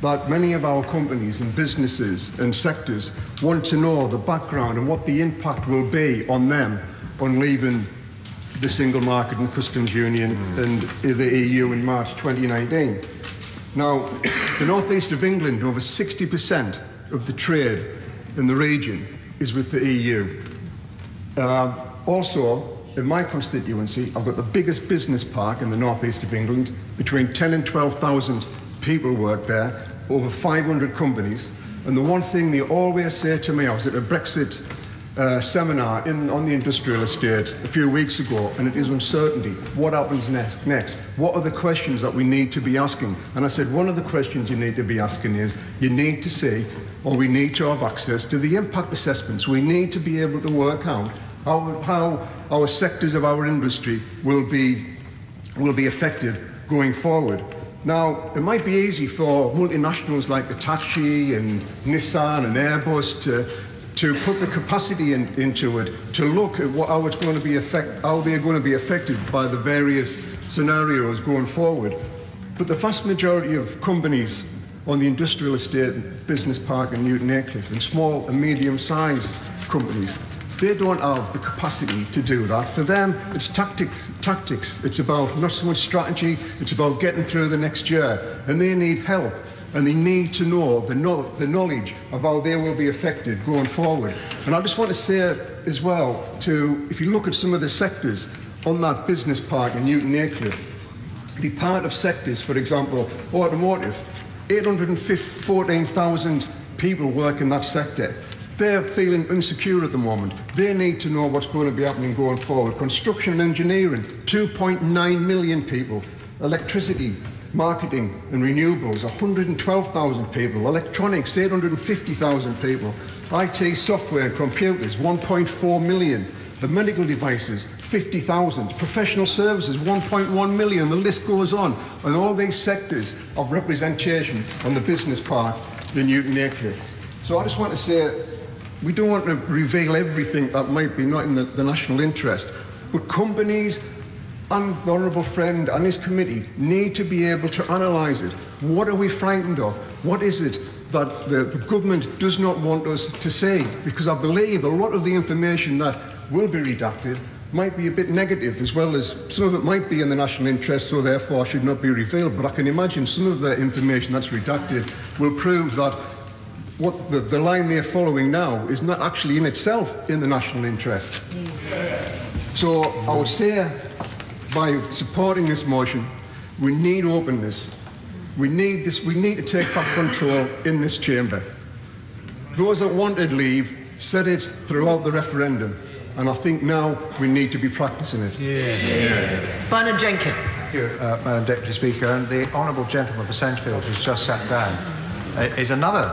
that many of our companies and businesses and sectors want to know the background and what the impact will be on them on leaving the single market and customs union and the EU in March 2019? Now, the North East of England, over 60% of the trade in the region is with the EU. Also, in my constituency, I've got the biggest business park in the North East of England. Between 10 and 12,000 people work there, over 500 companies. And the one thing they always say to me, I was at a Brexit seminar on the industrial estate a few weeks ago, and it is uncertainty. What happens next? What are the questions that we need to be asking? And I said, one of the questions you need to be asking is, you need to see, or we need to have access to the impact assessments. We need to be able to work out how our sectors of our industry will be affected going forward. Now, it might be easy for multinationals like Hitachi and Nissan and Airbus to put the capacity into it, to look at how they're going to be affected by the various scenarios going forward. But the vast majority of companies on the industrial estate, business park in Newton Aycliffe, and small and medium-sized companies, they don't have the capacity to do that. For them, it's tactics. It's about not so much strategy, it's about getting through the next year. And they need help, and they need to know the knowledge of how they will be affected going forward. And I just want to say as well, if you look at some of the sectors on that business park in Newton Aycliffe, the part of sectors, for example, automotive, 814,000 people work in that sector. They're feeling insecure at the moment. They need to know what's going to be happening going forward. Construction and engineering, 2.9 million people. Electricity, marketing and renewables, 112,000 people. Electronics, 850,000 people. IT, software and computers, 1.4 million. The medical devices, 50,000. Professional services, 1.1 million. The list goes on. And all these sectors of representation on the business part in Newton Aycliffe. So I just want to say, we don't want to reveal everything that might be not in the national interest, but companies and the Honourable Friend and his committee need to be able to analyse it. What are we frightened of? What is it that the government does not want us to say? Because I believe a lot of the information that will be redacted might be a bit negative, as well as some of it might be in the national interest, so therefore should not be revealed. But I can imagine some of the information that's redacted will prove that what the line they're following now is not actually in itself in the national interest. So I would say, by supporting this motion, we need openness. We need to take back control in this chamber. Those that wanted leave said it throughout the referendum, and I think now we need to be practicing it. Bernard Jenkins. Thank you, Madam Deputy Speaker. And the Honourable Gentleman for Senchfield, who's just sat down, is another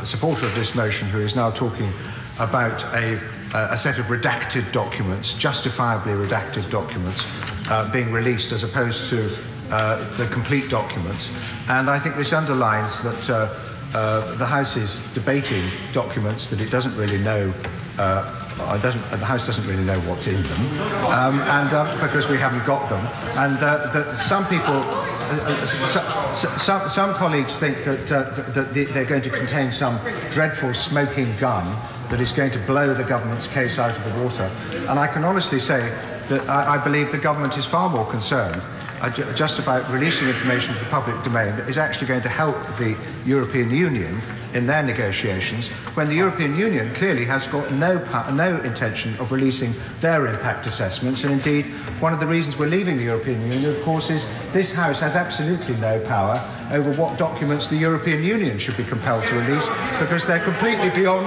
supporter of this motion who is now talking about a set of redacted documents, justifiably redacted documents, being released as opposed to the complete documents. And I think this underlines that the House is debating documents that it doesn't really know. The House doesn't really know what's in them, because we haven't got them. And that some people, some colleagues think that they're going to contain some dreadful smoking gun that is going to blow the government's case out of the water. And I can honestly say that I believe the government is far more concerned just about releasing information to the public domain that is actually going to help the European Union in their negotiations, when the European Union clearly has got no intention of releasing their impact assessments. And indeed, one of the reasons we're leaving the European Union, of course, is this House has absolutely no power over what documents the European Union should be compelled to release, because they're completely beyond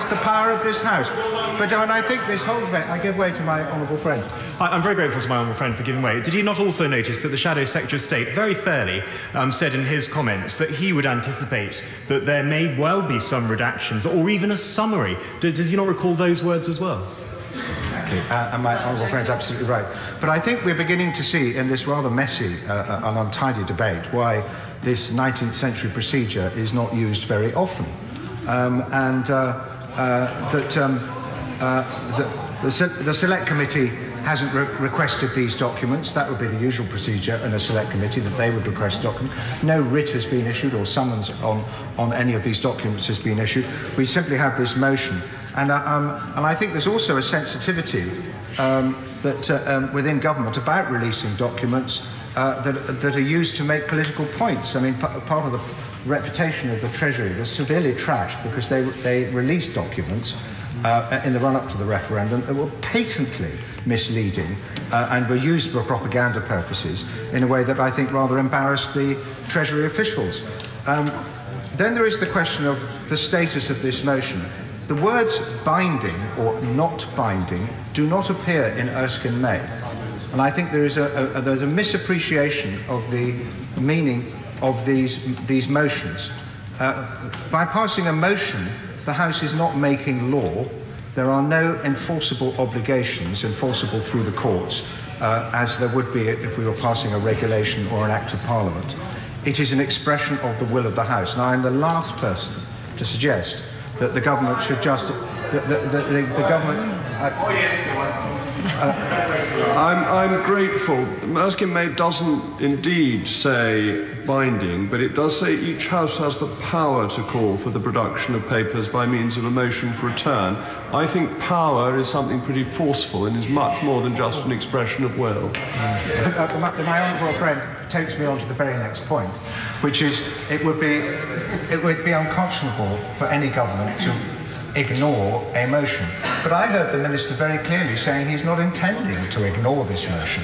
the power of this House. But when I think this whole debate, I give way to my honourable friend. I'm very grateful to my honourable friend for giving way. Did he not also notice that the Shadow Secretary of State very fairly said in his comments that he would anticipate that there may well be some redactions or even a summary? Does he not recall those words as well? Exactly, and my honourable friend's absolutely right. But I think we're beginning to see in this rather messy and untidy debate why this 19th century procedure is not used very often, the Select Committee hasn't requested these documents. That would be the usual procedure in a Select Committee, that they would request documents. No writ has been issued or summons on any of these documents has been issued. We simply have this motion. And I think there's also a sensitivity within government about releasing documents that are used to make political points. I mean, part of the reputation of the Treasury was severely trashed because they released documents in the run-up to the referendum that were patently misleading and were used for propaganda purposes in a way that I think rather embarrassed the Treasury officials. Then there is the question of the status of this motion. The words binding or not binding do not appear in Erskine May. And I think there's a misappreciation of the meaning of these motions. By passing a motion, the House is not making law. There are no enforceable obligations enforceable through the courts, as there would be if we were passing a regulation or an Act of Parliament. It is an expression of the will of the House. And I am the last person to suggest that the government should just... the government... I'm grateful. Erskine May doesn't indeed say binding, but it does say each House has the power to call for the production of papers by means of a motion for return. I think power is something pretty forceful and is much more than just an expression of will. My honourable friend takes me on to the very next point, which is it would be unconscionable for any government ignore a motion. But I heard the Minister very clearly saying he's not intending to ignore this motion.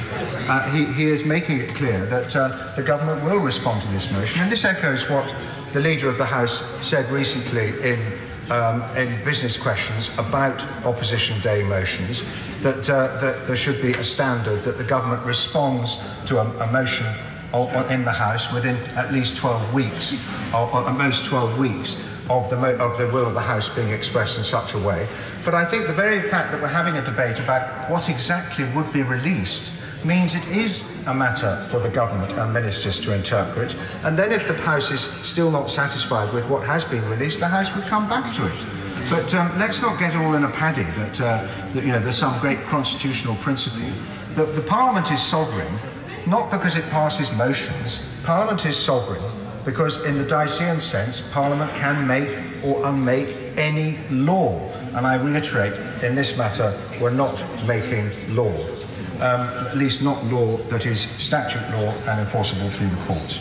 He is making it clear that the government will respond to this motion, and this echoes what the Leader of the House said recently in business questions about opposition day motions, that there should be a standard that the government responds to a motion in the House within at least 12 weeks, or at most 12 weeks, of the will of the House being expressed in such a way. But I think the very fact that we're having a debate about what exactly would be released means it is a matter for the government and ministers to interpret, and then if the House is still not satisfied with what has been released, the House would come back to it. But let's not get all in a paddy that there's some great constitutional principle. The Parliament is sovereign, not because it passes motions. Parliament is sovereign because, in the Dycean sense, Parliament can make or unmake any law. And I reiterate, in this matter, we're not making law. At least not law that is statute law and enforceable through the courts.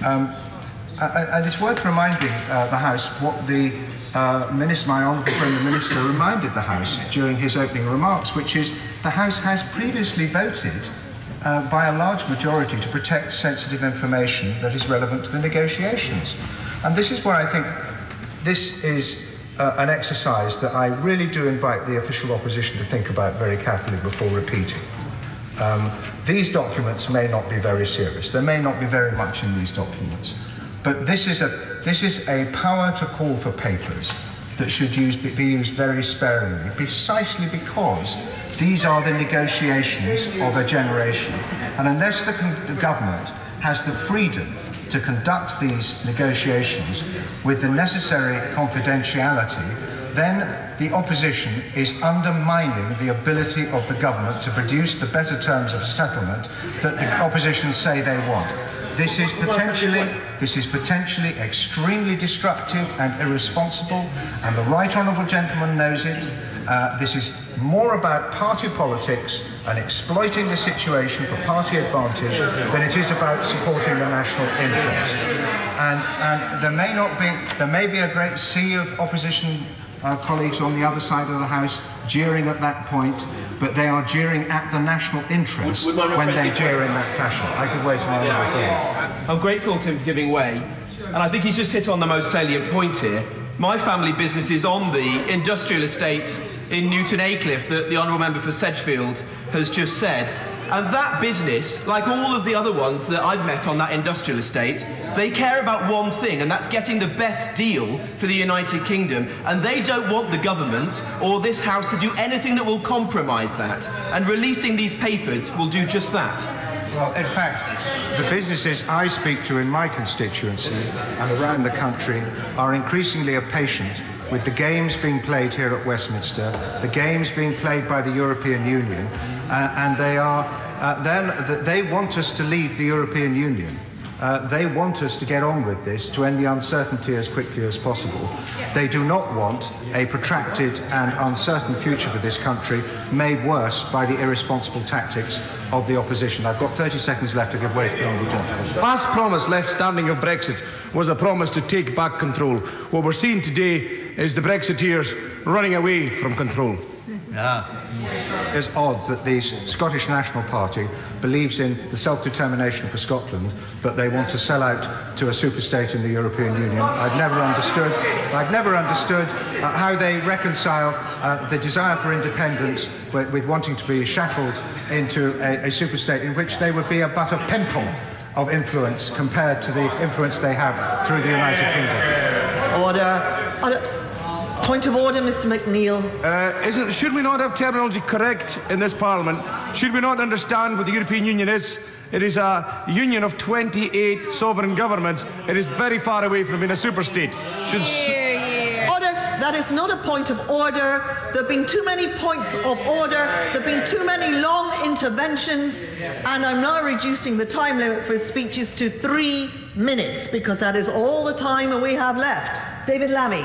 And it's worth reminding the House what the my honourable friend the Minister reminded the House during his opening remarks, which is the House has previously voted by a large majority to protect sensitive information that is relevant to the negotiations. And this is where I think this is an exercise that I really do invite the official opposition to think about very carefully before repeating. These documents may not be very serious. There may not be very much in these documents. But this is a power to call for papers that should be used very sparingly, precisely because these are the negotiations of a generation. And unless the government has the freedom to conduct these negotiations with the necessary confidentiality, then the opposition is undermining the ability of the government to produce the better terms of settlement that the opposition say they want. This is potentially extremely destructive and irresponsible, and the right honourable gentleman knows it. This is more about party politics and exploiting the situation for party advantage than it is about supporting the national interest. And there may be a great sea of opposition colleagues on the other side of the House jeering at that point, but they are jeering at the national interest when they jeer in that fashion. I could wait another minute. I'm grateful to him for giving way, and I think he's just hit on the most salient point here. My family business is on the industrial estate in Newton Aycliffe that the Honourable Member for Sedgefield has just said. And that business, like all of the other ones that I've met on that industrial estate, they care about one thing, and that's getting the best deal for the United Kingdom. And they don't want the government or this House to do anything that will compromise that. And releasing these papers will do just that. Well, in fact, the businesses I speak to in my constituency and around the country are increasingly impatient with the games being played here at Westminster, the games being played by the European Union, and they want us to leave the European Union. They want us to get on with this, to end the uncertainty as quickly as possible. They do not want a protracted and uncertain future for this country made worse by the irresponsible tactics of the opposition. I've got 30 seconds left to give way to the honourable gentleman. Last promise left standing of Brexit was a promise to take back control. What we're seeing today is the Brexiteers running away from control. It's odd that the Scottish National Party believes in the self-determination for Scotland, but they want to sell out to a superstate in the European Union. I've never understood how they reconcile the desire for independence with wanting to be shackled into a superstate in which they would be but a pimple of influence compared to the influence they have through the United Kingdom. Order. Point of order, Mr. McNeill. Should we not have terminology correct in this Parliament? Should we not understand what the European Union is? It is a union of 28 sovereign governments. It is very far away from being a superstate. Order. That is not a point of order. There have been too many points of order. There have been too many long interventions. And I'm now reducing the time limit for speeches to 3 minutes, because that is all the time we have left. David Lammy.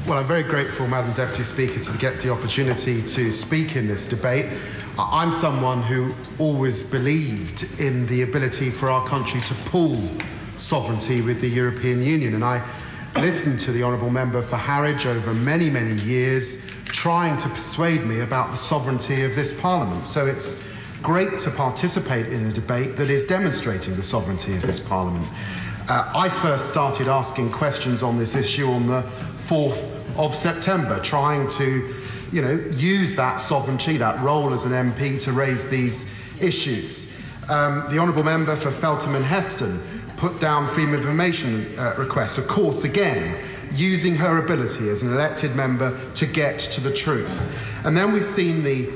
Well, I'm very grateful, Madam Deputy Speaker, to get the opportunity to speak in this debate. I'm someone who always believed in the ability for our country to pool sovereignty with the European Union, and I listened to the Honourable Member for Harwich over many, many years, trying to persuade me about the sovereignty of this Parliament. So it's great to participate in a debate that is demonstrating the sovereignty of this Parliament. I first started asking questions on this issue on the 4th of September, trying to, use that sovereignty, that role as an MP to raise these issues. The Honourable Member for Feltham and Heston put down freedom of information requests, of course, again, using her ability as an elected member to get to the truth. And then we've seen the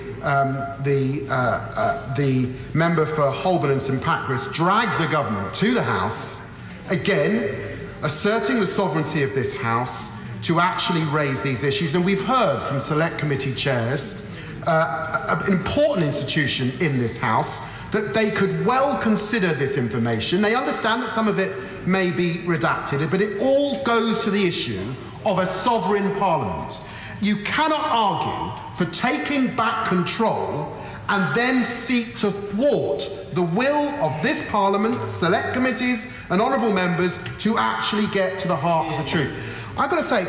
member for Holborn and St Pancras drag the government to the House, again, asserting the sovereignty of this House to actually raise these issues. And we've heard from select committee chairs, an important institution in this House, that they could well consider this information. They understand that some of it may be redacted, but it all goes to the issue of a sovereign Parliament. You cannot argue for taking back control and then seek to thwart the will of this Parliament, select committees and honourable members to actually get to the heart of the truth. I've got to say,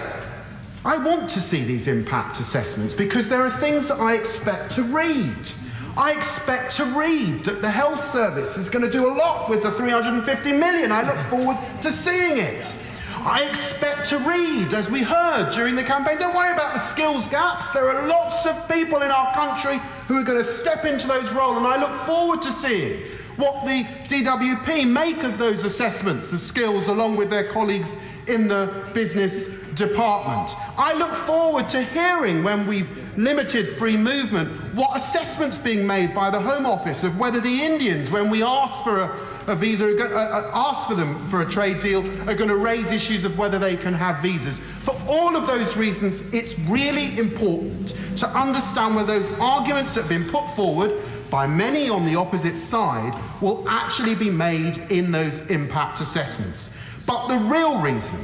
I want to see these impact assessments because there are things that I expect to read. I expect to read that the health service is going to do a lot with the 350 million. I look forward to seeing it. I expect to read, as we heard during the campaign, don't worry about the skills gaps. There are lots of people in our country who are going to step into those roles, and I look forward to seeing what the DWP make of those assessments of skills along with their colleagues in the business department. I look forward to hearing, when we've limited free movement, what assessments being made by the Home Office of whether the Indians, when we ask for a visa, ask for them for a trade deal, are going to raise issues of whether they can have visas. For all of those reasons, it's really important to understand whether those arguments that have been put forward by many on the opposite side will actually be made in those impact assessments. But the real reason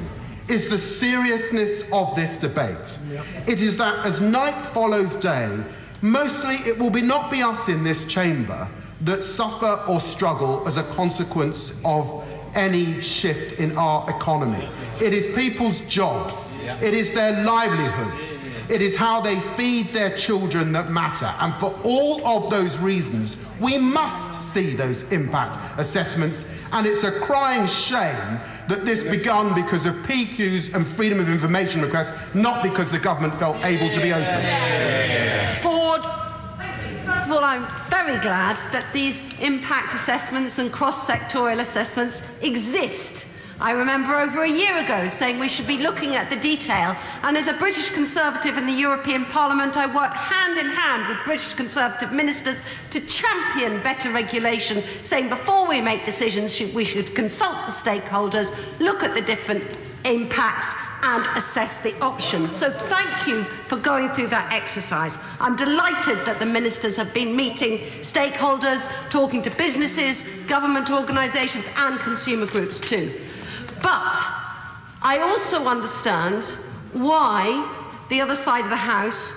is the seriousness of this debate. It is that as night follows day, mostly it will not be us in this chamber that suffer or struggle as a consequence of any shift in our economy. It is people's jobs. It is their livelihoods. It is how they feed their children that matter. And for all of those reasons, we must see those impact assessments. And it's a crying shame that this began because of PQs and freedom of information requests, not because the government felt able to be open. Ford. First of all, I'm very glad that these impact assessments and cross-sectorial assessments exist. I remember over a year ago saying we should be looking at the detail, and as a British Conservative in the European Parliament, I worked hand in hand with British Conservative ministers to champion better regulation, saying before we make decisions we should consult the stakeholders, look at the different impacts and assess the options. So thank you for going through that exercise. I'm delighted that the ministers have been meeting stakeholders, talking to businesses, government organisations and consumer groups too. But I also understand why the other side of the House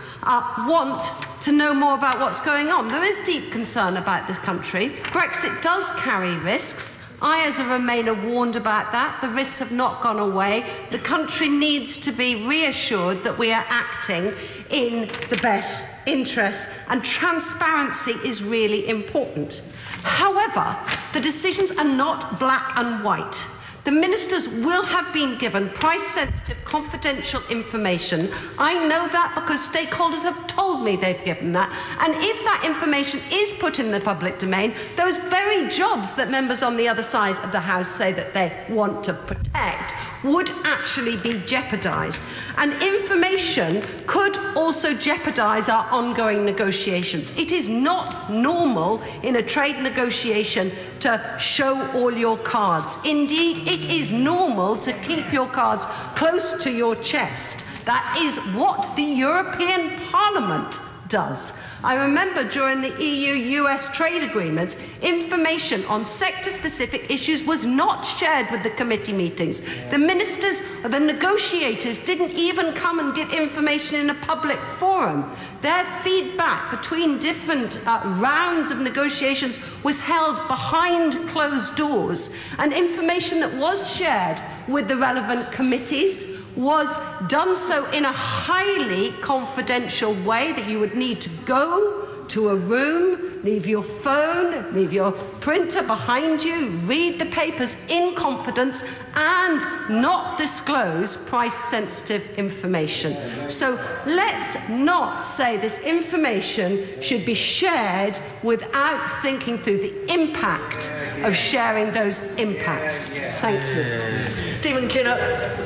want to know more about what's going on. There is deep concern about this country. Brexit does carry risks. I, as a Remainer, warned about that. The risks have not gone away. The country needs to be reassured that we are acting in the best interests, and transparency is really important. However, the decisions are not black and white. The ministers will have been given price-sensitive, confidential information. I know that because stakeholders have told me they've given that. And if that information is put in the public domain, those very jobs that members on the other side of the House say that they want to protect would actually be jeopardised. And information could also jeopardise our ongoing negotiations. It is not normal in a trade negotiation to show all your cards. Indeed, it is normal to keep your cards close to your chest. That is what the European Parliament does. I remember during the EU-US trade agreements, information on sector-specific issues was not shared with the committee meetings. The ministers or the negotiators didn't even come and give information in a public forum. Their feedback between different rounds of negotiations was held behind closed doors, and information that was shared with the relevant committees was done so in a highly confidential way, that you would need to go to a room, leave your phone, leave your printer behind you, read the papers in confidence, and not disclose price-sensitive information. So let's not say this information should be shared without thinking through the impact of sharing those impacts. Thank you. Stephen Kinnock.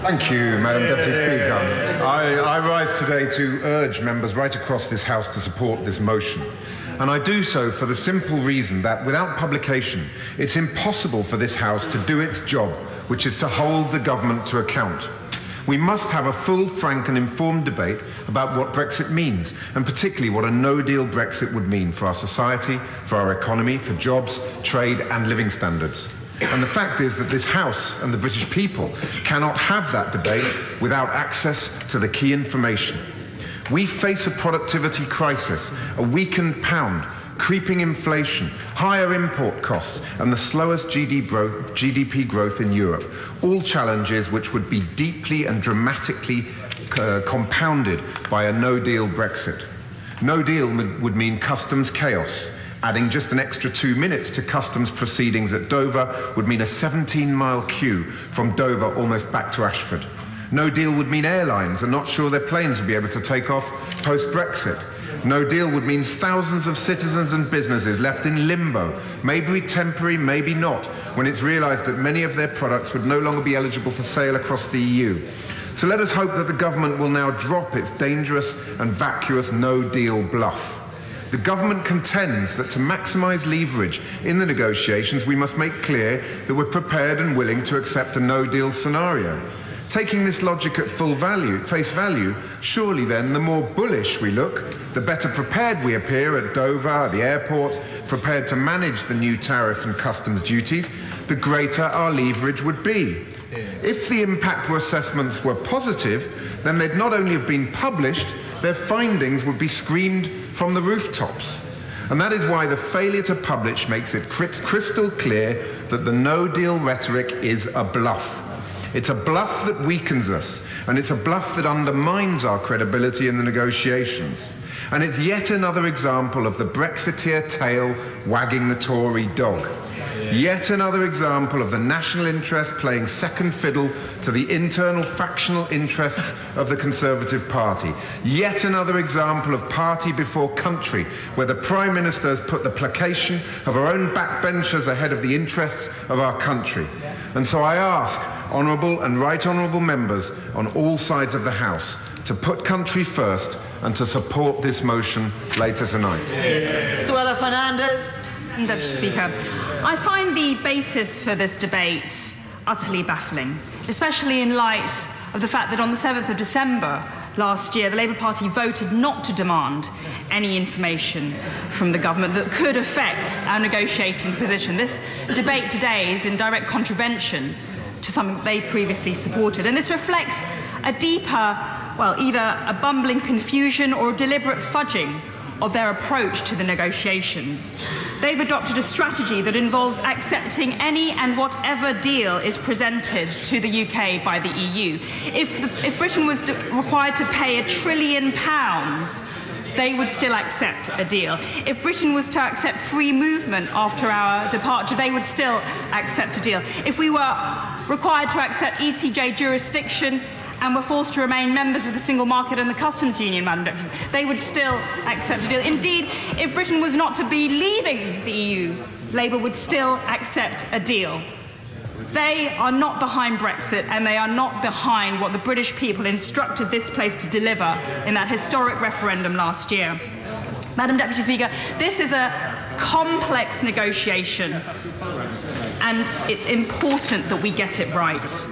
Thank you, Madam Deputy Speaker. I rise today to urge members right across this House to support this motion. And I do so for the simple reason that without publication, it's impossible for this House to do its job, which is to hold the government to account. We must have a full, frank and informed debate about what Brexit means, and particularly what a no-deal Brexit would mean for our society, for our economy, for jobs, trade and living standards. And the fact is that this House and the British people cannot have that debate without access to the key information. We face a productivity crisis, a weakened pound, creeping inflation, higher import costs, and the slowest GDP growth in Europe. All challenges which would be deeply and dramatically compounded by a no-deal Brexit. No deal would mean customs chaos. Adding just an extra 2 minutes to customs proceedings at Dover would mean a 17-mile queue from Dover almost back to Ashford. No deal would mean airlines are not sure their planes would be able to take off post-Brexit. No deal would mean thousands of citizens and businesses left in limbo, maybe temporary, maybe not, when it's realised that many of their products would no longer be eligible for sale across the EU. So let us hope that the government will now drop its dangerous and vacuous no-deal bluff. The government contends that to maximise leverage in the negotiations, we must make clear that we're prepared and willing to accept a no-deal scenario. Taking this logic at face value, surely then the more bullish we look, the better prepared we appear at Dover, the airport, prepared to manage the new tariff and customs duties, the greater our leverage would be. If the impact assessments were positive, then they'd not only have been published, their findings would be screamed from the rooftops. And that is why the failure to publish makes it crystal clear that the no-deal rhetoric is a bluff. It's a bluff that weakens us, and it's a bluff that undermines our credibility in the negotiations. And it's yet another example of the Brexiteer tail wagging the Tory dog. Yet another example of the national interest playing second fiddle to the internal factional interests of the Conservative Party. Yet another example of party before country, where the Prime Minister has put the placation of her own backbenchers ahead of the interests of our country. And so I ask honourable and right honourable members on all sides of the House to put country first and to support this motion later tonight. Suella Fernandez. Deputy Speaker, I find the basis for this debate utterly baffling, especially in light of the fact that on the 7th of December last year, the Labour Party voted not to demand any information from the government that could affect our negotiating position. This debate today is in direct contravention to something they previously supported, and this reflects a deeper, well, either a bumbling confusion or a deliberate fudging of their approach to the negotiations. They've adopted a strategy that involves accepting any and whatever deal is presented to the UK by the EU. If Britain was required to pay £1 trillion, they would still accept a deal. If Britain was to accept free movement after our departure, they would still accept a deal. If we were required to accept ECJ jurisdiction and were forced to remain members of the single market and the customs union, Madam Deputy, they would still accept a deal. Indeed, if Britain was not to be leaving the EU, Labour would still accept a deal. They are not behind Brexit, and they are not behind what the British people instructed this place to deliver in that historic referendum last year. Madam Deputy Speaker, this is a complex negotiation, and it's important that we get it right.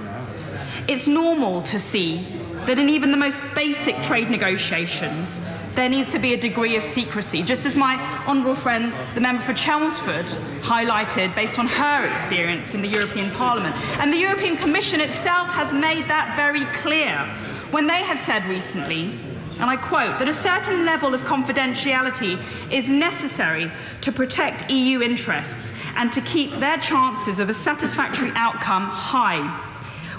It's normal to see that in even the most basic trade negotiations, there needs to be a degree of secrecy, just as my honourable friend, the member for Chelmsford, highlighted based on her experience in the European Parliament. And the European Commission itself has made that very clear when they have said recently, and I quote, that a certain level of confidentiality is necessary to protect EU interests and to keep their chances of a satisfactory outcome high.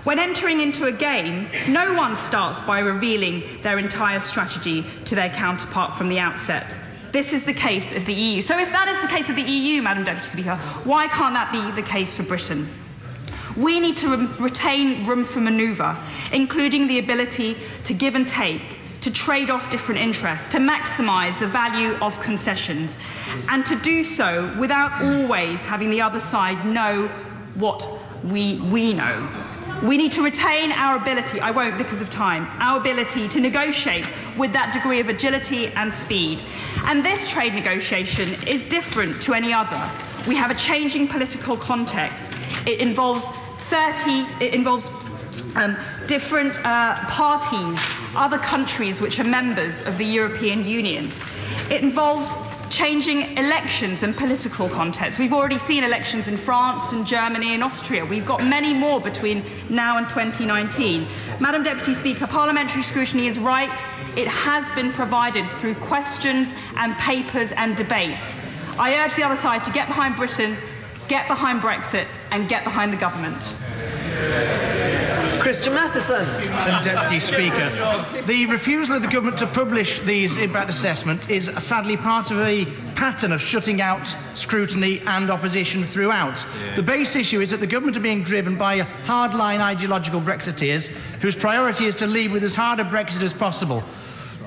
When entering into a game, no one starts by revealing their entire strategy to their counterpart from the outset. This is the case of the EU. So if that is the case of the EU, Madam Deputy Speaker, why can't that be the case for Britain? We need to retain room for manoeuvre, including the ability to give and take, to trade off different interests, to maximise the value of concessions, and to do so without always having the other side know what we know. We need to retain our ability, I won't because of time, our ability to negotiate with that degree of agility and speed. And this trade negotiation is different to any other. We have a changing political context. It involves different parties, other countries which are members of the European Union. It involves changing elections and political context. We've already seen elections in France and Germany and Austria. We've got many more between now and 2019. Madam Deputy Speaker, parliamentary scrutiny is right. It has been provided through questions and papers and debates. I urge the other side to get behind Britain, get behind Brexit, and get behind the government. Christian Matheson. Madam Deputy Speaker, the refusal of the government to publish these impact assessments is sadly part of a pattern of shutting out scrutiny and opposition throughout. The base issue is that the government are being driven by hardline ideological Brexiteers whose priority is to leave with as hard a Brexit as possible.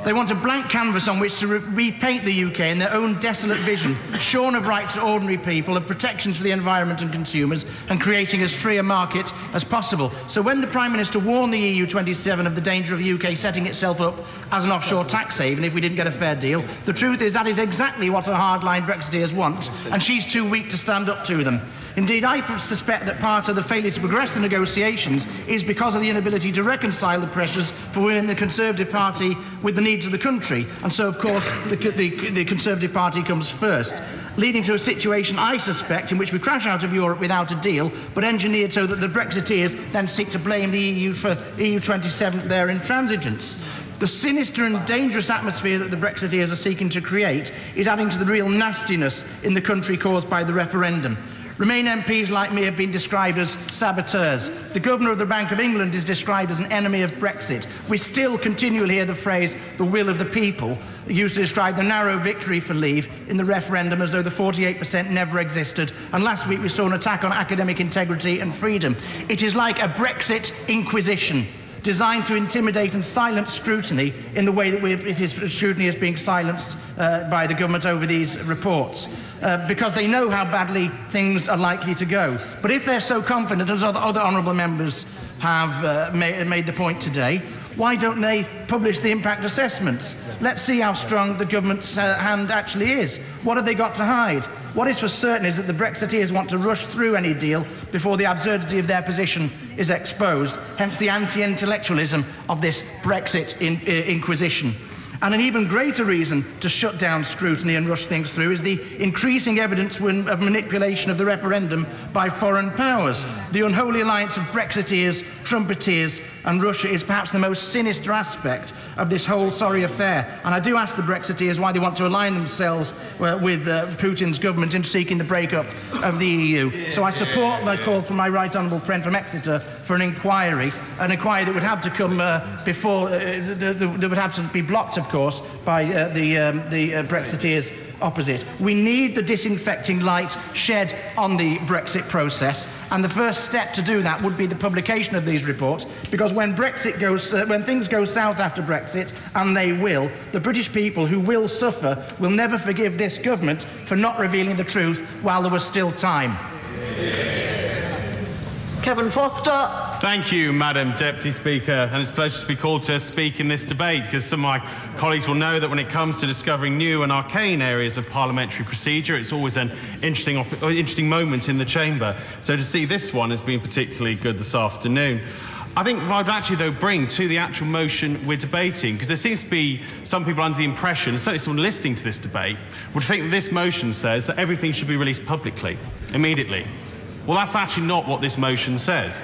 They want a blank canvas on which to repaint the UK in their own desolate vision, shorn of rights to ordinary people, of protections for the environment and consumers, and creating as free a market as possible. So when the Prime Minister warned the EU27 of the danger of the UK setting itself up as an offshore tax haven if we didn't get a fair deal, the truth is that is exactly what a hardline Brexiteers want, and she's too weak to stand up to them. Indeed, I suspect that part of the failure to progress the negotiations is because of the inability to reconcile the pressures for within the Conservative Party with the needs of the country, and so, of course, the Conservative Party comes first, leading to a situation, I suspect, in which we crash out of Europe without a deal, but engineered so that the Brexiteers then seek to blame the EU for EU27 their intransigence. The sinister and dangerous atmosphere that the Brexiteers are seeking to create is adding to the real nastiness in the country caused by the referendum. Remain MPs like me have been described as saboteurs. The Governor of the Bank of England is described as an enemy of Brexit. We still continually hear the phrase, the will of the people, used to describe the narrow victory for leave in the referendum as though the 48% never existed. And last week we saw an attack on academic integrity and freedom. It is like a Brexit inquisition, designed to intimidate and silence scrutiny in the way that scrutiny is being silenced by the government over these reports. Because they know how badly things are likely to go. But if they're so confident, as other honourable members have made the point today, why don't they publish the impact assessments? Let's see how strong the government's hand actually is. What have they got to hide? What is for certain is that the Brexiteers want to rush through any deal before the absurdity of their position is exposed, hence the anti-intellectualism of this Brexit inquisition. And an even greater reason to shut down scrutiny and rush things through is the increasing evidence of manipulation of the referendum by foreign powers. The unholy alliance of Brexiteers, Trumpeteers and Russia is perhaps the most sinister aspect of this whole sorry affair. And I do ask the Brexiteers why they want to align themselves with Putin's government in seeking the breakup of the EU. So I support the call from my right honourable friend from Exeter for an inquiry that would have to come before, that would have to be blocked, of course, by the Brexiteers opposite. We need the disinfecting light shed on the Brexit process, and the first step to do that would be the publication of these reports, because when things go south after Brexit, and they will, the British people who will suffer will never forgive this government for not revealing the truth while there was still time. Kevin Foster. Thank you, Madam Deputy Speaker, and it's a pleasure to be called to speak in this debate, because some of my colleagues will know that when it comes to discovering new and arcane areas of parliamentary procedure, it's always an interesting moment in the chamber. So to see this one has been particularly good this afternoon. I think I'd actually, though, bring to the actual motion we're debating, because there seems to be some people under the impression, certainly someone listening to this debate, would think that this motion says that everything should be released publicly, immediately. Well, that's actually not what this motion says.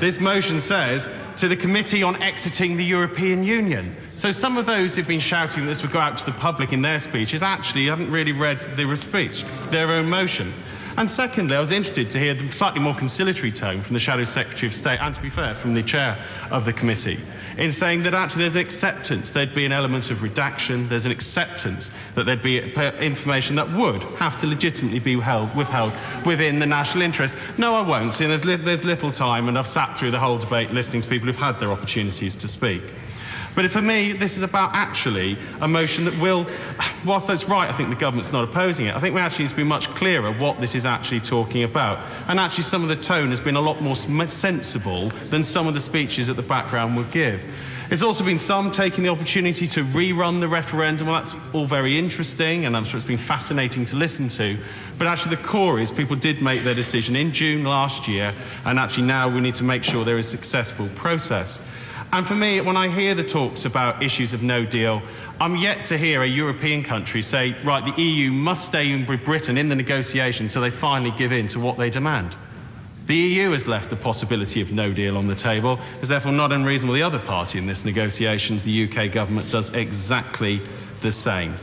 This motion says to the Committee on Exiting the European Union. So some of those who've been shouting this would go out to the public in their speeches actually haven't really read their speech, their own motion. And secondly, I was interested to hear the slightly more conciliatory tone from the Shadow Secretary of State, and to be fair, from the chair of the committee, in saying that actually there's an acceptance, there'd be an element of redaction, there's an acceptance that there'd be information that would have to legitimately be withheld within the national interest. No, I won't. See, there's little time, and I've sat through the whole debate listening to people who've had their opportunities to speak. But for me, this is about actually a motion that will, whilst that's right, I think the government's not opposing it, I think we actually need to be much clearer what this is actually talking about. And actually some of the tone has been a lot more sensible than some of the speeches at the background would give. There's also been some taking the opportunity to rerun the referendum. Well, that's all very interesting, and I'm sure it's been fascinating to listen to. But actually the core is people did make their decision in June last year, and actually now we need to make sure there is a successful process. And for me, when I hear the talks about issues of no deal, I'm yet to hear a European country say, right, the EU must stay with Britain in the negotiation until they finally give in to what they demand. The EU has left the possibility of no deal on the table. It's therefore not unreasonable the other party in this negotiations, the UK government, does exactly the same.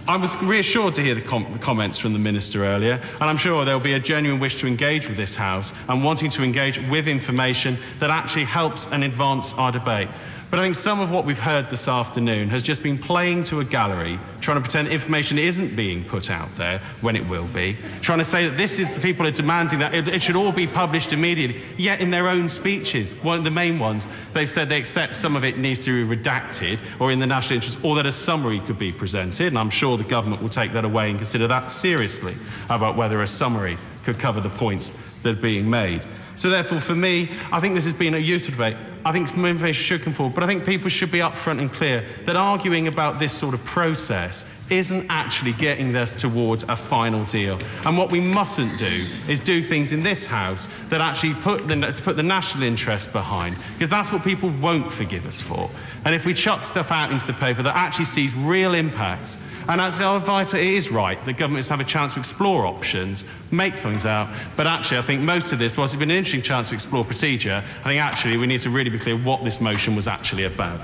I was reassured to hear the comments from the Minister earlier, and I'm sure there will be a genuine wish to engage with this House and wanting to engage with information that actually helps and advance our debate. But I think some of what we've heard this afternoon has just been playing to a gallery, trying to pretend information isn't being put out there when it will be, trying to say that this is the people are demanding that it should all be published immediately, yet in their own speeches, one of the main ones, they've said they accept some of it needs to be redacted or in the national interest, or that a summary could be presented, and I'm sure the government will take that away and consider that seriously about whether a summary could cover the points that are being made. So therefore, for me, I think this has been a useful debate. I think some information should come forward, but I think people should be upfront and clear that arguing about this sort of process isn't actually getting us towards a final deal. And what we mustn't do is do things in this House that actually put the national interest behind, because that's what people won't forgive us for. And if we chuck stuff out into the paper that actually sees real impacts, and that's our advice, it is right that governments have a chance to explore options, make things out, but actually I think most of this, whilst it's been an interesting chance to explore procedure, I think actually we need to really be clear what this motion was actually about.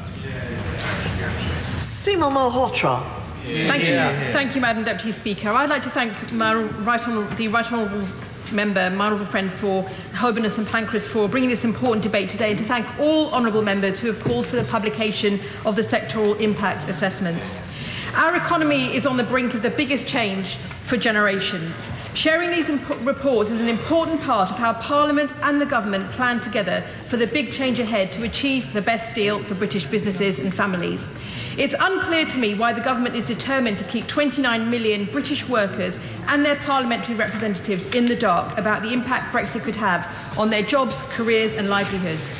Seema Malhotra. Thank you, Madam Deputy Speaker. I'd like to thank the Right Honourable Member, my honourable friend for Hobanus and Pancras for bringing this important debate today, and to thank all honourable members who have called for the publication of the sectoral impact assessments. Our economy is on the brink of the biggest change for generations. Sharing these reports is an important part of how Parliament and the Government plan together for the big change ahead to achieve the best deal for British businesses and families. It's unclear to me why the Government is determined to keep 29 million British workers and their parliamentary representatives in the dark about the impact Brexit could have on their jobs, careers and livelihoods.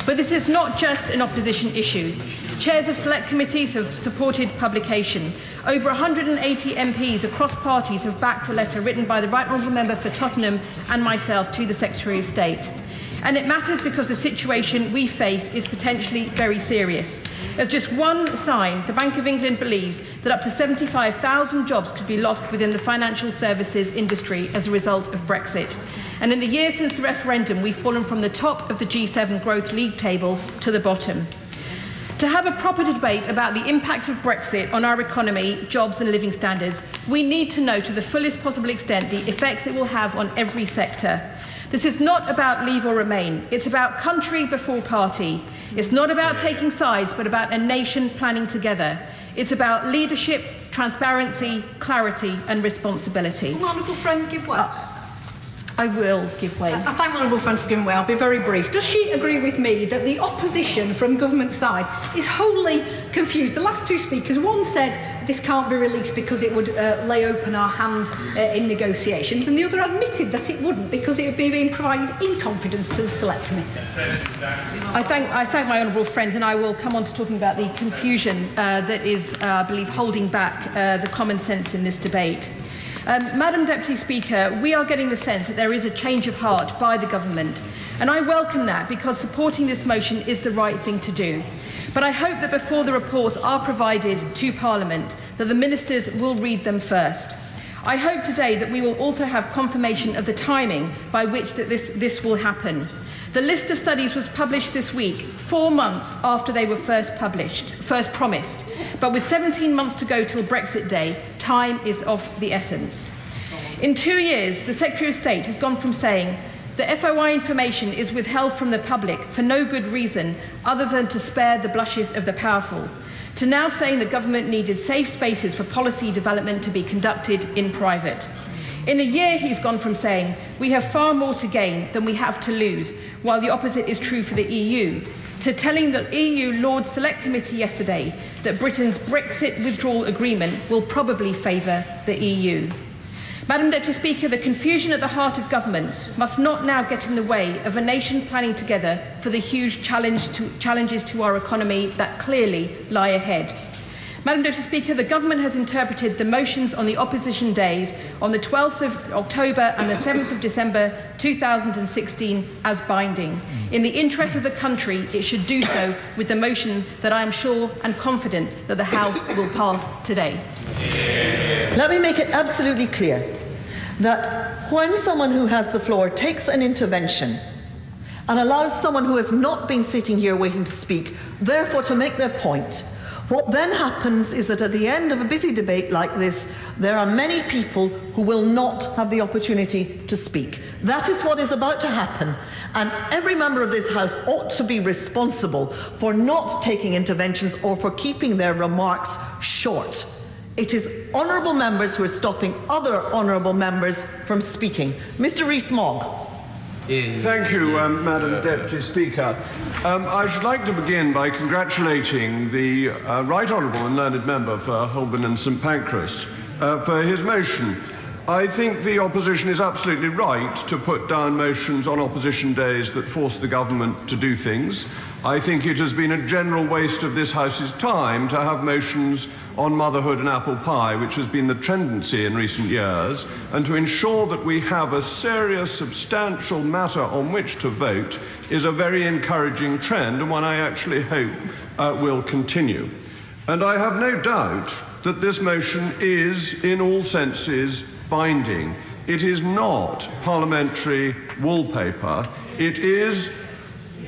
But this is not just an opposition issue. Chairs of select committees have supported publication. Over 180 MPs across parties have backed a letter written by the Right Honourable Member for Tottenham and myself to the Secretary of State. And it matters because the situation we face is potentially very serious. As just one sign, the Bank of England believes that up to 75,000 jobs could be lost within the financial services industry as a result of Brexit. And in the years since the referendum, we've fallen from the top of the G7 growth league table to the bottom. To have a proper debate about the impact of Brexit on our economy, jobs and living standards, we need to know to the fullest possible extent the effects it will have on every sector. This is not about leave or remain. It's about country before party. It's not about taking sides, but about a nation planning together. It's about leadership, transparency, clarity and responsibility. Will honourable friend give way? I will give way. I thank my honourable friend for giving way. I'll be very brief. Does she agree with me that the opposition from government side is wholly confused? The last two speakers, one said this can't be released because it would lay open our hand in negotiations, and the other admitted that it wouldn't because it would be being provided in confidence to the Select Committee. I thank my honourable friend, and I will come on to talking about the confusion that is, I believe, holding back the common sense in this debate. Madam Deputy Speaker, we are getting the sense that there is a change of heart by the government, and I welcome that because supporting this motion is the right thing to do. But I hope that before the reports are provided to Parliament, that the ministers will read them first. I hope today that we will also have confirmation of the timing by which this will happen. The list of studies was published this week, 4 months after they were first promised. But with 17 months to go till Brexit Day, time is of the essence. In 2 years, the Secretary of State has gone from saying the FOI information is withheld from the public for no good reason other than to spare the blushes of the powerful, to now saying the government needed safe spaces for policy development to be conducted in private. In a year, he's gone from saying we have far more to gain than we have to lose, while the opposite is true for the EU, to telling the EU Lords Select Committee yesterday that Britain's Brexit withdrawal agreement will probably favour the EU. Madam Deputy Speaker, the confusion at the heart of government must not now get in the way of a nation planning together for the huge challenges to our economy that clearly lie ahead. Madam Deputy Speaker, the government has interpreted the motions on the opposition days on the 12th of October and the 7th of December 2016 as binding. In the interest of the country, it should do so with the motion that I am sure and confident that the House will pass today. Let me make it absolutely clear that when someone who has the floor takes an intervention and allows someone who has not been sitting here waiting to speak, therefore to make their point, what then happens is that at the end of a busy debate like this, there are many people who will not have the opportunity to speak. That is what is about to happen, and every member of this House ought to be responsible for not taking interventions or for keeping their remarks short. It is honourable members who are stopping other honourable members from speaking. Mr. Rees-Mogg. Thank you, Madam Deputy Speaker. I should like to begin by congratulating the Right Honourable and Learned Member for Holborn and St Pancras for his motion. I think the opposition is absolutely right to put down motions on opposition days that force the government to do things. I think it has been a general waste of this House's time to have motions on motherhood and apple pie, which has been the tendency in recent years, and to ensure that we have a serious, substantial matter on which to vote is a very encouraging trend, and one I actually hope will continue. And I have no doubt that this motion is, in all senses, binding. It is not parliamentary wallpaper. It is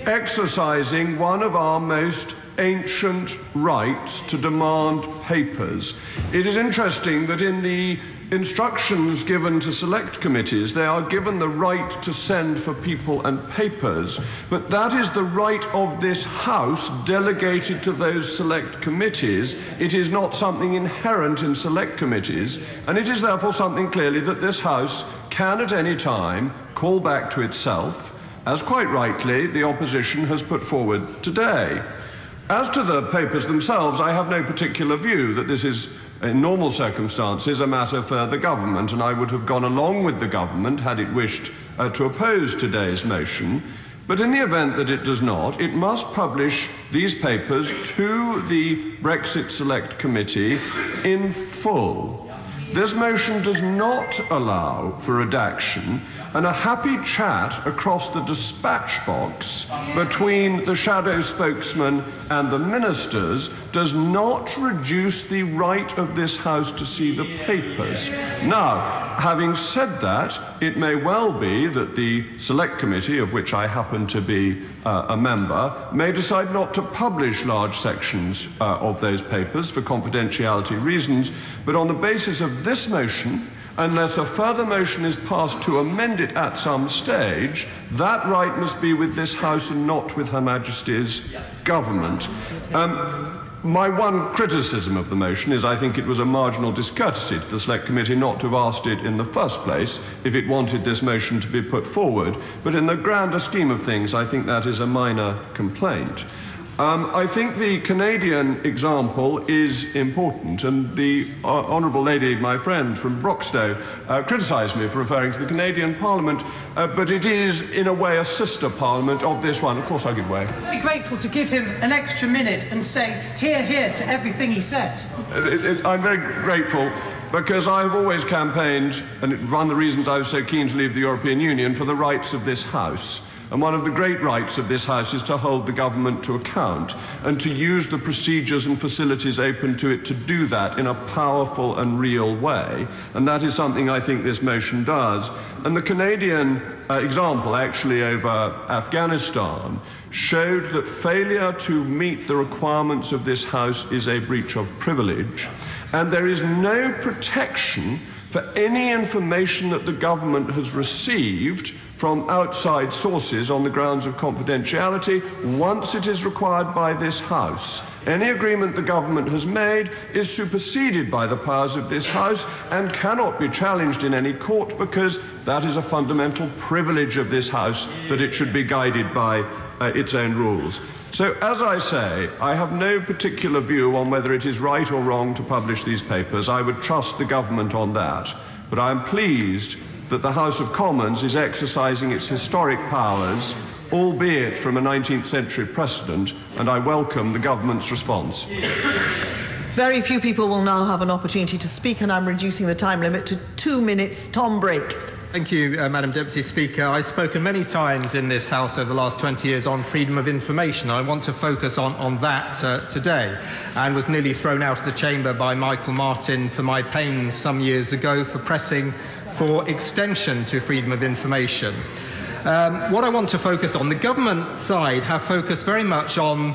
exercising one of our most ancient rights to demand papers. It is interesting that in the instructions given to select committees, they are given the right to send for people and papers, but that is the right of this House delegated to those select committees. It is not something inherent in select committees, and it is therefore something clearly that this House can at any time call back to itself, as quite rightly the opposition has put forward today. As to the papers themselves, I have no particular view that this is, in normal circumstances, a matter for the government, and I would have gone along with the government had it wished to oppose today's motion. But in the event that it does not, it must publish these papers to the Brexit Select Committee in full. This motion does not allow for redaction, and a happy chat across the dispatch box between the shadow spokesman and the ministers does not reduce the right of this House to see the papers. Now, having said that, it may well be that the Select Committee, of which I happen to be a member, may decide not to publish large sections of those papers for confidentiality reasons, but on the basis of this motion, unless a further motion is passed to amend it at some stage, that right must be with this House and not with Her Majesty's government. My one criticism of the motion is I think it was a marginal discourtesy to the Select Committee not to have asked it in the first place if it wanted this motion to be put forward, but in the grander scheme of things I think that is a minor complaint. I think the Canadian example is important, and the Honourable Lady, my friend from Broxtowe, criticised me for referring to the Canadian Parliament, but it is, in a way, a sister parliament of this one. Of course, I'll give way. I'd be grateful to give him an extra minute and say, hear, hear, to everything he says. I'm very grateful. because I've always campaigned, and one of the reasons I was so keen to leave the European Union, for the rights of this House. And one of the great rights of this House is to hold the government to account and to use the procedures and facilities open to it to do that in a powerful and real way. And that is something I think this motion does. And the Canadian example, actually, over Afghanistan, showed that failure to meet the requirements of this House is a breach of privilege. And there is no protection for any information that the government has received from outside sources on the grounds of confidentiality once it is required by this House. Any agreement the government has made is superseded by the powers of this House and cannot be challenged in any court, because that is a fundamental privilege of this House, that it should be guided by its own rules. So, as I say, I have no particular view on whether it is right or wrong to publish these papers. I would trust the government on that. But I am pleased that the House of Commons is exercising its historic powers, albeit from a 19th century precedent, and I welcome the government's response. Very few people will now have an opportunity to speak, and I'm reducing the time limit to 2 minutes. Tom Brake. Thank you, Madam Deputy Speaker. I've spoken many times in this House over the last 20 years on freedom of information. I want to focus on that today, and was nearly thrown out of the chamber by Michael Martin for my pains some years ago for pressing for extension to freedom of information. What I want to focus on, the government side have focused very much on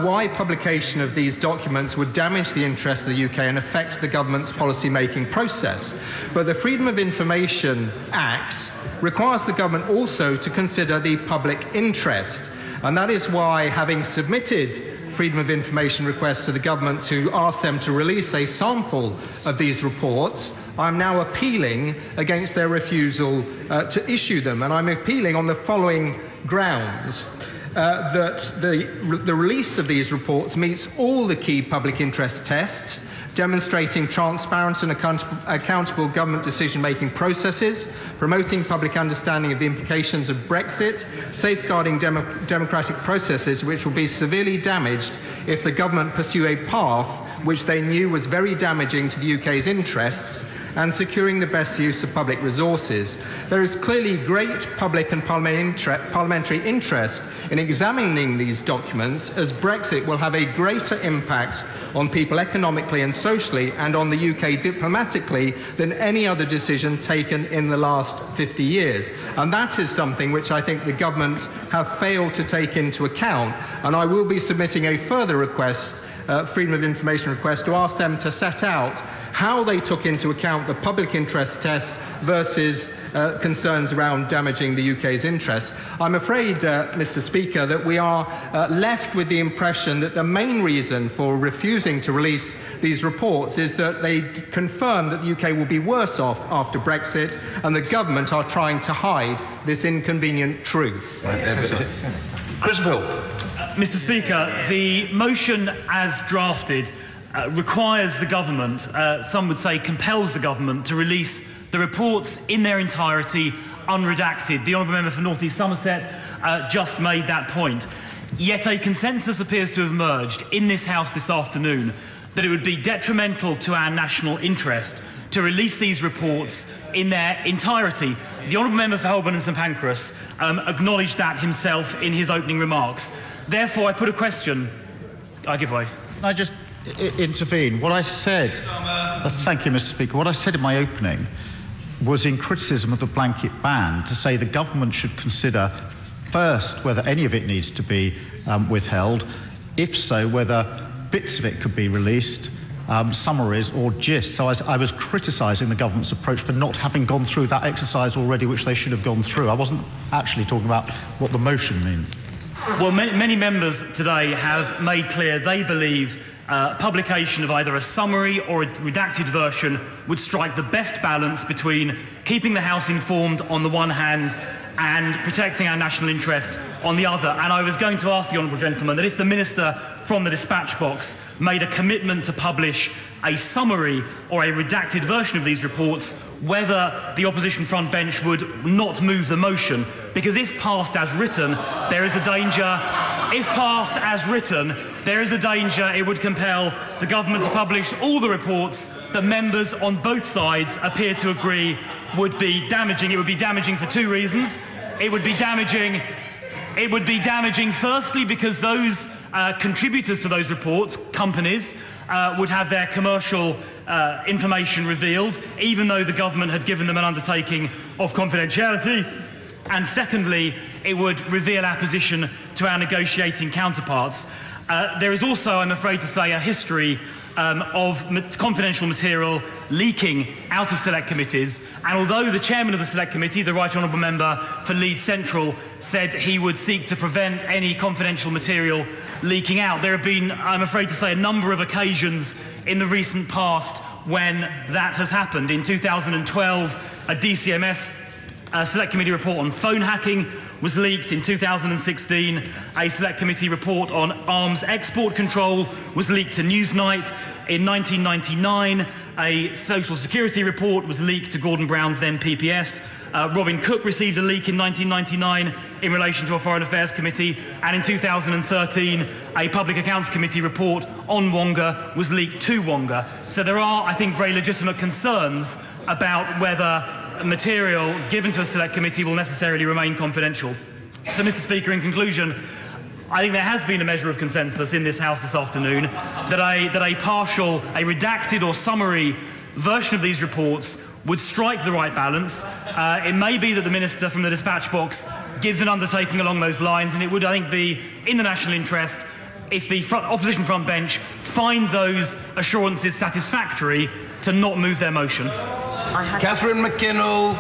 why publication of these documents would damage the interests of the UK and affect the government's policy-making process. But the Freedom of Information Act requires the government also to consider the public interest. And that is why, having submitted freedom of information requests to the government to ask them to release a sample of these reports, I'm now appealing against their refusal to issue them. And I'm appealing on the following grounds. That the release of these reports meets all the key public interest tests, demonstrating transparent and accountable government decision-making processes, promoting public understanding of the implications of Brexit, safeguarding democratic processes which will be severely damaged if the government pursue a path which they knew was very damaging to the UK's interests, and securing the best use of public resources. There is clearly great public and parliamentary interest in examining these documents, as Brexit will have a greater impact on people economically and socially, and on the UK diplomatically, than any other decision taken in the last 50 years. And that is something which I think the government have failed to take into account, and I will be submitting a further request, freedom of information request, to ask them to set out how they took into account the public interest test versus concerns around damaging the UK's interests. I'm afraid, Mr. Speaker, that we are left with the impression that the main reason for refusing to release these reports is that they confirm that the UK will be worse off after Brexit, and the government are trying to hide this inconvenient truth. Chris Bill. Mr. Speaker, the motion as drafted requires the government, some would say compels the government, to release the reports in their entirety, unredacted. The Honourable Member for North East Somerset just made that point. Yet a consensus appears to have emerged in this House this afternoon that it would be detrimental to our national interest to release these reports in their entirety. The Honourable Member for Holborn and St Pancras acknowledged that himself in his opening remarks. Therefore, I put a question. I give way. Can I just intervene? What I said, thank you, Mr. Speaker, what I said in my opening was in criticism of the blanket ban, to say the government should consider first whether any of it needs to be withheld, if so, whether bits of it could be released, summaries or gist. So I was criticising the government's approach for not having gone through that exercise already, which they should have gone through. I wasn't actually talking about what the motion means. Well, many members today have made clear they believe publication of either a summary or a redacted version would strike the best balance between keeping the House informed on the one hand and protecting our national interest on the other. And I was going to ask the honourable gentleman that if the Minister from the dispatch box made a commitment to publish a summary or a redacted version of these reports, whether the opposition front bench would not move the motion, because if passed as written, there is a danger if passed as written, there is a danger it would compel the government to publish all the reports that members on both sides appear to agree would be damaging. It would be damaging for two reasons. It would be damaging firstly because those contributors to those reports, companies, would have their commercial information revealed, even though the government had given them an undertaking of confidentiality. And secondly, it would reveal our position to our negotiating counterparts. There is also, I'm afraid to say, a history of confidential material leaking out of select committees, and although the chairman of the select committee, the Right Honourable Member for Leeds Central, said he would seek to prevent any confidential material leaking out, there have been, I'm afraid to say, a number of occasions in the recent past when that has happened. In 2012, a DCMS Select Committee report on phone hacking was leaked. In 2016, a Select Committee report on arms export control was leaked to Newsnight. In 1999, a Social Security report was leaked to Gordon Brown's then PPS. Robin Cook received a leak in 1999 in relation to a Foreign Affairs Committee. And in 2013, a Public Accounts Committee report on Wonga was leaked to Wonga. So there are, I think, very legitimate concerns about whether material given to a select committee will necessarily remain confidential. So, Mr. Speaker, in conclusion, I think there has been a measure of consensus in this House this afternoon that a partial, a redacted or summary version of these reports would strike the right balance. It may be that the Minister from the dispatch box gives an undertaking along those lines, and it would, I think, be in the national interest if the opposition front bench find those assurances satisfactory to not move their motion. Catherine McKinnell.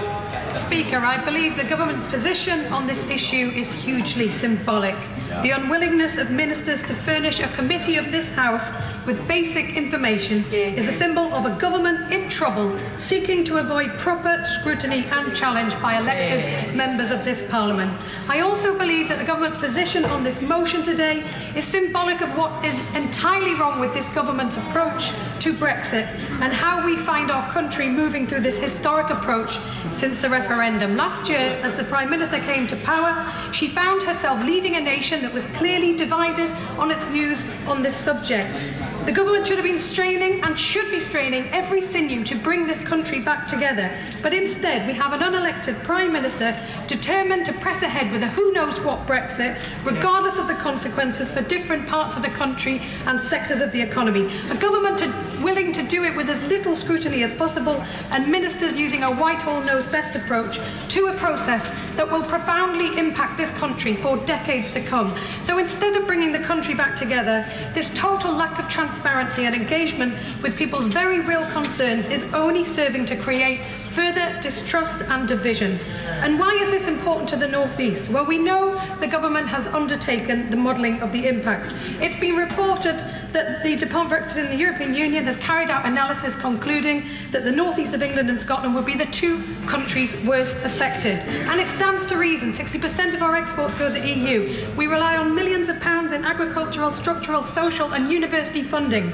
Speaker, I believe the government's position on this issue is hugely symbolic. The unwillingness of ministers to furnish a committee of this House with basic information is a symbol of a government in trouble, seeking to avoid proper scrutiny and challenge by elected members of this Parliament. I also believe that the government's position on this motion today is symbolic of what is entirely wrong with this government's approach to Brexit and how we find our country moving through this historic approach since the referendum. Last year, as the Prime Minister came to power, she found herself leading a nation that was clearly divided on its views on this subject. The government should have been straining and should be straining every sinew to bring this country back together. But instead, we have an unelected Prime Minister determined to press ahead with a who-knows-what Brexit, regardless of the consequences for different parts of the country and sectors of the economy. A government willing to do it with as little scrutiny as possible, and ministers using a Whitehall-knows-best approach to a process that will profoundly impact this country for decades to come. So instead of bringing the country back together, this total lack of transparency and engagement with people's very real concerns is only serving to create further distrust and division. And why is this important to the North East? Well, we know the government has undertaken the modelling of the impacts. It's been reported that the Department for Brexit in the European Union has carried out analysis concluding that the North East of England and Scotland will be the two countries worst affected. And it stands to reason. 60% of our exports go to the EU. We rely on millions of pounds in agricultural, structural, social and university funding.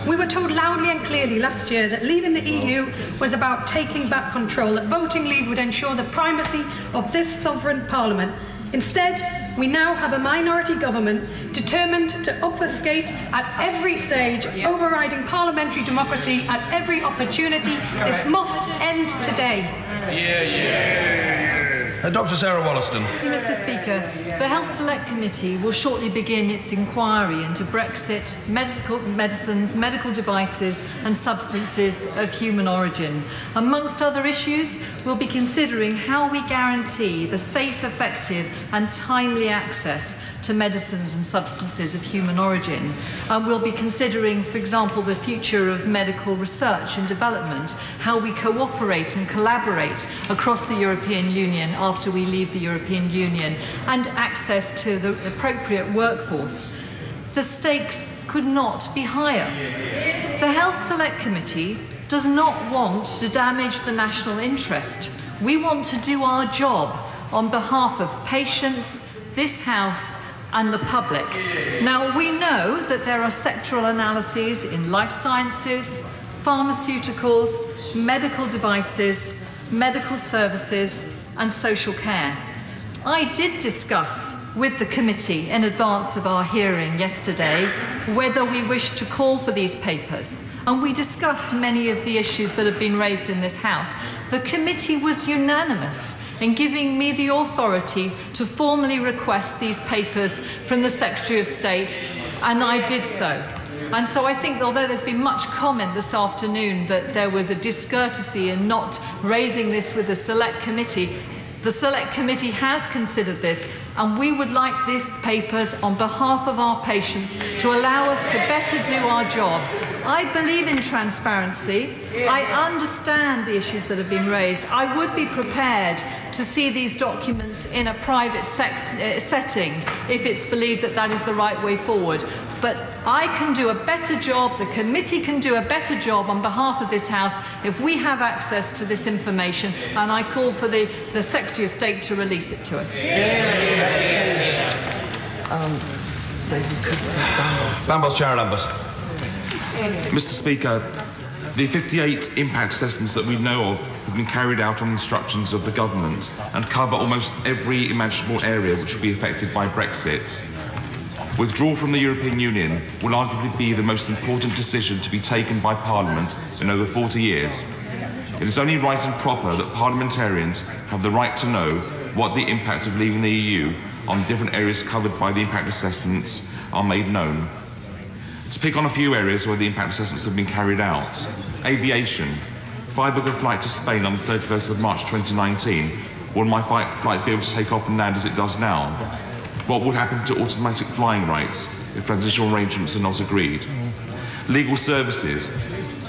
We were told loudly and clearly last year that leaving the EU was about taking back control, that voting leave would ensure the primacy of this sovereign parliament. Instead, we now have a minority government determined to obfuscate at every stage, overriding parliamentary democracy at every opportunity. This must end today. Dr. Sarah Wollaston. Mr. Speaker, the Health Select Committee will shortly begin its inquiry into Brexit, medicines, medical devices and substances of human origin. Amongst other issues, we'll be considering how we guarantee the safe, effective and timely access to medicines and substances of human origin. We'll be considering, for example, the future of medical research and development, how we cooperate and collaborate across the European Union after we leave the European Union, and access to the appropriate workforce. The stakes could not be higher. The Health Select Committee does not want to damage the national interest. We want to do our job on behalf of patients, this House and the public. Now, we know that there are sectoral analyses in life sciences, pharmaceuticals, medical devices, medical services and social care. I did discuss with the committee in advance of our hearing yesterday whether we wished to call for these papers, and we discussed many of the issues that have been raised in this House. The committee was unanimous in giving me the authority to formally request these papers from the Secretary of State, and I did so. And so I think, although there's been much comment this afternoon that there was a discourtesy in not raising this with the Select Committee, the Select Committee has considered this, and we would like these papers on behalf of our patients to allow us to better do our job. I believe in transparency. I understand the issues that have been raised. I would be prepared to see these documents in a private setting if it's believed that that is the right way forward. But I can do a better job, the committee can do a better job on behalf of this House if we have access to this information, and I call for the Secretary of State to release it to us. Lambos, Chair Lambos. Mr. Speaker, the 58 impact assessments that we know of have been carried out on instructions of the government and cover almost every imaginable area which will be affected by Brexit. Withdrawal from the European Union will arguably be the most important decision to be taken by Parliament in over 40 years. It is only right and proper that parliamentarians have the right to know what the impact of leaving the EU on different areas covered by the impact assessments are made known. To pick on a few areas where the impact assessments have been carried out: aviation. If I book a flight to Spain on the 31st of March 2019, will my flight be able to take off and land as it does now? What would happen to automatic flying rights if transitional arrangements are not agreed? Legal services.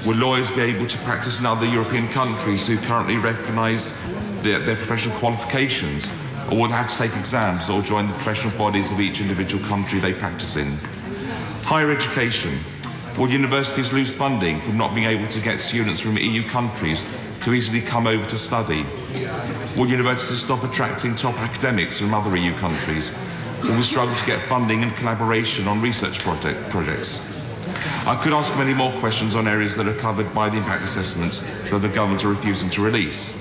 Will lawyers be able to practice in other European countries who currently recognise their professional qualifications, or will they have to take exams or join the professional bodies of each individual country they practice in? Higher education. Will universities lose funding from not being able to get students from EU countries to easily come over to study? Will universities stop attracting top academics from other EU countries? Will we struggle to get funding and collaboration on research projects? I could ask many more questions on areas that are covered by the impact assessments that the government are refusing to release.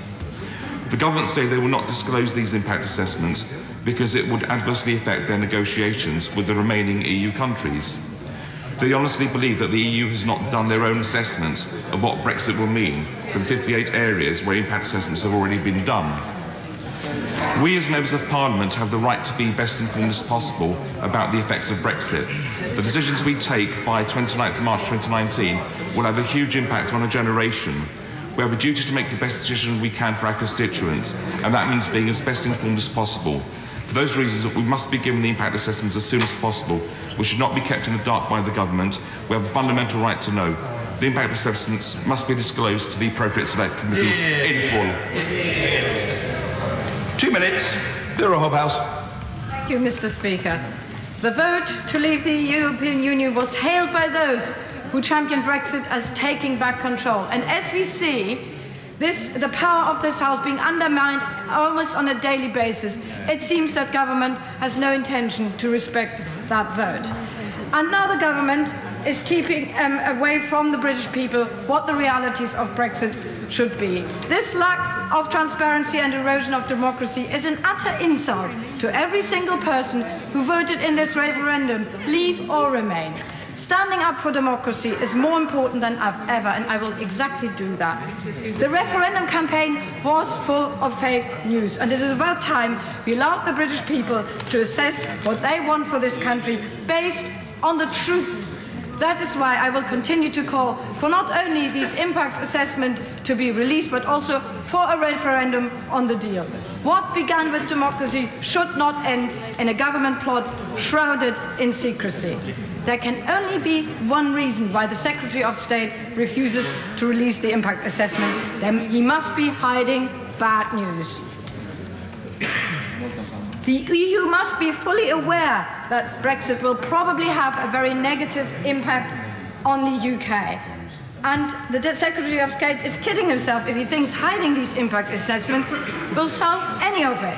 The government say they will not disclose these impact assessments because it would adversely affect their negotiations with the remaining EU countries. Do they honestly believe that the EU has not done their own assessments of what Brexit will mean for the 58 areas where impact assessments have already been done? We as members of Parliament have the right to be best informed as possible about the effects of Brexit. The decisions we take by 29th of March 2019 will have a huge impact on a generation. We have a duty to make the best decision we can for our constituents, and that means being as best informed as possible. For those reasons, we must be given the impact assessments as soon as possible. We should not be kept in the dark by the government. We have a fundamental right to know. The impact assessments must be disclosed to the appropriate select committees in full. 2 minutes. Bureau Hobhouse. Thank you, Mr. Speaker. The vote to leave the European Union was hailed by those who championed Brexit as taking back control. And as we see, the power of this House being undermined almost on a daily basis, it seems that government has no intention to respect that vote. And now the government is keeping away from the British people what the realities of Brexit should be. This lack of transparency and erosion of democracy is an utter insult to every single person who voted in this referendum, leave or remain. Standing up for democracy is more important than ever, and I will exactly do that. The referendum campaign was full of fake news, and it is about time we allowed the British people to assess what they want for this country based on the truth. That is why I will continue to call for not only these impacts assessment to be released, but also for a referendum on the deal. What began with democracy should not end in a government plot shrouded in secrecy. There can only be one reason why the Secretary of State refuses to release the impact assessment. Then he must be hiding bad news. The EU must be fully aware that Brexit will probably have a very negative impact on the UK. And the Secretary of State is kidding himself if he thinks hiding these impact assessments will solve any of it.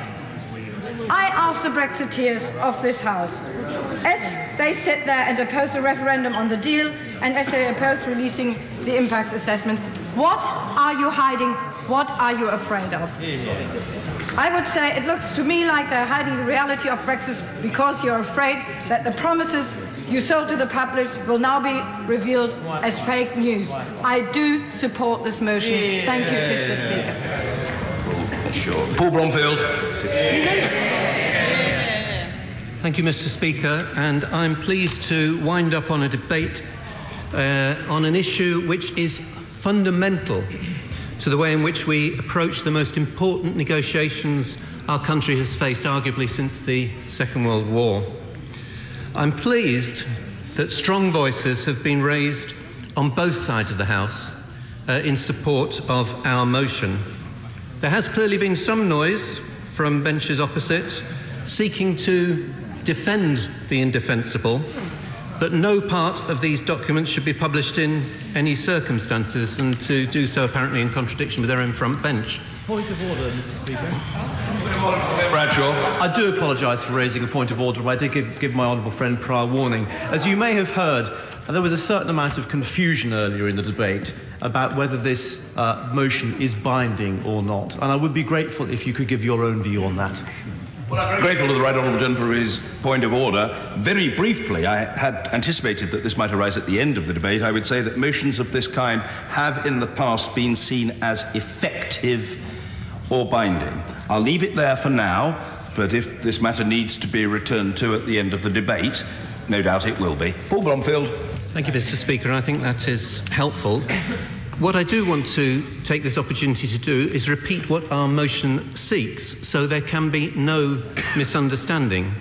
I ask the Brexiteers of this House, as they sit there and oppose the referendum on the deal, and as they oppose releasing the impact assessment, what are you hiding? What are you afraid of? I would say it looks to me like they're hiding the reality of Brexit because you're afraid that the promises you sold to the public will now be revealed as fake news. I do support this motion. Thank you, Mr. Speaker. Sure. Paul Bromfield. Thank you, Mr. Speaker, and I'm pleased to wind up on a debate on an issue which is fundamental to the way in which we approach the most important negotiations our country has faced, arguably since the Second World War. I'm pleased that strong voices have been raised on both sides of the House in support of our motion. There has clearly been some noise from benches opposite seeking to defend the indefensible, that no part of these documents should be published in any circumstances, and to do so apparently in contradiction with their own front bench. Point of order, Mr. Speaker. Bradshaw. I do apologise for raising a point of order, but I did give my honourable friend prior warning. As you may have heard, there was a certain amount of confusion earlier in the debate about whether this motion is binding or not, and I would be grateful if you could give your own view on that. Well, I'm very grateful to the Right Honourable Gentleman for his point of order. Very briefly, I had anticipated that this might arise at the end of the debate. I would say that motions of this kind have in the past been seen as effective or binding. I'll leave it there for now, but if this matter needs to be returned to at the end of the debate, no doubt it will be. Paul Bromfield. Thank you, Mr. Speaker. I think that is helpful. What I do want to take this opportunity to do is repeat what our motion seeks, so there can be no misunderstanding.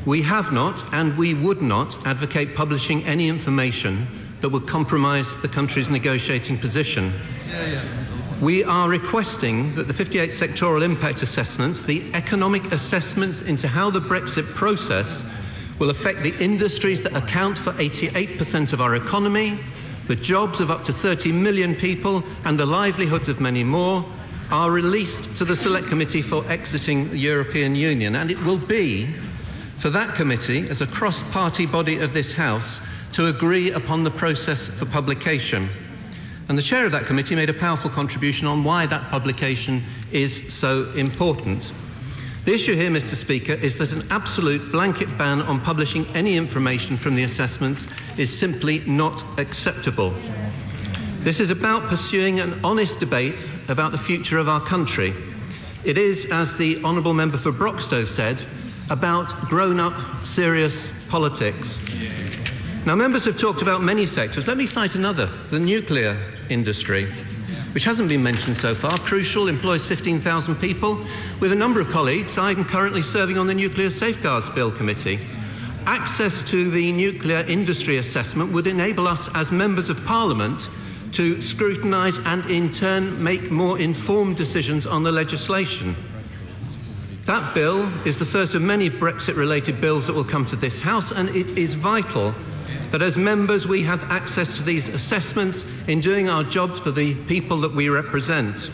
We have not, and we would not, advocate publishing any information that would compromise the country's negotiating position. We are requesting that the 58 sectoral impact assessments, the economic assessments into how the Brexit process will affect the industries that account for 88% of our economy, the jobs of up to 30 million people and the livelihoods of many more, are released to the Select Committee for exiting the European Union. And it will be for that committee, as a cross-party body of this House, to agree upon the process for publication. And the chair of that committee made a powerful contribution on why that publication is so important. The issue here, Mr. Speaker, is that an absolute blanket ban on publishing any information from the assessments is simply not acceptable. This is about pursuing an honest debate about the future of our country. It is, as the Honourable Member for Broxtowe said, about grown-up, serious politics. Now, members have talked about many sectors. Let me cite another, the nuclear industry, which hasn't been mentioned so far. Crucial, employs 15,000 people. With a number of colleagues, I'm currently serving on the Nuclear Safeguards Bill Committee. Access to the nuclear industry assessment would enable us as members of Parliament to scrutinise and in turn make more informed decisions on the legislation. That bill is the first of many Brexit-related bills that will come to this House, and it is vital that as members we have access to these assessments in doing our jobs for the people that we represent.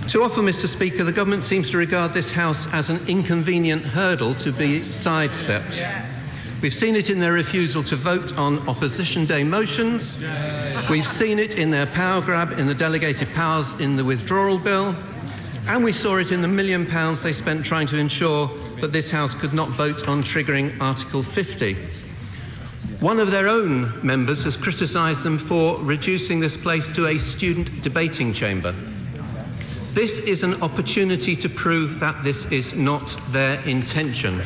Too often, Mr. Speaker, the government seems to regard this House as an inconvenient hurdle to be sidestepped. We've seen it in their refusal to vote on Opposition Day motions. We've seen it in their power grab in the delegated powers in the withdrawal bill. And we saw it in the £1 million they spent trying to ensure that this House could not vote on triggering Article 50. One of their own members has criticised them for reducing this place to a student debating chamber. This is an opportunity to prove that this is not their intention.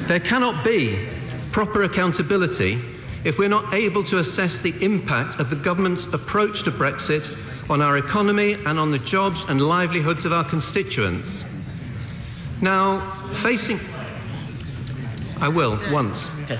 There cannot be proper accountability if we're not able to assess the impact of the government's approach to Brexit on our economy and on the jobs and livelihoods of our constituents. Now, I will, once. Okay.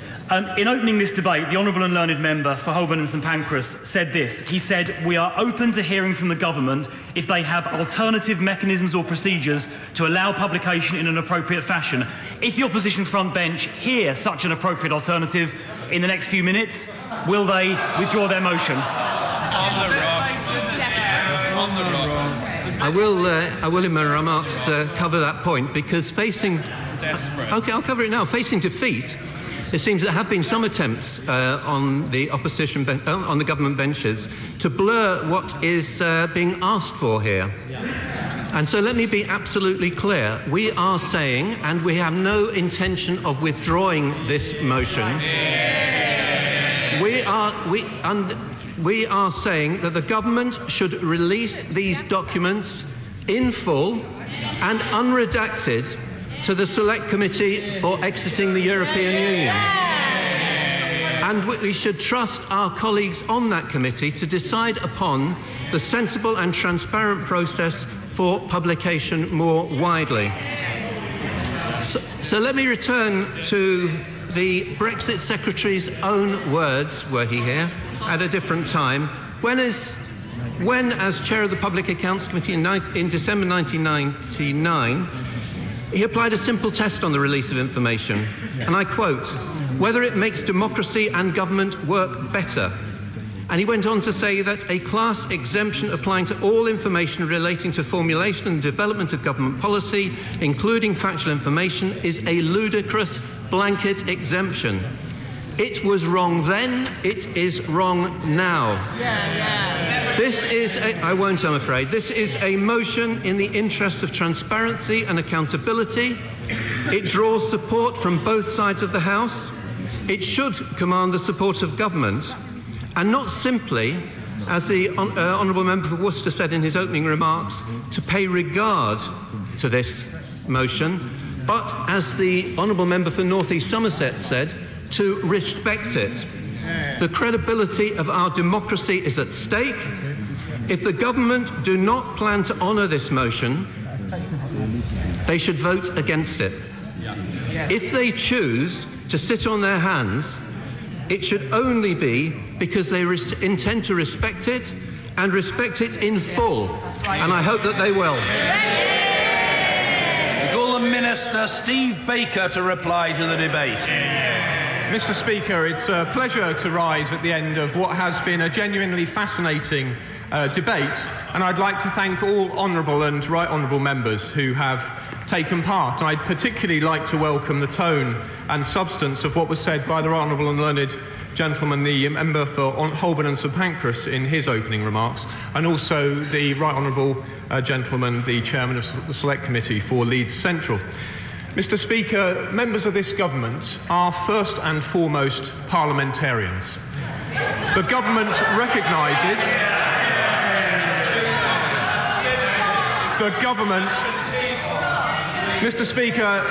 In opening this debate, the Honourable and Learned Member for Holborn and St Pancras said this. He said, "We are open to hearing from the government if they have alternative mechanisms or procedures to allow publication in an appropriate fashion." If the opposition front bench hear such an appropriate alternative in the next few minutes, will they withdraw their motion? On the rocks. On the rocks. I will in my remarks cover that point, because facing... OK, I'll cover it now. Facing defeat, it seems there have been some attempts on the government benches to blur what is being asked for here. And so let me be absolutely clear. We are saying, and we have no intention of withdrawing this motion, we are saying that the government should release these documents in full and unredacted to the Select Committee for exiting the European Union. And we should trust our colleagues on that committee to decide upon the sensible and transparent process for publication more widely. So let me return to the Brexit Secretary's own words, were he here, at a different time, when as Chair of the Public Accounts Committee in December 1999, he applied a simple test on the release of information, and I quote, "whether it makes democracy and government work better." And he went on to say that a class exemption applying to all information relating to formulation and development of government policy, including factual information, is a ludicrous blanket exemption. It was wrong then, it is wrong now. This is I won't, I'm afraid. This is a motion in the interest of transparency and accountability. It draws support from both sides of the House. It should command the support of government, and not simply, as the Honourable Member for Worcester said in his opening remarks, to pay regard to this motion, but as the Honourable Member for North East Somerset said, to respect it. The credibility of our democracy is at stake. If the government do not plan to honour this motion, they should vote against it. If they choose to sit on their hands, it should only be because they intend to respect it and respect it in full. And I hope that they will. We call the Minister Steve Baker to reply to the debate. Mr. Speaker, it's a pleasure to rise at the end of what has been a genuinely fascinating debate, and I'd like to thank all honourable and right honourable members who have taken part. And I'd particularly like to welcome the tone and substance of what was said by the right honourable and learned gentleman, the member for Holborn and St Pancras, in his opening remarks, and also the right honourable gentleman, the chairman of the Select Committee for Leeds Central. Mr. Speaker, members of this government are first and foremost parliamentarians. The government recognises Mr. Speaker,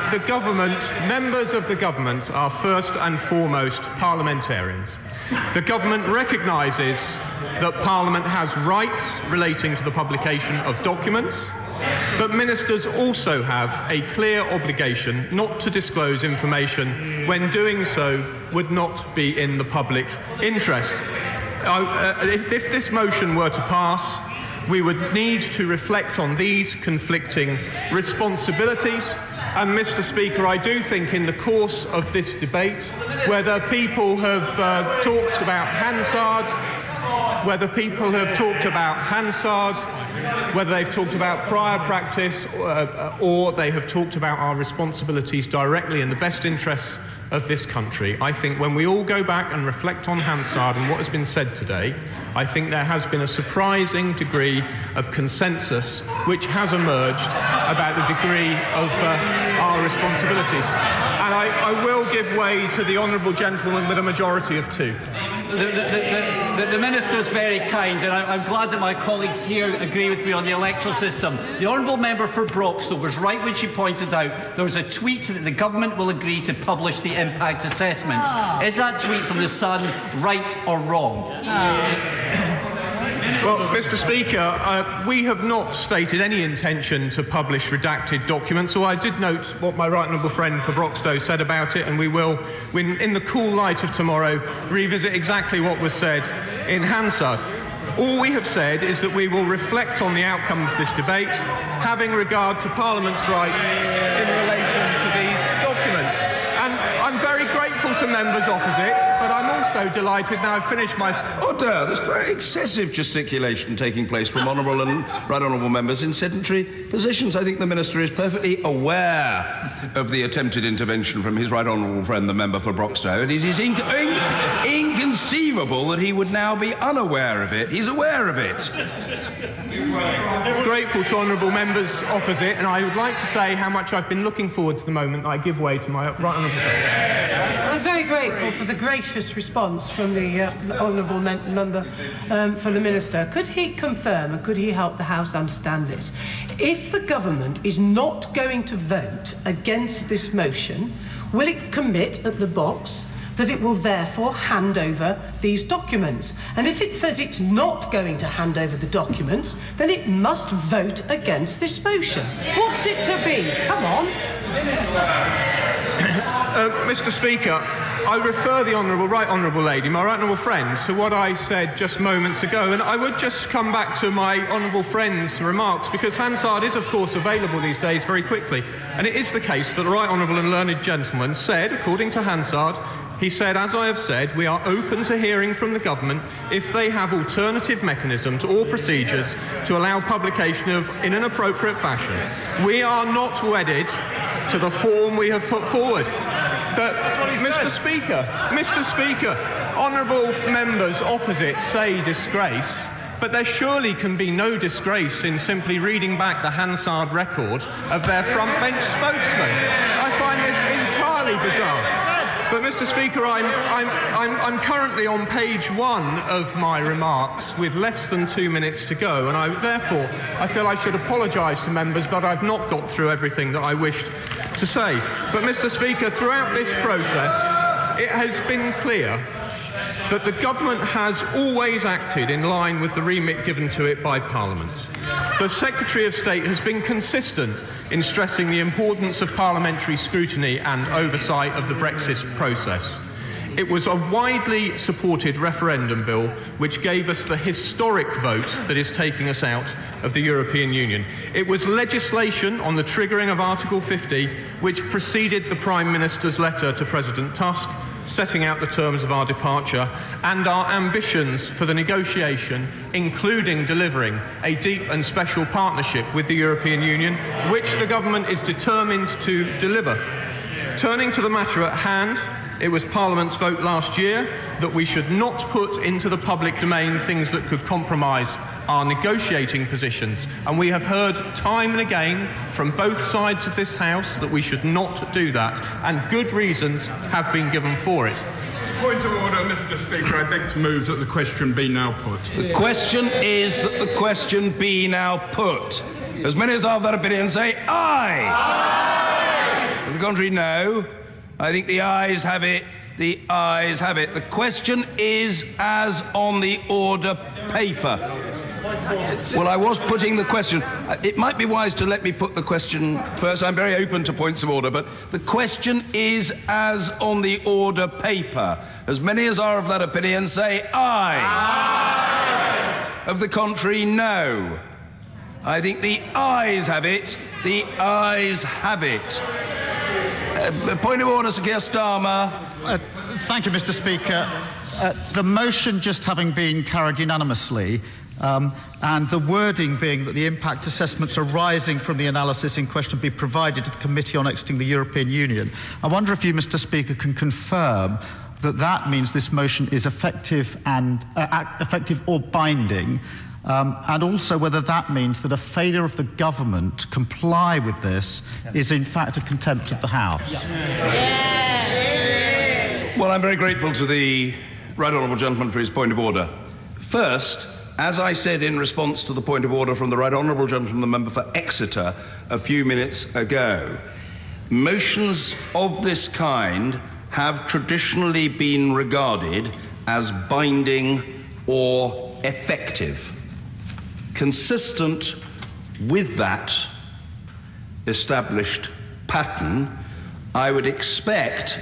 members of the government are first and foremost parliamentarians. The government recognises that Parliament has rights relating to the publication of documents, but ministers also have a clear obligation not to disclose information when doing so would not be in the public interest. If this motion were to pass, we would need to reflect on these conflicting responsibilities. And, Mr. Speaker, I do think in the course of this debate, whether people have talked about Hansard, whether they've talked about prior practice, or they have talked about our responsibilities directly in the best interests of this country, I think when we all go back and reflect on Hansard and what has been said today, I think there has been a surprising degree of consensus which has emerged about the degree of our responsibilities. And I will give way to the honourable gentleman with a majority of 2. The Minister's very kind, and I'm glad that my colleagues here agree with me on the electoral system. The honourable member for Broxtowe was right when she pointed out there was a tweet that the government will agree to publish the impact assessments. Is that tweet from the Sun right or wrong? Well, Mr. Speaker, we have not stated any intention to publish redacted documents, so I did note what my right honourable friend for Broxtowe said about it, and we will, in the cool light of tomorrow, revisit exactly what was said in Hansard. All we have said is that we will reflect on the outcome of this debate, having regard to Parliament's rights in relation to these documents. And I'm very grateful to members opposite, but I'm also delighted now I've finished my... Order! There's quite excessive gesticulation taking place from honourable and right honourable members in sedentary positions. I think the Minister is perfectly aware of the attempted intervention from his right honourable friend, the member for Broxtowe, and it is inconceivable inconceivable that he would now be unaware of it. He's aware of it. Grateful to honourable members opposite, and I would like to say how much I've been looking forward to the moment that I give way to my right honourable friend. I'm very grateful for the gracious response from the honourable member for the Minister. Could he confirm and could he help the House understand this? If the government is not going to vote against this motion, will it commit at the box that it will therefore hand over these documents? And if it says it's not going to hand over the documents, then it must vote against this motion. What's it to be? Come on. Mr. Speaker, I refer the right honourable lady, my right honourable friend, to what I said just moments ago, and I would just come back to my honourable friend's remarks, because Hansard is, of course, available these days very quickly, and it is the case that the right honourable and learned gentleman said, according to Hansard, he said, as I have said, we are open to hearing from the government if they have alternative mechanisms or procedures to allow publication in an appropriate fashion. We are not wedded to the form we have put forward. Mr. Speaker, honourable members opposite say disgrace, but there surely can be no disgrace in simply reading back the Hansard record of their front-bench spokesman. I find this entirely bizarre. But, Mr. Speaker, I'm currently on page 1 of my remarks with less than 2 minutes to go, and therefore I feel I should apologise to members that I've not got through everything that I wished to say. But, Mr. Speaker, throughout this process, it has been clear that the government has always acted in line with the remit given to it by Parliament. The Secretary of State has been consistent in stressing the importance of parliamentary scrutiny and oversight of the Brexit process. It was a widely supported referendum bill which gave us the historic vote that is taking us out of the European Union. It was legislation on the triggering of Article 50 which preceded the Prime Minister's letter to President Tusk, setting out the terms of our departure and our ambitions for the negotiation, including delivering a deep and special partnership with the European Union, which the government is determined to deliver. Turning to the matter at hand, it was Parliament's vote last year that we should not put into the public domain things that could compromise our negotiating positions, and we have heard time and again from both sides of this House that we should not do that, and good reasons have been given for it. Point of order, Mr. Speaker. I beg to move that the question be now put. The question is that the question be now put. As many as are of that opinion say aye. Aye. The contrary, no. I think the ayes have it. The ayes have it. The question is as on the order paper. Well, I was putting the question. It might be wise to let me put the question first. I'm very open to points of order, but the question is as on the order paper. As many as are of that opinion say aye. Aye. Of the contrary, no. I think the ayes have it. The ayes have it. Point of order, Sir Keir Starmer. Thank you, Mr. Speaker. The motion just having been carried unanimously, and the wording being that the impact assessments arising from the analysis in question be provided to the Committee on Exiting the European Union. I wonder if you, Mr. Speaker, can confirm that that means this motion is effective or binding, and also whether that means that a failure of the government to comply with this is in fact a contempt of the House. Well, I'm very grateful to the right honourable gentleman for his point of order. First, as I said in response to the point of order from the right honourable gentleman, the member for Exeter, a few minutes ago, motions of this kind have traditionally been regarded as binding or effective. Consistent with that established pattern, I would expect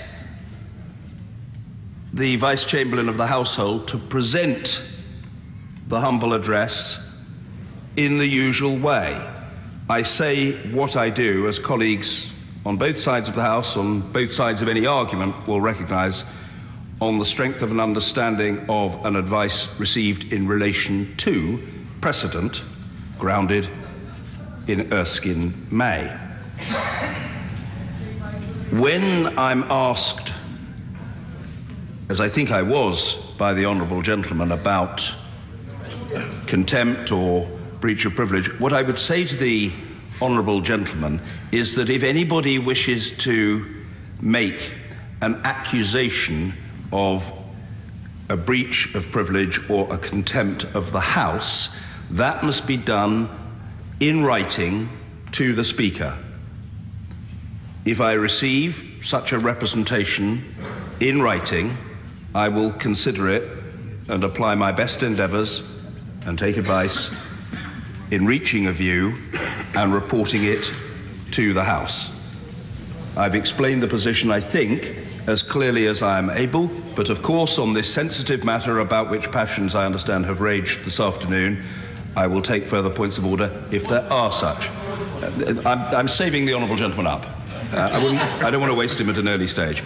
the Vice-Chamberlain of the Household to present the humble address in the usual way. I say what I do, as colleagues on both sides of the House, on both sides of any argument, will recognise, on the strength of an understanding of an advice received in relation to precedent grounded in Erskine May. When I'm asked, as I think I was by the honourable gentleman about contempt or breach of privilege, what I would say to the honourable gentleman is that if anybody wishes to make an accusation of a breach of privilege or a contempt of the House, that must be done in writing to the Speaker. If I receive such a representation in writing, I will consider it and apply my best endeavours and take advice in reaching a view and reporting it to the House. I've explained the position, I think, as clearly as I am able, but of course on this sensitive matter about which passions I understand have raged this afternoon, I will take further points of order if there are such. I'm saving the honourable gentleman up. I don't want to waste him at an early stage.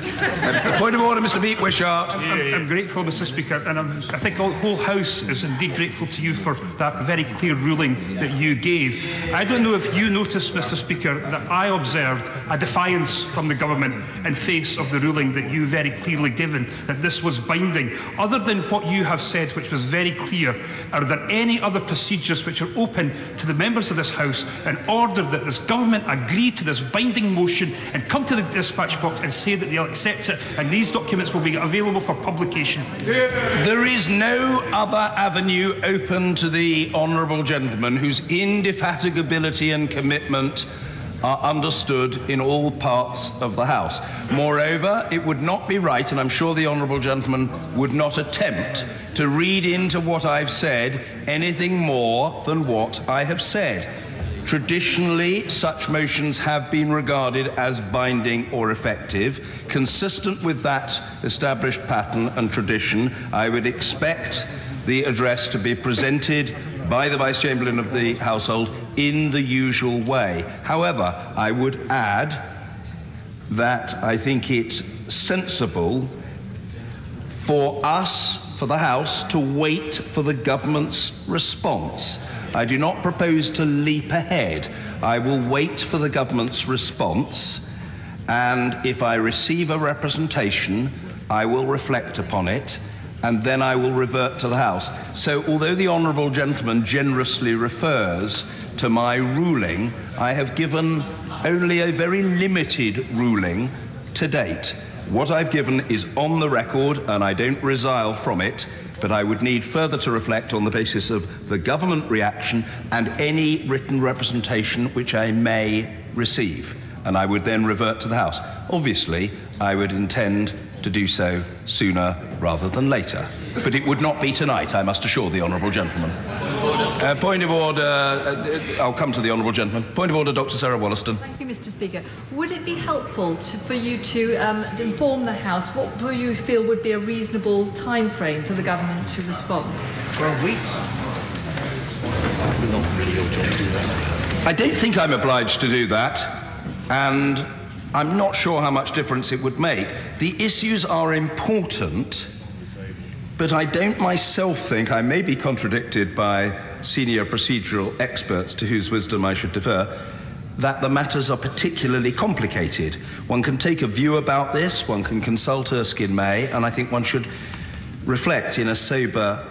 Point of order, Mr. Beat Wishart. I'm grateful, Mr. Speaker, and I think the whole House is indeed grateful to you for that very clear ruling that you gave. I don't know if you noticed, Mr. Speaker, that I observed a defiance from the government in face of the ruling that you very clearly given, that this was binding. Other than what you have said, which was very clear, are there any other procedures which are open to the members of this House in order that this government agree to this binding motion and come to the dispatch box and say that they'll accept it and these documents will be available for publication? There is no other avenue open to the honourable gentleman whose indefatigability and commitment are understood in all parts of the House. Moreover, it would not be right, and I'm sure the honourable gentleman would not attempt to read into what I've said anything more than what I have said. Traditionally, such motions have been regarded as binding or effective. Consistent with that established pattern and tradition, I would expect the address to be presented by the Vice-Chamberlain of the Household in the usual way. However, I would add that I think it's sensible for us, for the House, to wait for the government's response. I do not propose to leap ahead. I will wait for the government's response, and if I receive a representation, I will reflect upon it, and then I will revert to the House. So, although the honourable gentleman generously refers to my ruling, I have given only a very limited ruling to date. What I've given is on the record, and I don't resile from it, but I would need further to reflect on the basis of the government reaction and any written representation which I may receive, and I would then revert to the House. Obviously, I would intend to do so sooner rather than later, but it would not be tonight, I must assure the honourable gentleman. Point of order, I'll come to the honourable gentleman. Point of order, Dr. Sarah Wollaston. Thank you, Mr. Speaker. Would it be helpful for you to inform the House what do you feel would be a reasonable time frame for the government to respond? 12 weeks. I don't think I'm obliged to do that, and I'm not sure how much difference it would make. The issues are important, but I don't myself think, I may be contradicted by senior procedural experts to whose wisdom I should defer, that the matters are particularly complicated. One can take a view about this, one can consult Erskine May, and I think one should reflect in a sober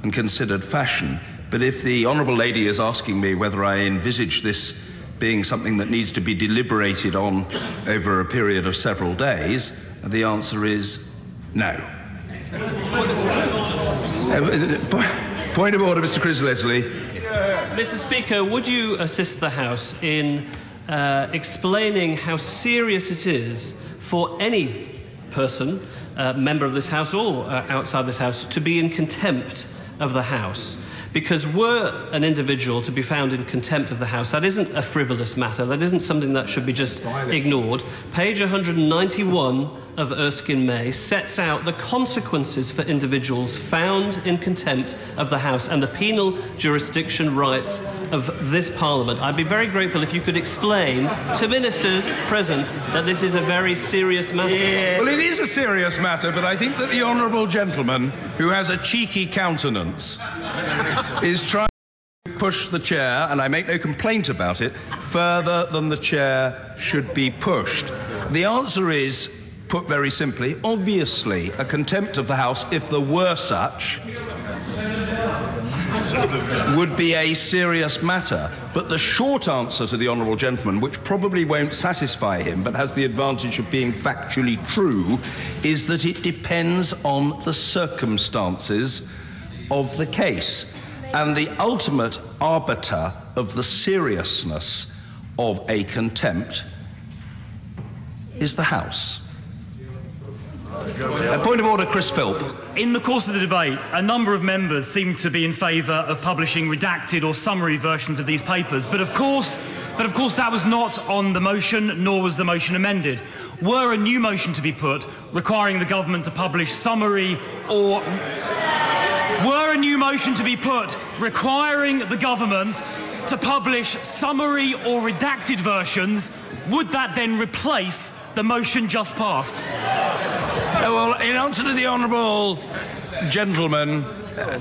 and considered fashion. But if the honourable lady is asking me whether I envisage this being something that needs to be deliberated on over a period of several days, the answer is no. Point of order, Mr. Chris-Leslie. Mr. Speaker, would you assist the House in explaining how serious it is for any person, member of this House or outside this House, to be in contempt of the House? Because were an individual to be found in contempt of the House, that isn't a frivolous matter, that isn't something that should be just ignored. Page 191 of Erskine May sets out the consequences for individuals found in contempt of the House and the penal jurisdiction rights of this Parliament. I'd be very grateful if you could explain to ministers present that this is a very serious matter. Yeah. Well, it is a serious matter, but I think that the honourable gentleman, who has a cheeky countenance, is trying to push the chair, and I make no complaint about it, further than the chair should be pushed. The answer is put very simply, obviously a contempt of the House, if there were such, would be a serious matter. But the short answer to the honourable gentleman, which probably won't satisfy him but has the advantage of being factually true, is that it depends on the circumstances of the case. And the ultimate arbiter of the seriousness of a contempt is the House. A point of order, Chris Philp. In the course of the debate, a number of members seem to be in favour of publishing redacted or summary versions of these papers. But of course, that was not on the motion, nor was the motion amended. Were a new motion to be put requiring the government to publish summary or... Were a new motion to be put requiring the government to publish summary or redacted versions, would that then replace the motion just passed? Well, in answer to the honourable gentleman,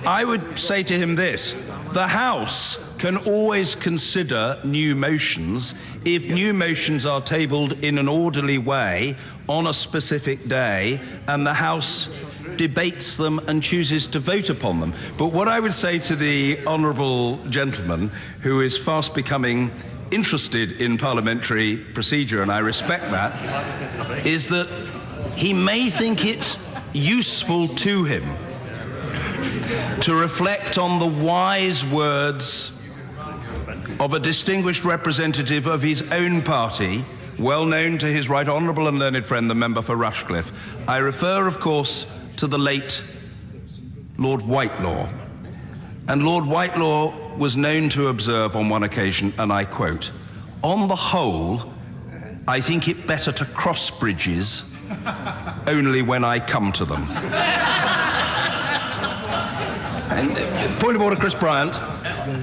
I would say to him this. The House can always consider new motions if new motions are tabled in an orderly way on a specific day and the House debates them and chooses to vote upon them. But what I would say to the honourable gentleman, who is fast becoming interested in parliamentary procedure, and I respect that, is that he may think it useful to him to reflect on the wise words of a distinguished representative of his own party, well known to his right honourable and learned friend, the member for Rushcliffe. I refer, of course, to the late Lord Whitelaw. And Lord Whitelaw was known to observe on one occasion, and I quote, "On the whole, I think it better to cross bridges only when I come to them." And, point of order, Chris Bryant.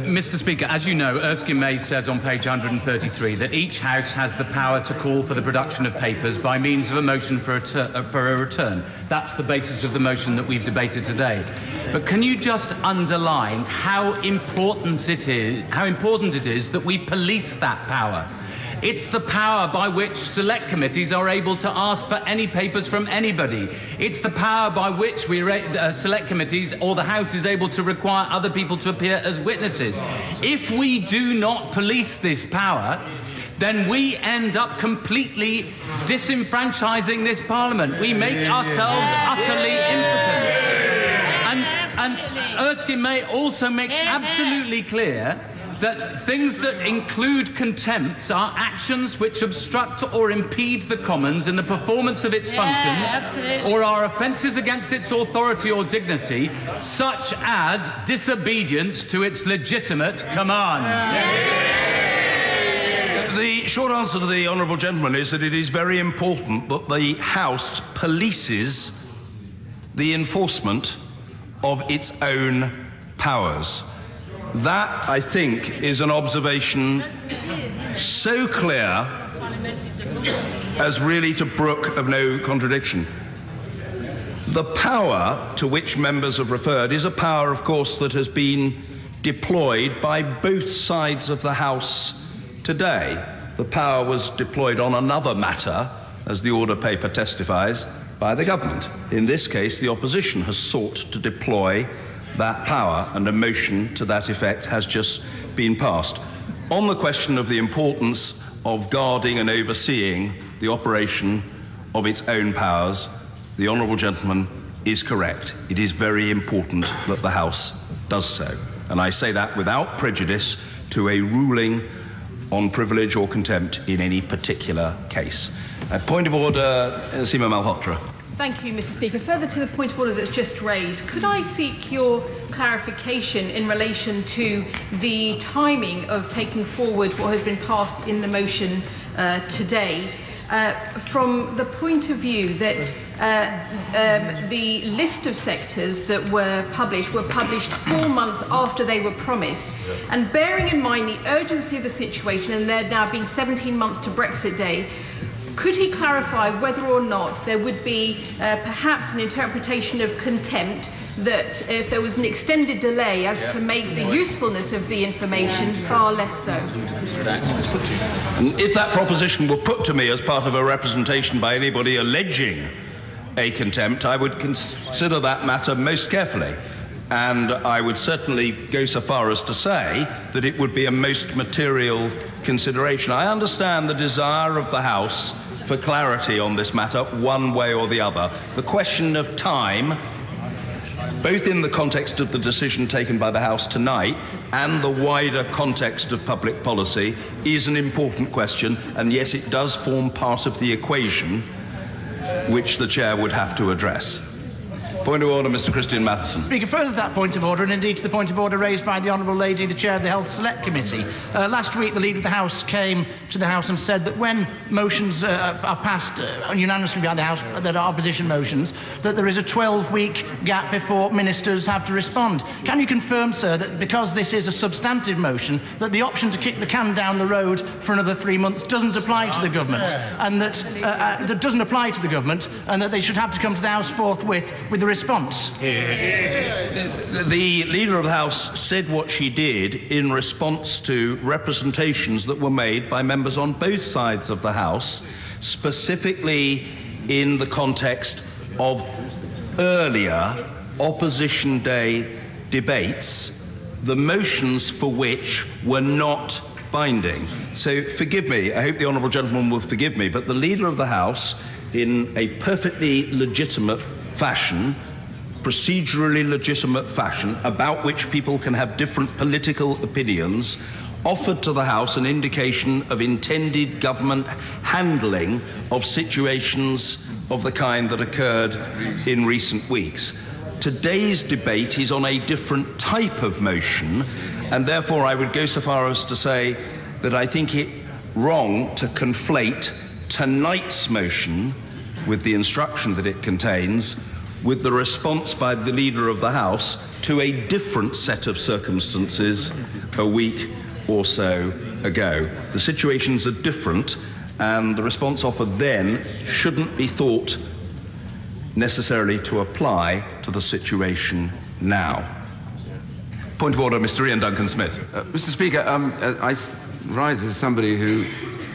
Mr. Speaker, as you know, Erskine May says on page 133 that each House has the power to call for the production of papers by means of a motion for a return. That's the basis of the motion that we've debated today. But can you just underline how important it is that we police that power? It's the power by which select committees are able to ask for any papers from anybody. It's the power by which select committees or the House is able to require other people to appear as witnesses. If we do not police this power, then we end up completely disenfranchising this Parliament. We make ourselves utterly impotent. And Erskine May also makes absolutely clear that things that include contempts are actions which obstruct or impede the Commons in the performance of its functions, or are offences against its authority or dignity, such as disobedience to its legitimate commands. The short answer to the honourable gentleman is that it is very important that the House polices the enforcement of its own powers. That, I think, is an observation so clear as really to brook of no contradiction. The power to which members have referred is a power, of course, that has been deployed by both sides of the House today. The power was deployed on another matter, as the order paper testifies, by the government. In this case, the opposition has sought to deploy that power, and a motion to that effect has just been passed. On the question of the importance of guarding and overseeing the operation of its own powers, the honourable gentleman is correct. It is very important that the House does so. And I say that without prejudice to a ruling on privilege or contempt in any particular case. Point of order, Seema Malhotra. Thank you, Mr. Speaker. Further to the point of order that's just raised, could I seek your clarification in relation to the timing of taking forward what has been passed in the motion today, from the point of view that the list of sectors that were published 4 months after they were promised, and bearing in mind the urgency of the situation and there now being 17 months to Brexit Day, could he clarify whether or not there would be perhaps an interpretation of contempt that if there was an extended delay as to make the usefulness of the information far less so. And if that proposition were put to me as part of a representation by anybody alleging a contempt, I would consider that matter most carefully. And I would certainly go so far as to say that it would be a most material consideration. I understand the desire of the House for clarity on this matter, one way or the other. The question of time, both in the context of the decision taken by the House tonight and the wider context of public policy, is an important question, and yes, it does form part of the equation which the Chair would have to address. Point of order, Mr. Christian Matheson. Speaker, further to that point of order, and indeed to the point of order raised by the Honourable Lady, the Chair of the Health Select Committee. Last week, the Leader of the House came to the House and said that when motions are passed unanimously by the House that are opposition motions, that there is a 12-week gap before ministers have to respond. Can you confirm, sir, that because this is a substantive motion, that the option to kick the can down the road for another 3 months doesn't apply to the government, and that that doesn't apply to the government, and that they should have to come to the House forthwith with the response? The Leader of the House said what she did in response to representations that were made by members on both sides of the House, specifically in the context of earlier Opposition Day debates, the motions for which were not binding. So forgive me, I hope the honourable gentleman will forgive me, but the Leader of the House, in a perfectly legitimate fashion, procedurally legitimate fashion, about which people can have different political opinions, offered to the House an indication of intended government handling of situations of the kind that occurred in recent weeks. Today's debate is on a different type of motion, and therefore I would go so far as to say that I think it wrong to conflate tonight's motion with the instruction that it contains with the response by the Leader of the House to a different set of circumstances a week or so ago. The situations are different, and the response offered then shouldn't be thought necessarily to apply to the situation now. Point of order, Mr. Ian Duncan-Smith. Mr. Speaker, I rise as somebody who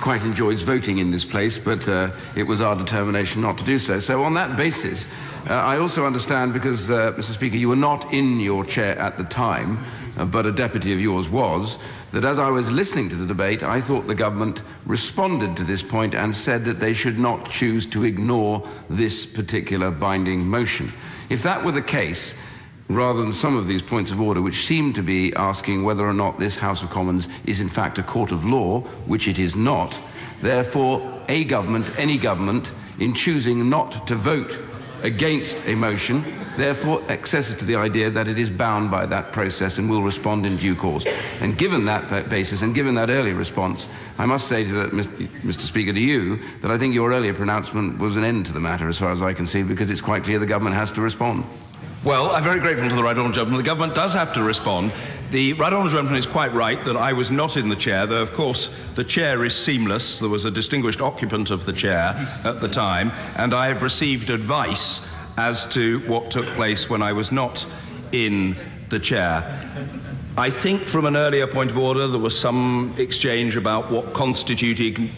quite enjoys voting in this place, but it was our determination not to do so. So on that basis, I also understand, because, Mr. Speaker, you were not in your chair at the time, but a deputy of yours was, that as I was listening to the debate, I thought the government responded to this point and said that they should not choose to ignore this particular binding motion. If that were the case, rather than some of these points of order, which seem to be asking whether or not this House of Commons is in fact a court of law, which it is not, therefore a government, any government, in choosing not to vote against a motion, therefore accesses to the idea that it is bound by that process and will respond in due course. And given that basis, and given that earlier response, I must say to that, Mr. Speaker, to you, that I think your earlier pronouncement was an end to the matter as far as I can see, because it's quite clear the government has to respond. Well, I'm very grateful to the Right Honourable Gentleman. The government does have to respond. The Right Honourable Gentleman is quite right that I was not in the chair, though, of course, the chair is seamless. There was a distinguished occupant of the chair at the time, and I have received advice as to what took place when I was not in the chair. I think from an earlier point of order there was some exchange about what constituted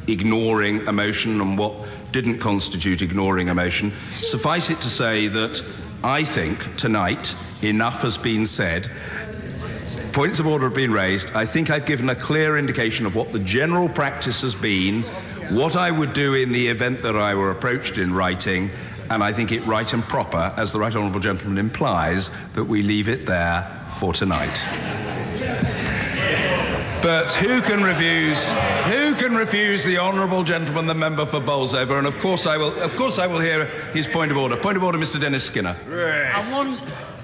ignoring a motion and what didn't constitute ignoring a motion. Suffice it to say that I think tonight enough has been said. Points of order have been raised. I think I've given a clear indication of what the general practice has been, what I would do in the event that I were approached in writing, and I think it right and proper, as the Right Honourable Gentleman implies, that we leave it there for tonight. But who can refuse the Honourable Gentleman, the member for Bolsover? And of course I will hear his point of order. Point of order, Mr. Dennis Skinner.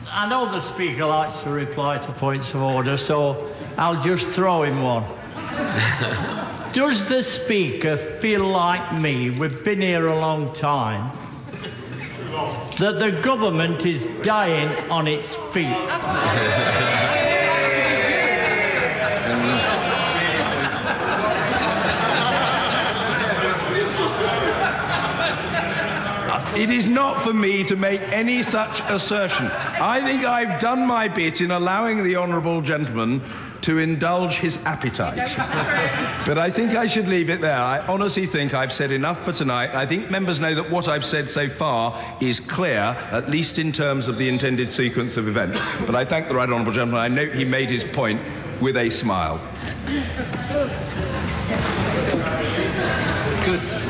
I know the Speaker likes to reply to points of order, so I'll just throw him one. Does the Speaker feel like me, we've been here a long time, that the government is dying on its feet? It is not for me to make any such assertion. I think I've done my bit in allowing the honourable gentleman to indulge his appetite. But I think I should leave it there. I honestly think I've said enough for tonight. I think members know that what I've said so far is clear, at least in terms of the intended sequence of events. But I thank the right honourable gentleman. I note he made his point with a smile. Good.